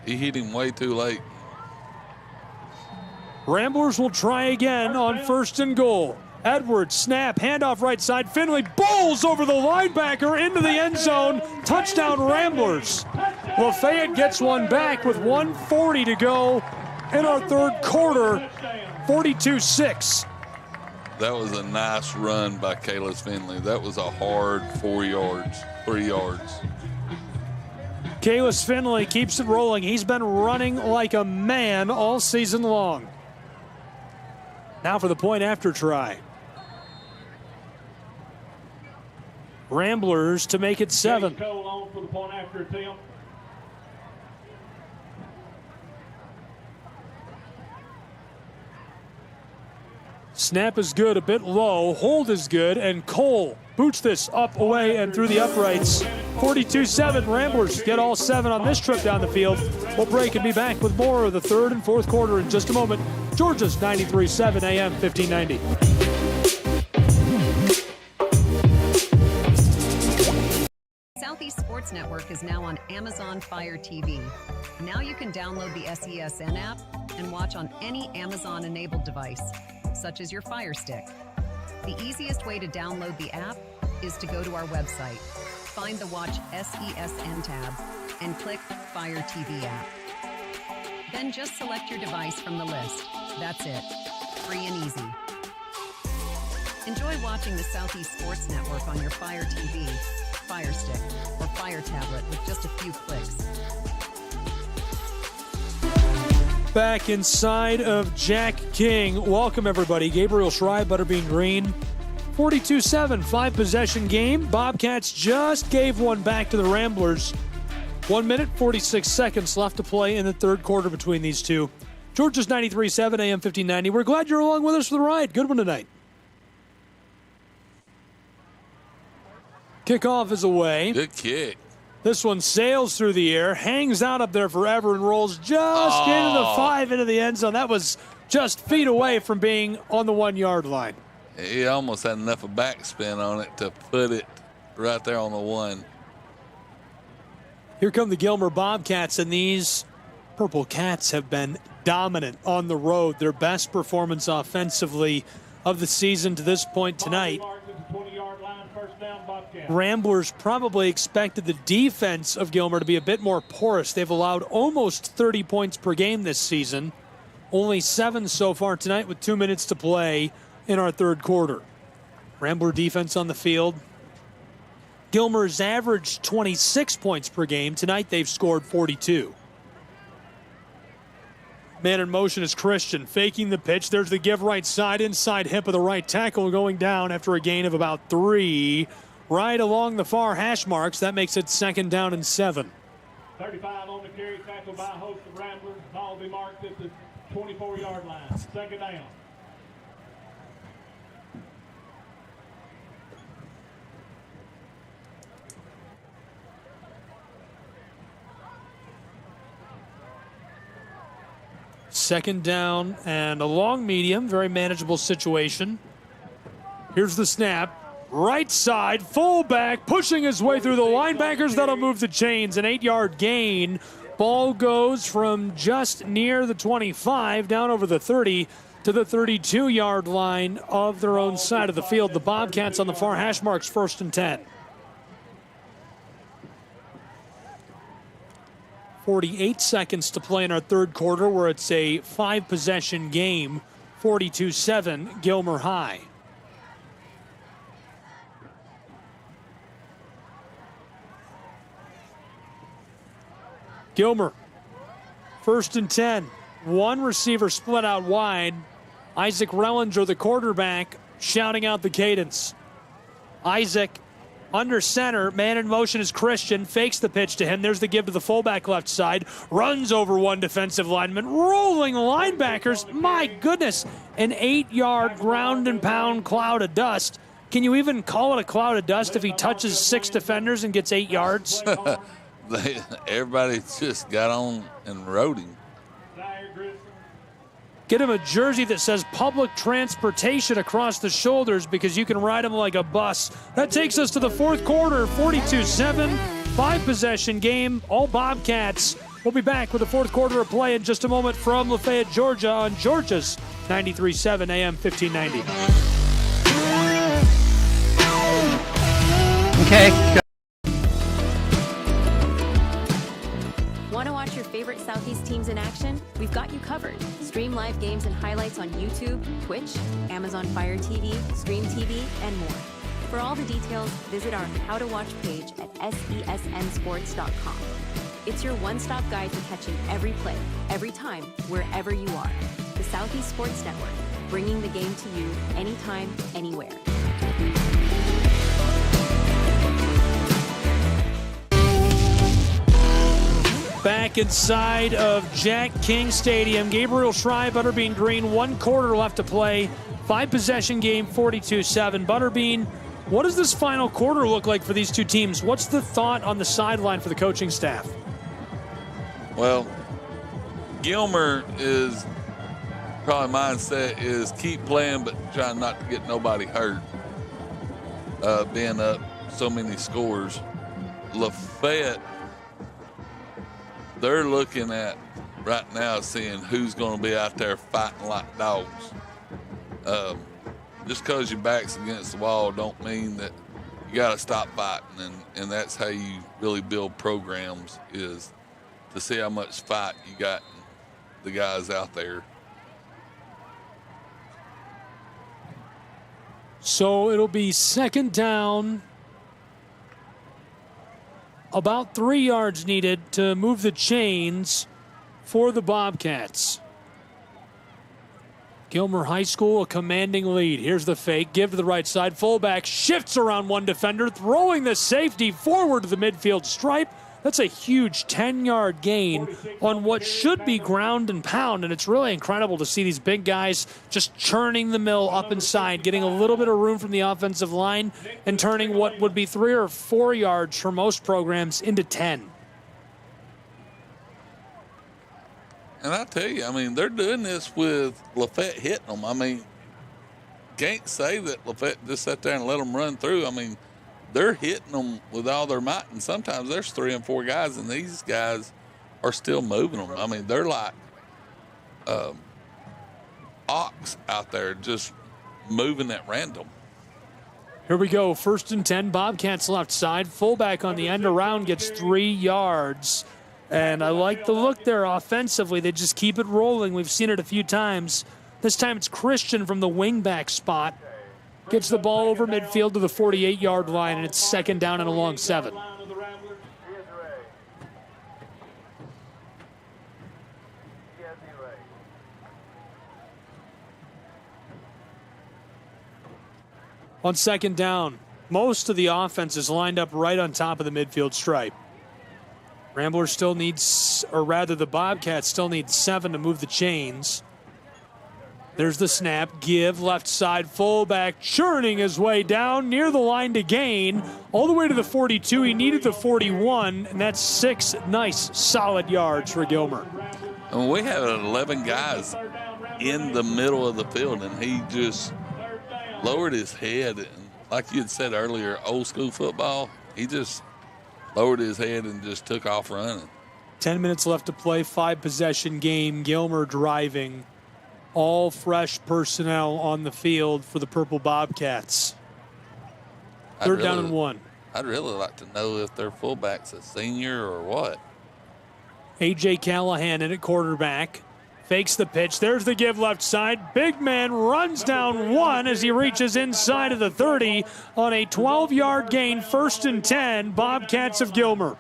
He hit him way too late. Ramblers will try again on first and goal. Edwards, snap, handoff right side. Finley bowls over the linebacker into the end zone. Touchdown Ramblers. Lafayette gets one back with 1:40 to go in our third quarter. 42-6. That was a nice run by Kalis Finley. That was a hard 3 yards. Kalis Finley keeps it rolling. He's been running like a man all season long. Now for the point after try. Ramblers to make it 7. Cole on for the point after attempt. Snap is good, a bit low. Hold is good, and Cole boots this up, away, and through the uprights. 42-7. Ramblers get all 7 on this trip down the field. We'll break and be back with more of the third and fourth quarter in just a moment. Georgia's 93.7 AM 1590. Southeast Sports Network is now on Amazon Fire TV. Now you can download the SESN app and watch on any Amazon-enabled device, such as your Fire Stick. The easiest way to download the app is to go to our website, find the Watch SESN tab, and click Fire TV app. Then just select your device from the list. That's it. Free and easy. Enjoy watching the Southeast Sports Network on your Fire TV, Fire Stick, or Fire tablet with just a few clicks. Back inside of Jack King. Welcome, everybody. Gabriel Schrei, Butterbean Green. 42-7, 5-possession game. Bobcats just gave one back to the Ramblers. 1 minute, 46 seconds left to play in the third quarter between these two. Georgia's 93.7, AM 1590. We're glad you're along with us for the ride. Good one tonight. Kickoff is away. Good kick. This one sails through the air, hangs out up there forever, and rolls just into the 5 into the end zone. That was just feet away from being on the 1 yard line. He almost had enough of backspin on it to put it right there on the 1. Here come the Gilmer Bobcats, and these Purple Cats have been dominant on the road. Their best performance offensively of the season to this point tonight. Ramblers probably expected the defense of Gilmer to be a bit more porous. They've allowed almost 30 points per game this season. Only 7 so far tonight with 2 minutes to play in our third quarter. Rambler defense on the field. Gilmer's averaged 26 points per game. Tonight they've scored 42. Man in motion is Christian, faking the pitch. There's the give right side, inside hip of the right tackle, going down after a gain of about 3. Right along the far hash marks. That makes it 2nd down and 7. 35 on the carry, tackle by a host of Ramblers. Ball be marked at the 24-yard line. 2nd down. Second down and a long medium, very manageable situation. Here's the snap. Right side, fullback, pushing his way through the linebackers. That'll move the chains. An 8-yard gain. Ball goes from just near the 25 down over the 30 to the 32-yard line of their own side of the field. The Bobcats on the far hash marks, 1st and 10. 48 seconds to play in our third quarter, where it's a 5-possession game, 42-7, Gilmer High. Gilmer, 1st and 10. One receiver split out wide. Isaac Rellinger, the quarterback, shouting out the cadence. Isaac under center, man in motion is Christian, fakes the pitch to him. There's the give to the fullback left side, runs over one defensive lineman, rolling linebackers. My goodness, an 8-yard ground and pound cloud of dust. Can you even call it a cloud of dust if he touches 6 defenders and gets 8 yards? Everybody just got on and rode him. Get him a jersey that says public transportation across the shoulders, because you can ride him like a bus. That takes us to the fourth quarter, 42-7, 5-possession game, all Bobcats. We'll be back with the fourth quarter of play in just a moment from Lafayette, Georgia on Georgia's 93.7 AM 1590. Okay. Want to watch your favorite Southeast teams in action? We've got you covered. Stream live games and highlights on YouTube, Twitch, Amazon Fire TV, Stream TV, and more. For all the details, visit our How to Watch page at sesnsports.com. It's your one-stop guide to catching every play, every time, wherever you are. The Southeast Sports Network, bringing the game to you anytime, anywhere. Back inside of Jack King Stadium, Gabriel Schrei, Butterbean Green, 1 quarter left to play. 5-possession game, 42-7. Butterbean, what does this final quarter look like for these two teams? What's the thought on the sideline for the coaching staff? Well, Gilmer is probably mindset is keep playing, but trying not to get nobody hurt. Being up so many scores. Lafayette, they're looking at right now seeing who's going to be out there fighting like dogs. Just because your back's against the wall don't mean that you got to stop fighting, and that's how you really build programs, is to see how much fight you got the guys out there. So it'll be second down. About 3 yards needed to move the chains for the Bobcats. Gilmer High School, a commanding lead. Here's the fake. Give to the right side. Fullback shifts around one defender, throwing the safety forward to the midfield stripe. That's a huge 10-yard gain on what should be ground and pound, and it's really incredible to see these big guys just churning the mill up inside, getting a little bit of room from the offensive line and turning what would be 3 or 4 yards for most programs into 10. And I tell you, I mean, they're doing this with LaFayette hitting them. I mean, can't say that LaFayette just sat there and let them run through. I mean, they're hitting them with all their might, and sometimes there's 3 and 4 guys, and these guys are still moving them. I mean, they're like ox out there just moving at random. Here we go, 1st and 10, Bobcats left side. Fullback on the end around gets 3 yards. And I like the look there offensively. They just keep it rolling. We've seen it a few times. This time it's Christian from the wingback spot. Gets the ball over midfield to the 48-yard line, and it's second down and a long 7. On second down, most of the offense is lined up right on top of the midfield stripe. Ramblers still needs, or rather the Bobcats still need 7 to move the chains. There's the snap, give, left side, fullback, churning his way down near the line to gain, all the way to the 42. He needed the 41, and that's 6 nice, solid yards for Gilmer. I mean, we have 11 guys in the middle of the field, and he just lowered his head. And like you had said earlier, old school football, he just lowered his head and just took off running. 10 minutes left to play, 5-possession game. Gilmer driving. All fresh personnel on the field for the Purple Bobcats. Third down and 1. I'd really like to know if their fullback's a senior or what. A.J. Callahan in at quarterback. Fakes the pitch. There's the give left side. Big man runs down 1 as he reaches inside of the 30 on a 12-yard gain. 1st and 10, Bobcats of Gilmer.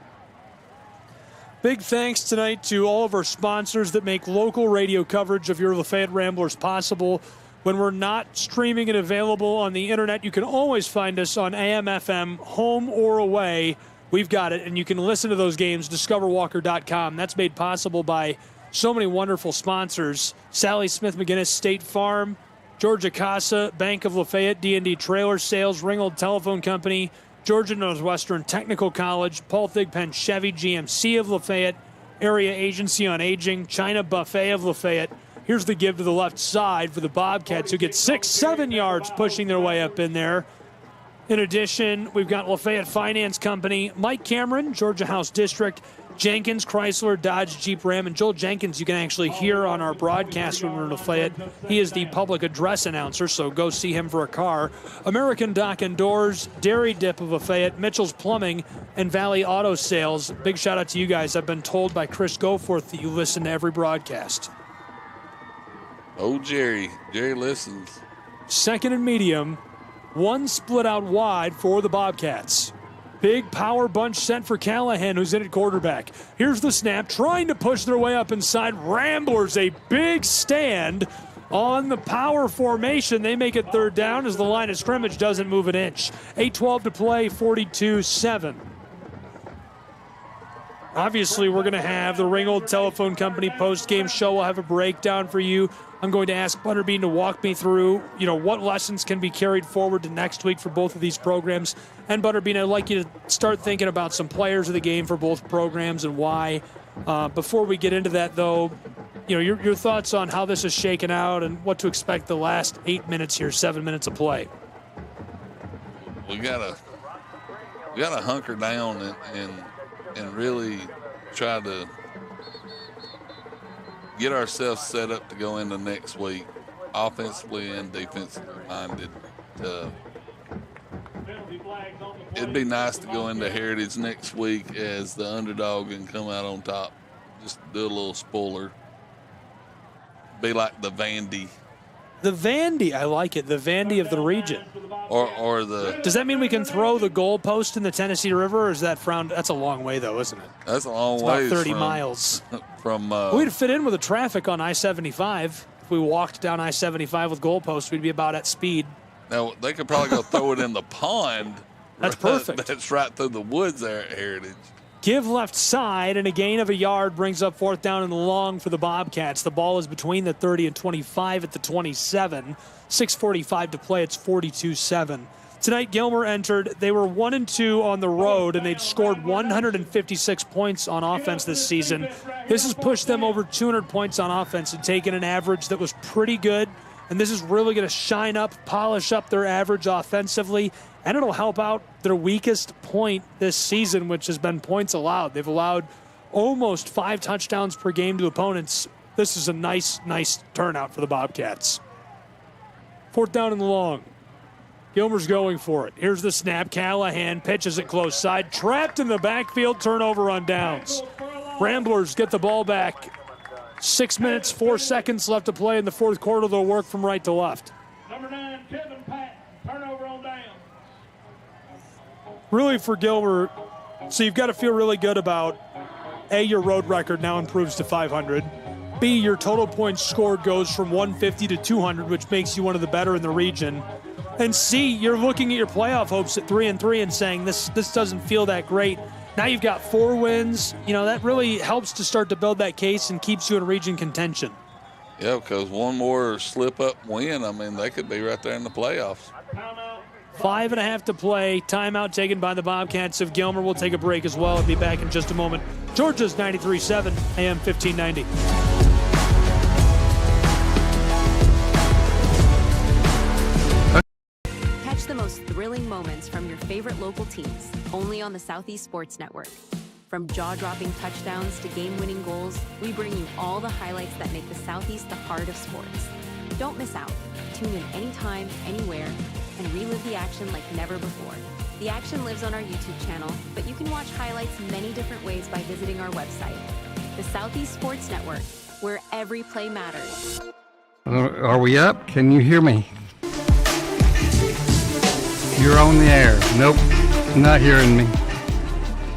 Big thanks tonight to all of our sponsors that make local radio coverage of your Lafayette Ramblers possible. When we're not streaming and available on the internet, you can always find us on AM/FM, home or away. We've got it, and you can listen to those games, discoverwalker.com. That's made possible by so many wonderful sponsors. Sally Smith McGinnis State Farm, Georgia Casa, Bank of Lafayette, D&D Trailer Sales, Ringgold Telephone Company, Georgia Northwestern Technical College, Paul Thigpen Chevy, GMC of Lafayette, Area Agency on Aging, China Buffet of Lafayette. Here's the give to the left side for the Bobcats, who get 6-7 yards pushing their way up in there. In addition, we've got Lafayette Finance Company, Mike Cameron, Georgia House District, Jenkins, Chrysler, Dodge, Jeep, Ram, and Joel Jenkins you can actually hear on our broadcast when we're in Lafayette. He is the public address announcer, so go see him for a car. American Dock and Doors, Dairy Dip of Lafayette, Mitchell's Plumbing, and Valley Auto Sales. Big shout out to you guys. I've been told by Chris Goforth that you listen to every broadcast. Oh, Jerry listens. Second and medium, 1 split out wide for the Bobcats. Big power bunch set for Callahan, who's in at quarterback. Here's the snap, trying to push their way up inside. Ramblers, a big stand on the power formation. They make it third down as the line of scrimmage doesn't move an inch. 8:12 to play, 42-7. Obviously, we're going to have the Ringgold Telephone Company post-game show. We'll have a breakdown for you. I'm going to ask Butterbean to walk me through, what lessons can be carried forward to next week for both of these programs. And Butterbean, I'd like you to start thinking about some players of the game for both programs and why. Before we get into that, though, your thoughts on how this is shaken out and what to expect the last 8 minutes here, 7 minutes of play. We gotta hunker down and really try to get ourselves set up to go into next week, offensively and defensively minded. It'd be nice to go into Heritage next week as the underdog and come out on top. Just do a little spoiler. be like the Vandy. The Vandy, I like it. The Vandy of the region. Or the. Does that mean we can throw the goalpost in the Tennessee River, or is that frowned? That's a long way, though, isn't it? That's a long it's way. About 30 miles. From. We'd fit in with the traffic on I-75. If we walked down I-75 with goalposts, we'd be about at speed. Now, they could probably go throw it in the pond. That's perfect. That's right through the woods there at Heritage. Give left side, and a gain of a yard brings up 4th down and long for the Bobcats. The ball is between the 30 and 25 at the 27. 6:45 to play. It's 42-7. Tonight, Gilmer entered. They were 1-2 on the road, and they'd scored 156 points on offense this season. This has pushed them over 200 points on offense and taken an average that was pretty good. And this is really going to shine up, polish up their average offensively, and it'll help out their weakest point this season, which has been points allowed. They've allowed almost 5 touchdowns per game to opponents. This is a nice turnout for the Bobcats. 4th down and long. Gilmer's going for it. Here's the snap. Callahan pitches it close side. Trapped in the backfield. Turnover on downs. Ramblers get the ball back. 6 minutes, 4 seconds left to play in the 4th quarter. They'll work from right to left. Number 9, Kevin Patton. Turnover on down. Really for Gilmer, so you've got to feel really good about, A, your road record now improves to 500. B, your total points scored goes from 150 to 200, which makes you one of the better in the region. And C, you're looking at your playoff hopes at 3-3 and saying this doesn't feel that great. Now you've got 4 wins. You know, that really helps to start to build that case and keeps you in region contention. Yeah, because one more slip-up win, I mean, they could be right there in the playoffs. 5.5 to play. Timeout taken by the Bobcats of Gilmer. We'll take a break as well and be back in just a moment. Georgia's 93.7, AM 1590. Catch the most thrilling moments from your favorite local teams, only on the Southeast Sports Network. From jaw-dropping touchdowns to game-winning goals, we bring you all the highlights that make the Southeast the heart of sports. Don't miss out. Tune in anytime, anywhere, and relive the action like never before. The action lives on our YouTube channel, but you can watch highlights many different ways by visiting our website. The Southeast Sports Network, where every play matters. Are we up? Can you hear me? You're on the air. Nope, not hearing me.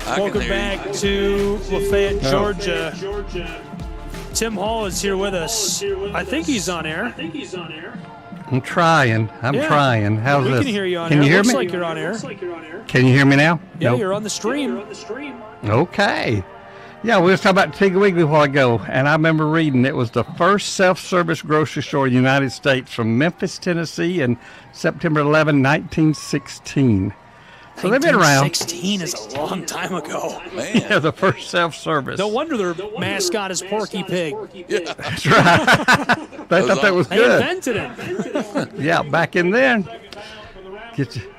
Welcome back to Lafayette, Georgia. Tim Hall is here with us. I think he's on air. I'm trying. Trying. How's this? We can hear you on can air. You hear Looks me? like you're on air. Can you hear me now? Yeah, Nope. you're on the stream. Okay. Yeah, we were talking about Tigger Wiggly a while ago, and I remember reading it was the first self-service grocery store in the United States from Memphis, Tennessee in September 11, 1916. So they've been around. 16 is a long time ago. Man. Yeah, the first self-service. No wonder their mascot is Porky Pig. Yeah. That's right. They thought that was They good. invented it. Yeah, back in then.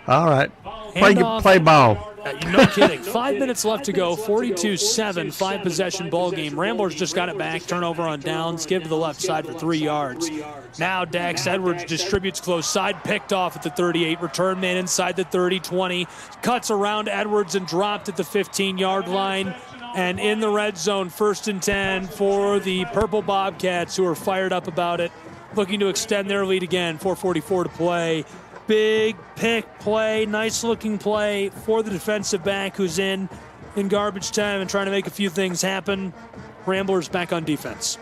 All right. Handoff. Play ball. No kidding. 5 minutes left to go. 42-7, 5-possession ball game. Ramblers just got it back. Turnover on downs. Give to the left side for 3 yards. Now Dax Edwards distributes close side. Picked off at the 38. Return man inside the 30, 20. Cuts around Edwards and dropped at the 15-yard line. And in the red zone, 1st and 10 for the Purple Bobcats, who are fired up about it. Looking to extend their lead again. 4:44 to play. Big pick play, nice-looking play for the defensive back who's in garbage time and trying to make a few things happen. Ramblers back on defense.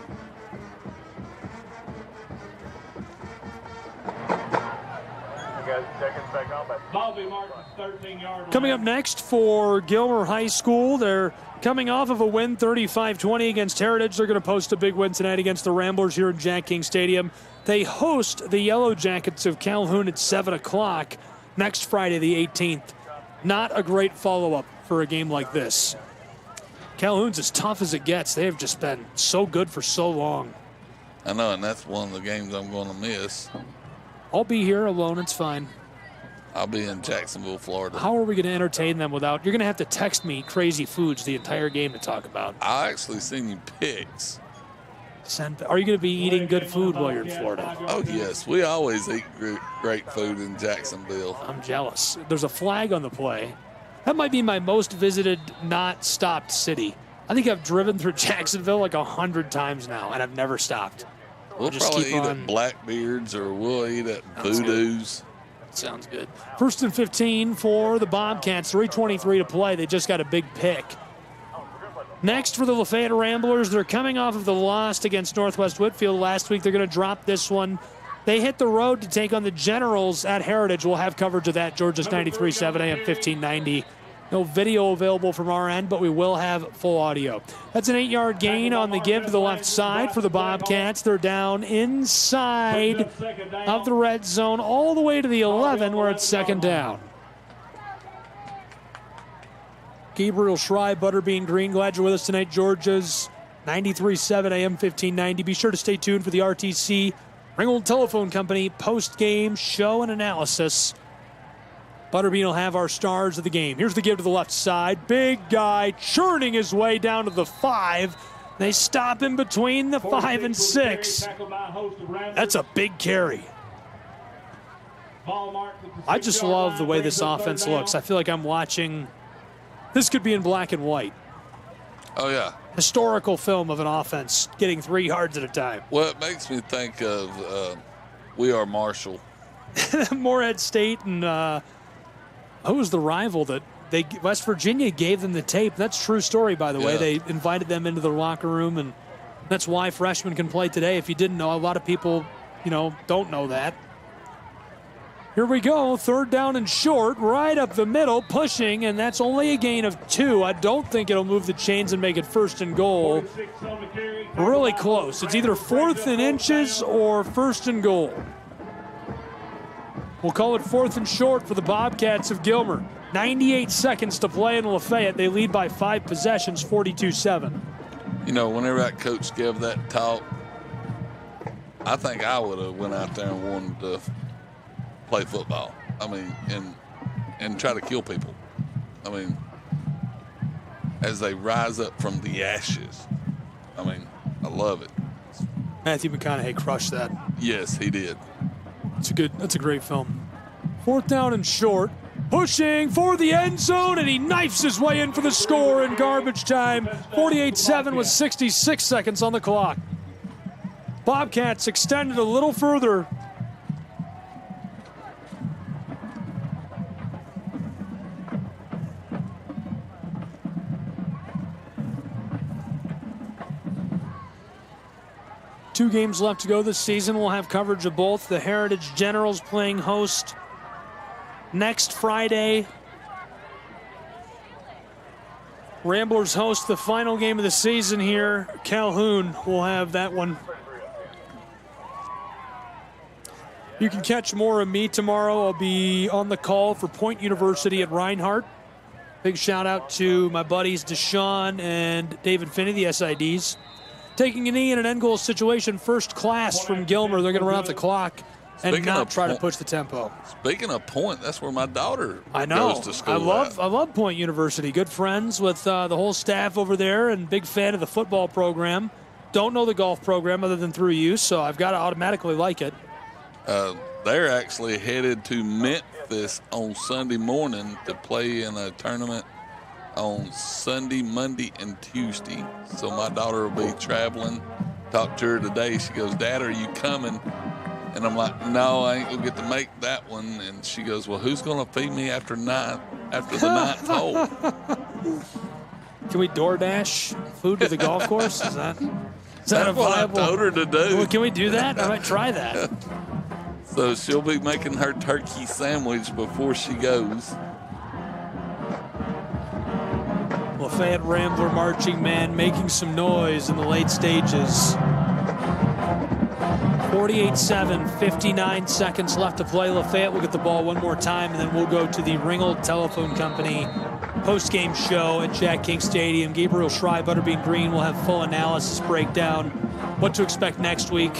Coming up next for Gilmer High School, they're coming off of a win 35-20 against Heritage. They're going to post a big win tonight against the Ramblers here in Jack King Stadium. They host the Yellow Jackets of Calhoun at 7 o'clock next Friday, the 18th. Not a great follow-up for a game like this. Calhoun's as tough as it gets. They have just been so good for so long. I know, and that's one of the games I'm going to miss. I'll be here alone. It's fine. I'll be in Jacksonville, Florida. How are we going to entertain them without? You're going to have to text me crazy foods the entire game to talk about. I actually seen you pics. Are you going to be eating good food while you're in Florida? Oh, yes. We always eat great food in Jacksonville. I'm jealous. There's a flag on the play. That might be my most visited, not stopped city. I think I've driven through Jacksonville like 100 times now, and I've never stopped. We'll just probably keep eat on. at Blackbeard's or we'll eat at Sounds Voodoo's. Sounds good. 1st and 15 for the Bobcats. 3:23 to play. They just got a big pick. Next for the Lafayette Ramblers, they're coming off of the loss against Northwest Whitfield last week. They're going to drop this one. They hit the road to take on the Generals at Heritage. We'll have coverage of that. Georgia's 93.7 AM 1590. No video available from our end, but we will have full audio. That's an 8-yard gain on the give to the left side for the Bobcats. They're down inside of the red zone all the way to the 11 where it's 2nd down. Gabriel Schrei, Butterbean Green, glad you're with us tonight. Georgia's 93.7 AM 1590. Be sure to stay tuned for the RTC Ringgold Telephone Company post-game show and analysis. Butterbean will have our stars of the game. Here's the give to the left side. Big guy churning his way down to the 5. They stop him between the 5 and 6. That's a big carry. I just love the way this offense looks. I feel like I'm watching. This could be in black and white. Oh, yeah. Historical film of an offense getting 3 yards at a time. Well, it makes me think of We Are Marshall. Morehead State and who was the rival that West Virginia gave them the tape? That's a true story, by the way. They invited them into the locker room, and that's why freshmen can play today. If you didn't know, a lot of people, don't know that. Here we go, 3rd down and short, right up the middle, pushing, and that's only a gain of 2. I don't think it'll move the chains and make it 1st and goal. Really close. It's either 4th and inches or 1st and goal. We'll call it 4th and short for the Bobcats of Gilmer. 98 seconds to play in Lafayette. They lead by 5 possessions, 42-7. Whenever that coach gave that talk, I think I would have went out there and wanted to play football. And try to kill people. As they rise up from the ashes. I love it. Matthew McConaughey crushed that. Yes, he did. That's a great film. 4th down and short. Pushing for the end zone, and he knifes his way in for the score in garbage time. 48-7 with 66 seconds on the clock. Bobcats extended a little further. Two games left to go this season. We'll have coverage of both. The Heritage Generals playing host next Friday. Ramblers host the final game of the season here. Calhoun will have that one. You can catch more of me tomorrow. I'll be on the call for Point University at Reinhardt. Big shout out to my buddies Deshaun and David Finney, the SIDs. Taking a knee in an end goal situation, first class from Gilmer. They're going to run out the clock and not try to push the tempo. Speaking of Point, that's where my daughter goes to school. I love Point University. Good friends with the whole staff over there, and big fan of the football program. Don't know the golf program other than through you, so I've got to automatically like it. They're actually headed to Memphis on Sunday morning to play in a tournament on Sunday, Monday, and Tuesday. So my daughter will be traveling. Talked to her today. She goes, "Dad, are you coming?" And I'm like, "No, I ain't gonna get to make that one." And she goes, "Well, who's gonna feed me after the ninth hole?" Can we DoorDash food to the golf course? Is that a what viable? I told her to do. Well, can we do that? I might try that. So she'll be making her turkey sandwich before she goes. Lafayette Rambler marching man making some noise in the late stages. 48-7, 59 seconds left to play. Lafayette will get the ball one more time, and then we'll go to the Ringgold Telephone Company post-game show at Jack King Stadium. Gabriel Schrei, Butterbean Green will have full analysis breakdown, what to expect next week.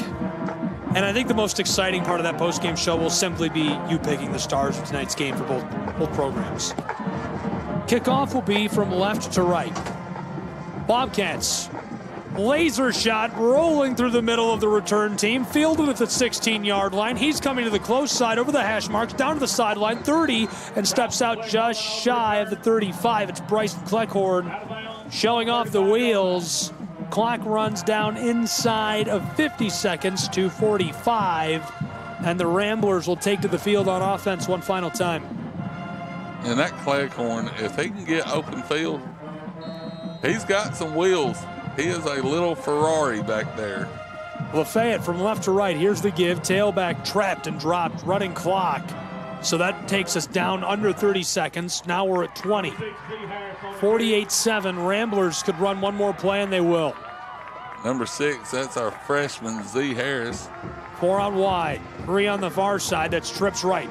And I think the most exciting part of that post-game show will simply be you picking the stars of tonight's game for both programs. Kickoff will be from left to right. Bobcats, laser shot rolling through the middle of the return team, fielded at the 16-yard line. He's coming to the close side over the hash marks, down to the sideline, 30, and steps out just shy of the 35. It's Bryson Cleckhorn showing off the wheels. Clock runs down inside of 50 seconds to 45, and the Ramblers will take to the field on offense one final time. And that Cleghorn, if he can get open field, he's got some wheels. He is a little Ferrari back there. LaFayette from left to right. Here's the give. Tailback trapped and dropped. Running clock. So that takes us down under 30 seconds. Now we're at 20. 48-7. Ramblers could run one more play, and they will. Number 6, that's our freshman, Z Harris. 4 out wide. 3 on the far side. That's trips right.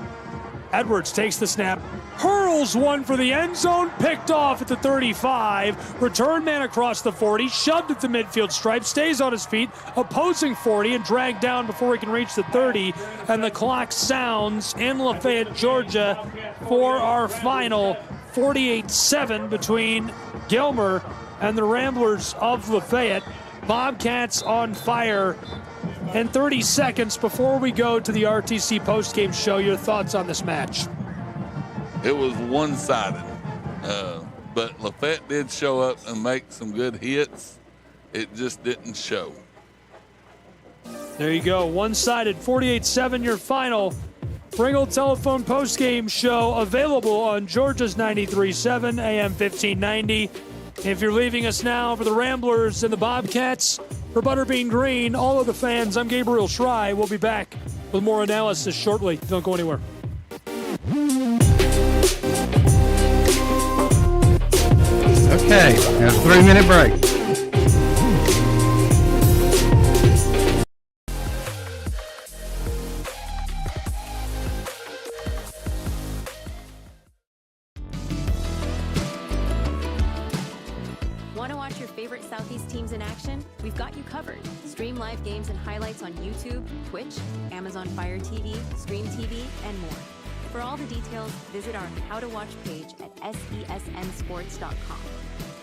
Edwards takes the snap. Hurls one for the end zone. Picked off at the 35. Return man across the 40. Shoved at the midfield stripe. Stays on his feet. Opposing 40 and dragged down before he can reach the 30. And the clock sounds in Lafayette, Georgia for our final 48-7 between Gilmer and the Ramblers of Lafayette. Bobcats on fire. And 30 seconds before we go to the RTC postgame show, your thoughts on this match? It was one-sided, but Lafayette did show up and make some good hits. It just didn't show. There you go, one-sided, 48-7, your final. Pringle Telephone postgame show available on Georgia's 93.7 AM 1590. If you're leaving us now for the Ramblers and the Bobcats, for Butterbean Green, all of the fans, I'm Gabriel Schrei. We'll be back with more analysis shortly. Don't go anywhere. Okay, a 3-minute break. Want to watch your favorite Southeast teams in action? We've got you covered. Stream live games and highlights on YouTube, Twitch, Amazon Fire TV, Stream TV, and more. For all the details, visit our How to Watch page at sesnsports.com.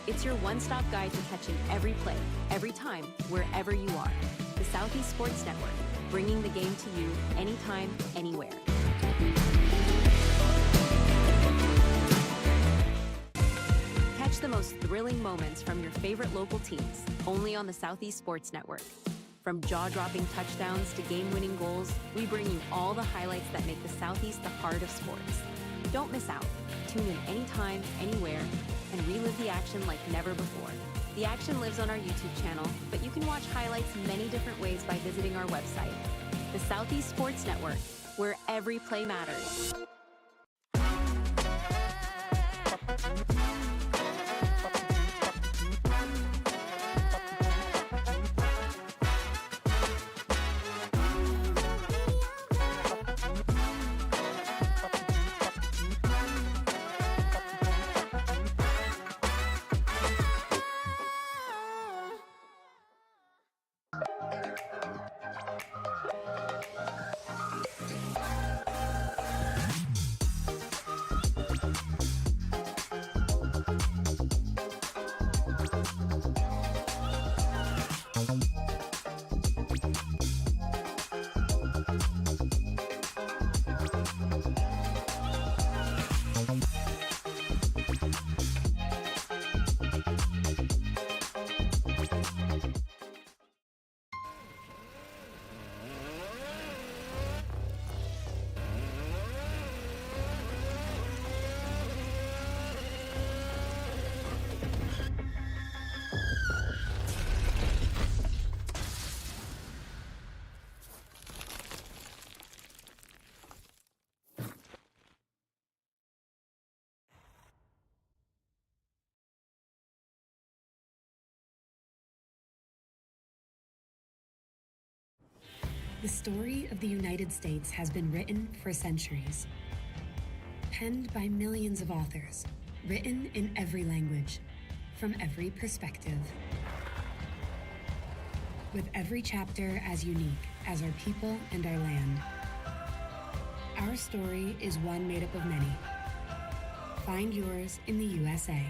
It's your one-stop guide to catching every play, every time, wherever you are. The Southeast Sports Network, bringing the game to you anytime, anywhere. Catch the most thrilling moments from your favorite local teams, only on the Southeast Sports Network. From jaw-dropping touchdowns to game-winning goals, we bring you all the highlights that make the Southeast the heart of sports. Don't miss out. Tune in anytime, anywhere, and relive the action like never before. The action lives on our YouTube channel, but you can watch highlights many different ways by visiting our website. The Southeast Sports Network, where every play matters. The story of the United States has been written for centuries. Penned by millions of authors, written in every language, from every perspective. With every chapter as unique as our people and our land. Our story is one made up of many. Find yours in the USA.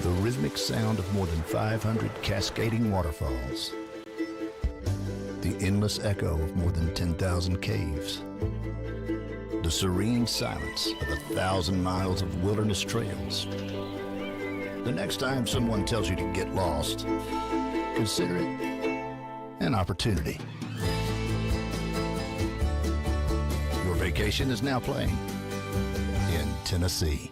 The rhythmic sound of more than 500 cascading waterfalls. The endless echo of more than 10,000 caves. The serene silence of 1,000 miles of wilderness trails. The next time someone tells you to get lost, consider it an opportunity. Your vacation is now playing in Tennessee.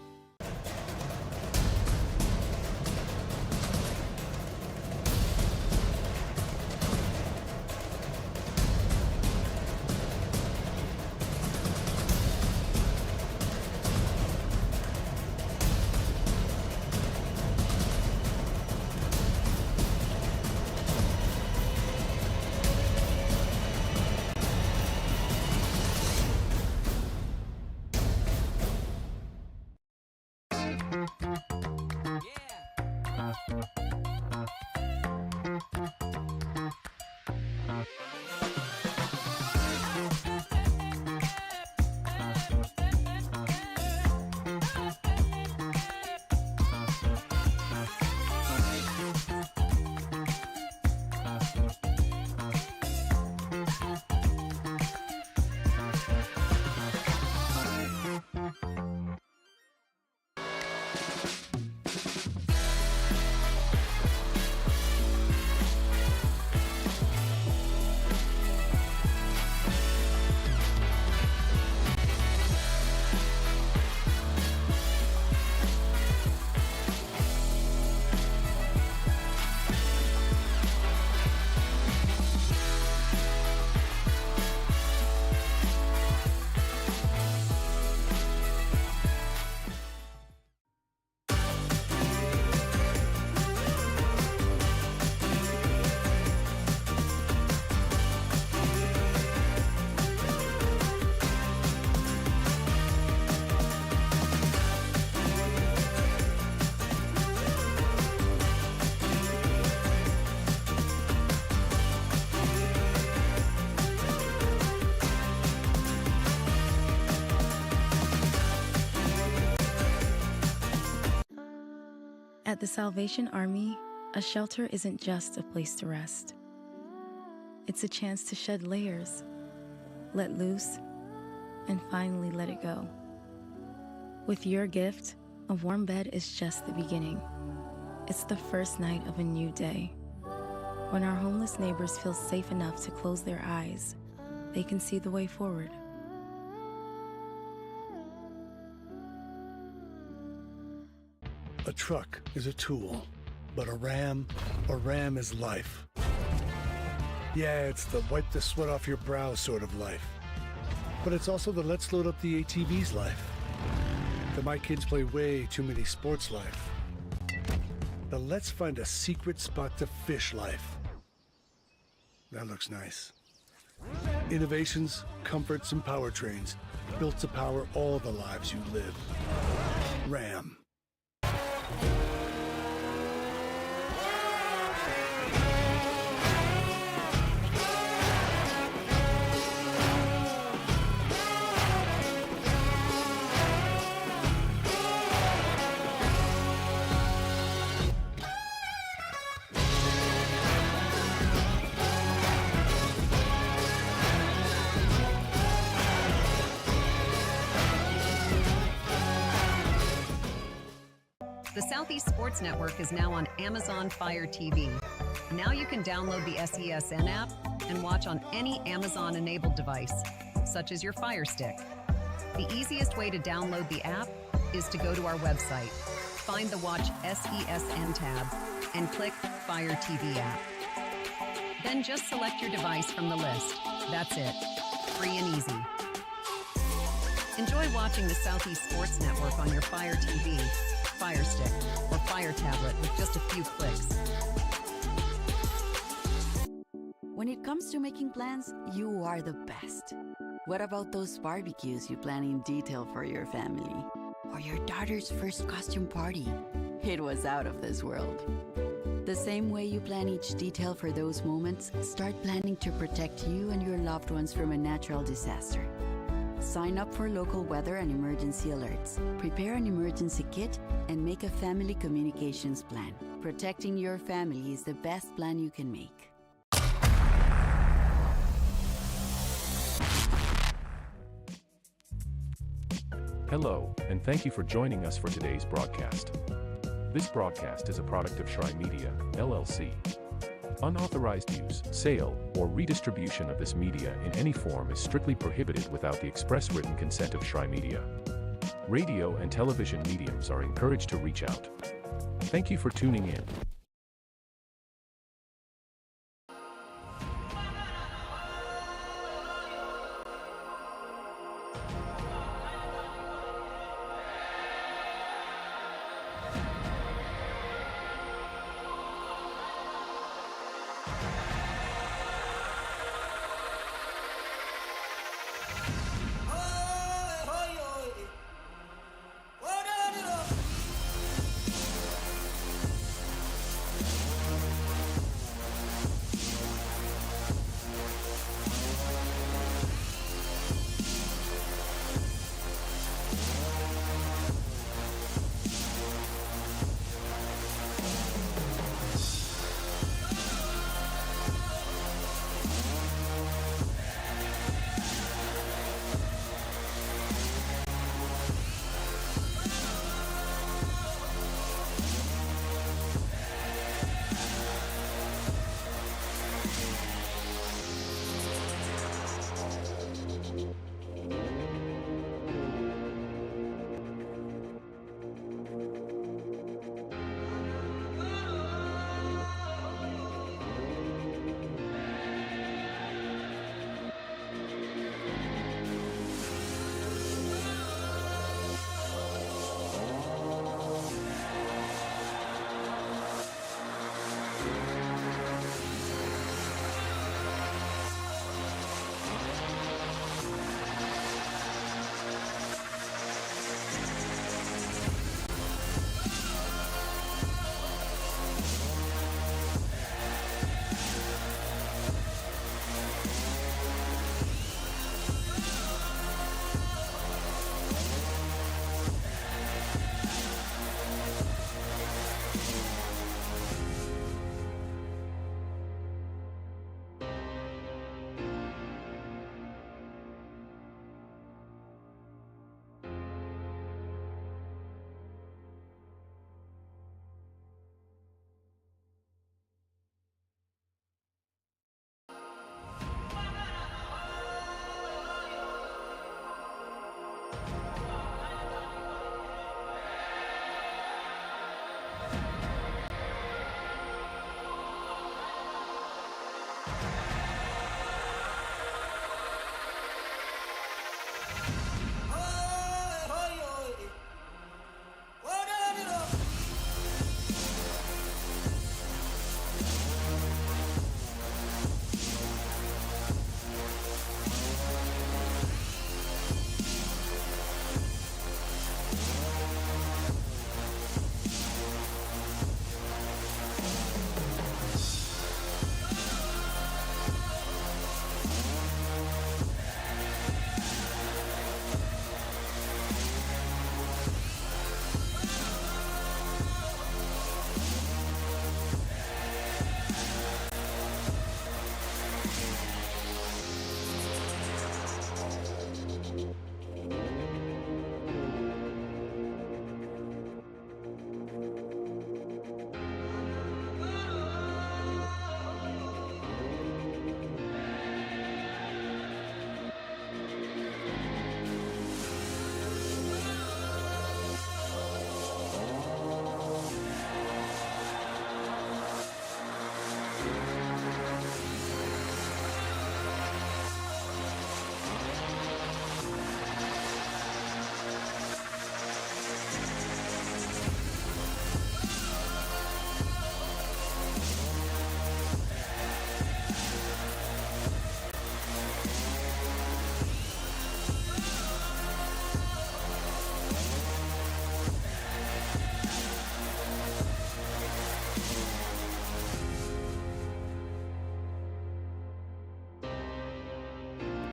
At the Salvation Army, a shelter isn't just a place to rest. It's a chance to shed layers, let loose, and finally let it go. With your gift, a warm bed is just the beginning. It's the first night of a new day. When our homeless neighbors feel safe enough to close their eyes, they can see the way forward. A truck is a tool, but a ram is life. Yeah, it's the wipe the sweat off your brow sort of life. But it's also the let's load up the ATV's life. The my kids play way too many sports life. The let's find a secret spot to fish life. That looks nice. Innovations, comforts, and powertrains built to power all the lives you live. Ram. The Southeast Sports Network is now on Amazon Fire TV. Now you can download the SESN app and watch on any Amazon-enabled device, such as your Fire Stick. The easiest way to download the app is to go to our website, find the Watch SESN tab, and click Fire TV app. Then just select your device from the list. That's it. Free and easy. Enjoy watching the Southeast Sports Network on your Fire TV, Fire Stick, or Fire Tablet with just a few clicks. When it comes to making plans, you are the best. What about those barbecues you plan in detail for your family? Or your daughter's first costume party? It was out of this world. The same way you plan each detail for those moments, start planning to protect you and your loved ones from a natural disaster. Sign up for local weather and emergency alerts. Prepare an emergency kit and make a family communications plan. Protecting your family is the best plan you can make. Hello, and thank you for joining us for today's broadcast. This broadcast is a product of Shry Media, LLC. Unauthorized use, sale, or redistribution of this media in any form is strictly prohibited without the express written consent of Shry Media. Radio and television mediums are encouraged to reach out. Thank you for tuning in.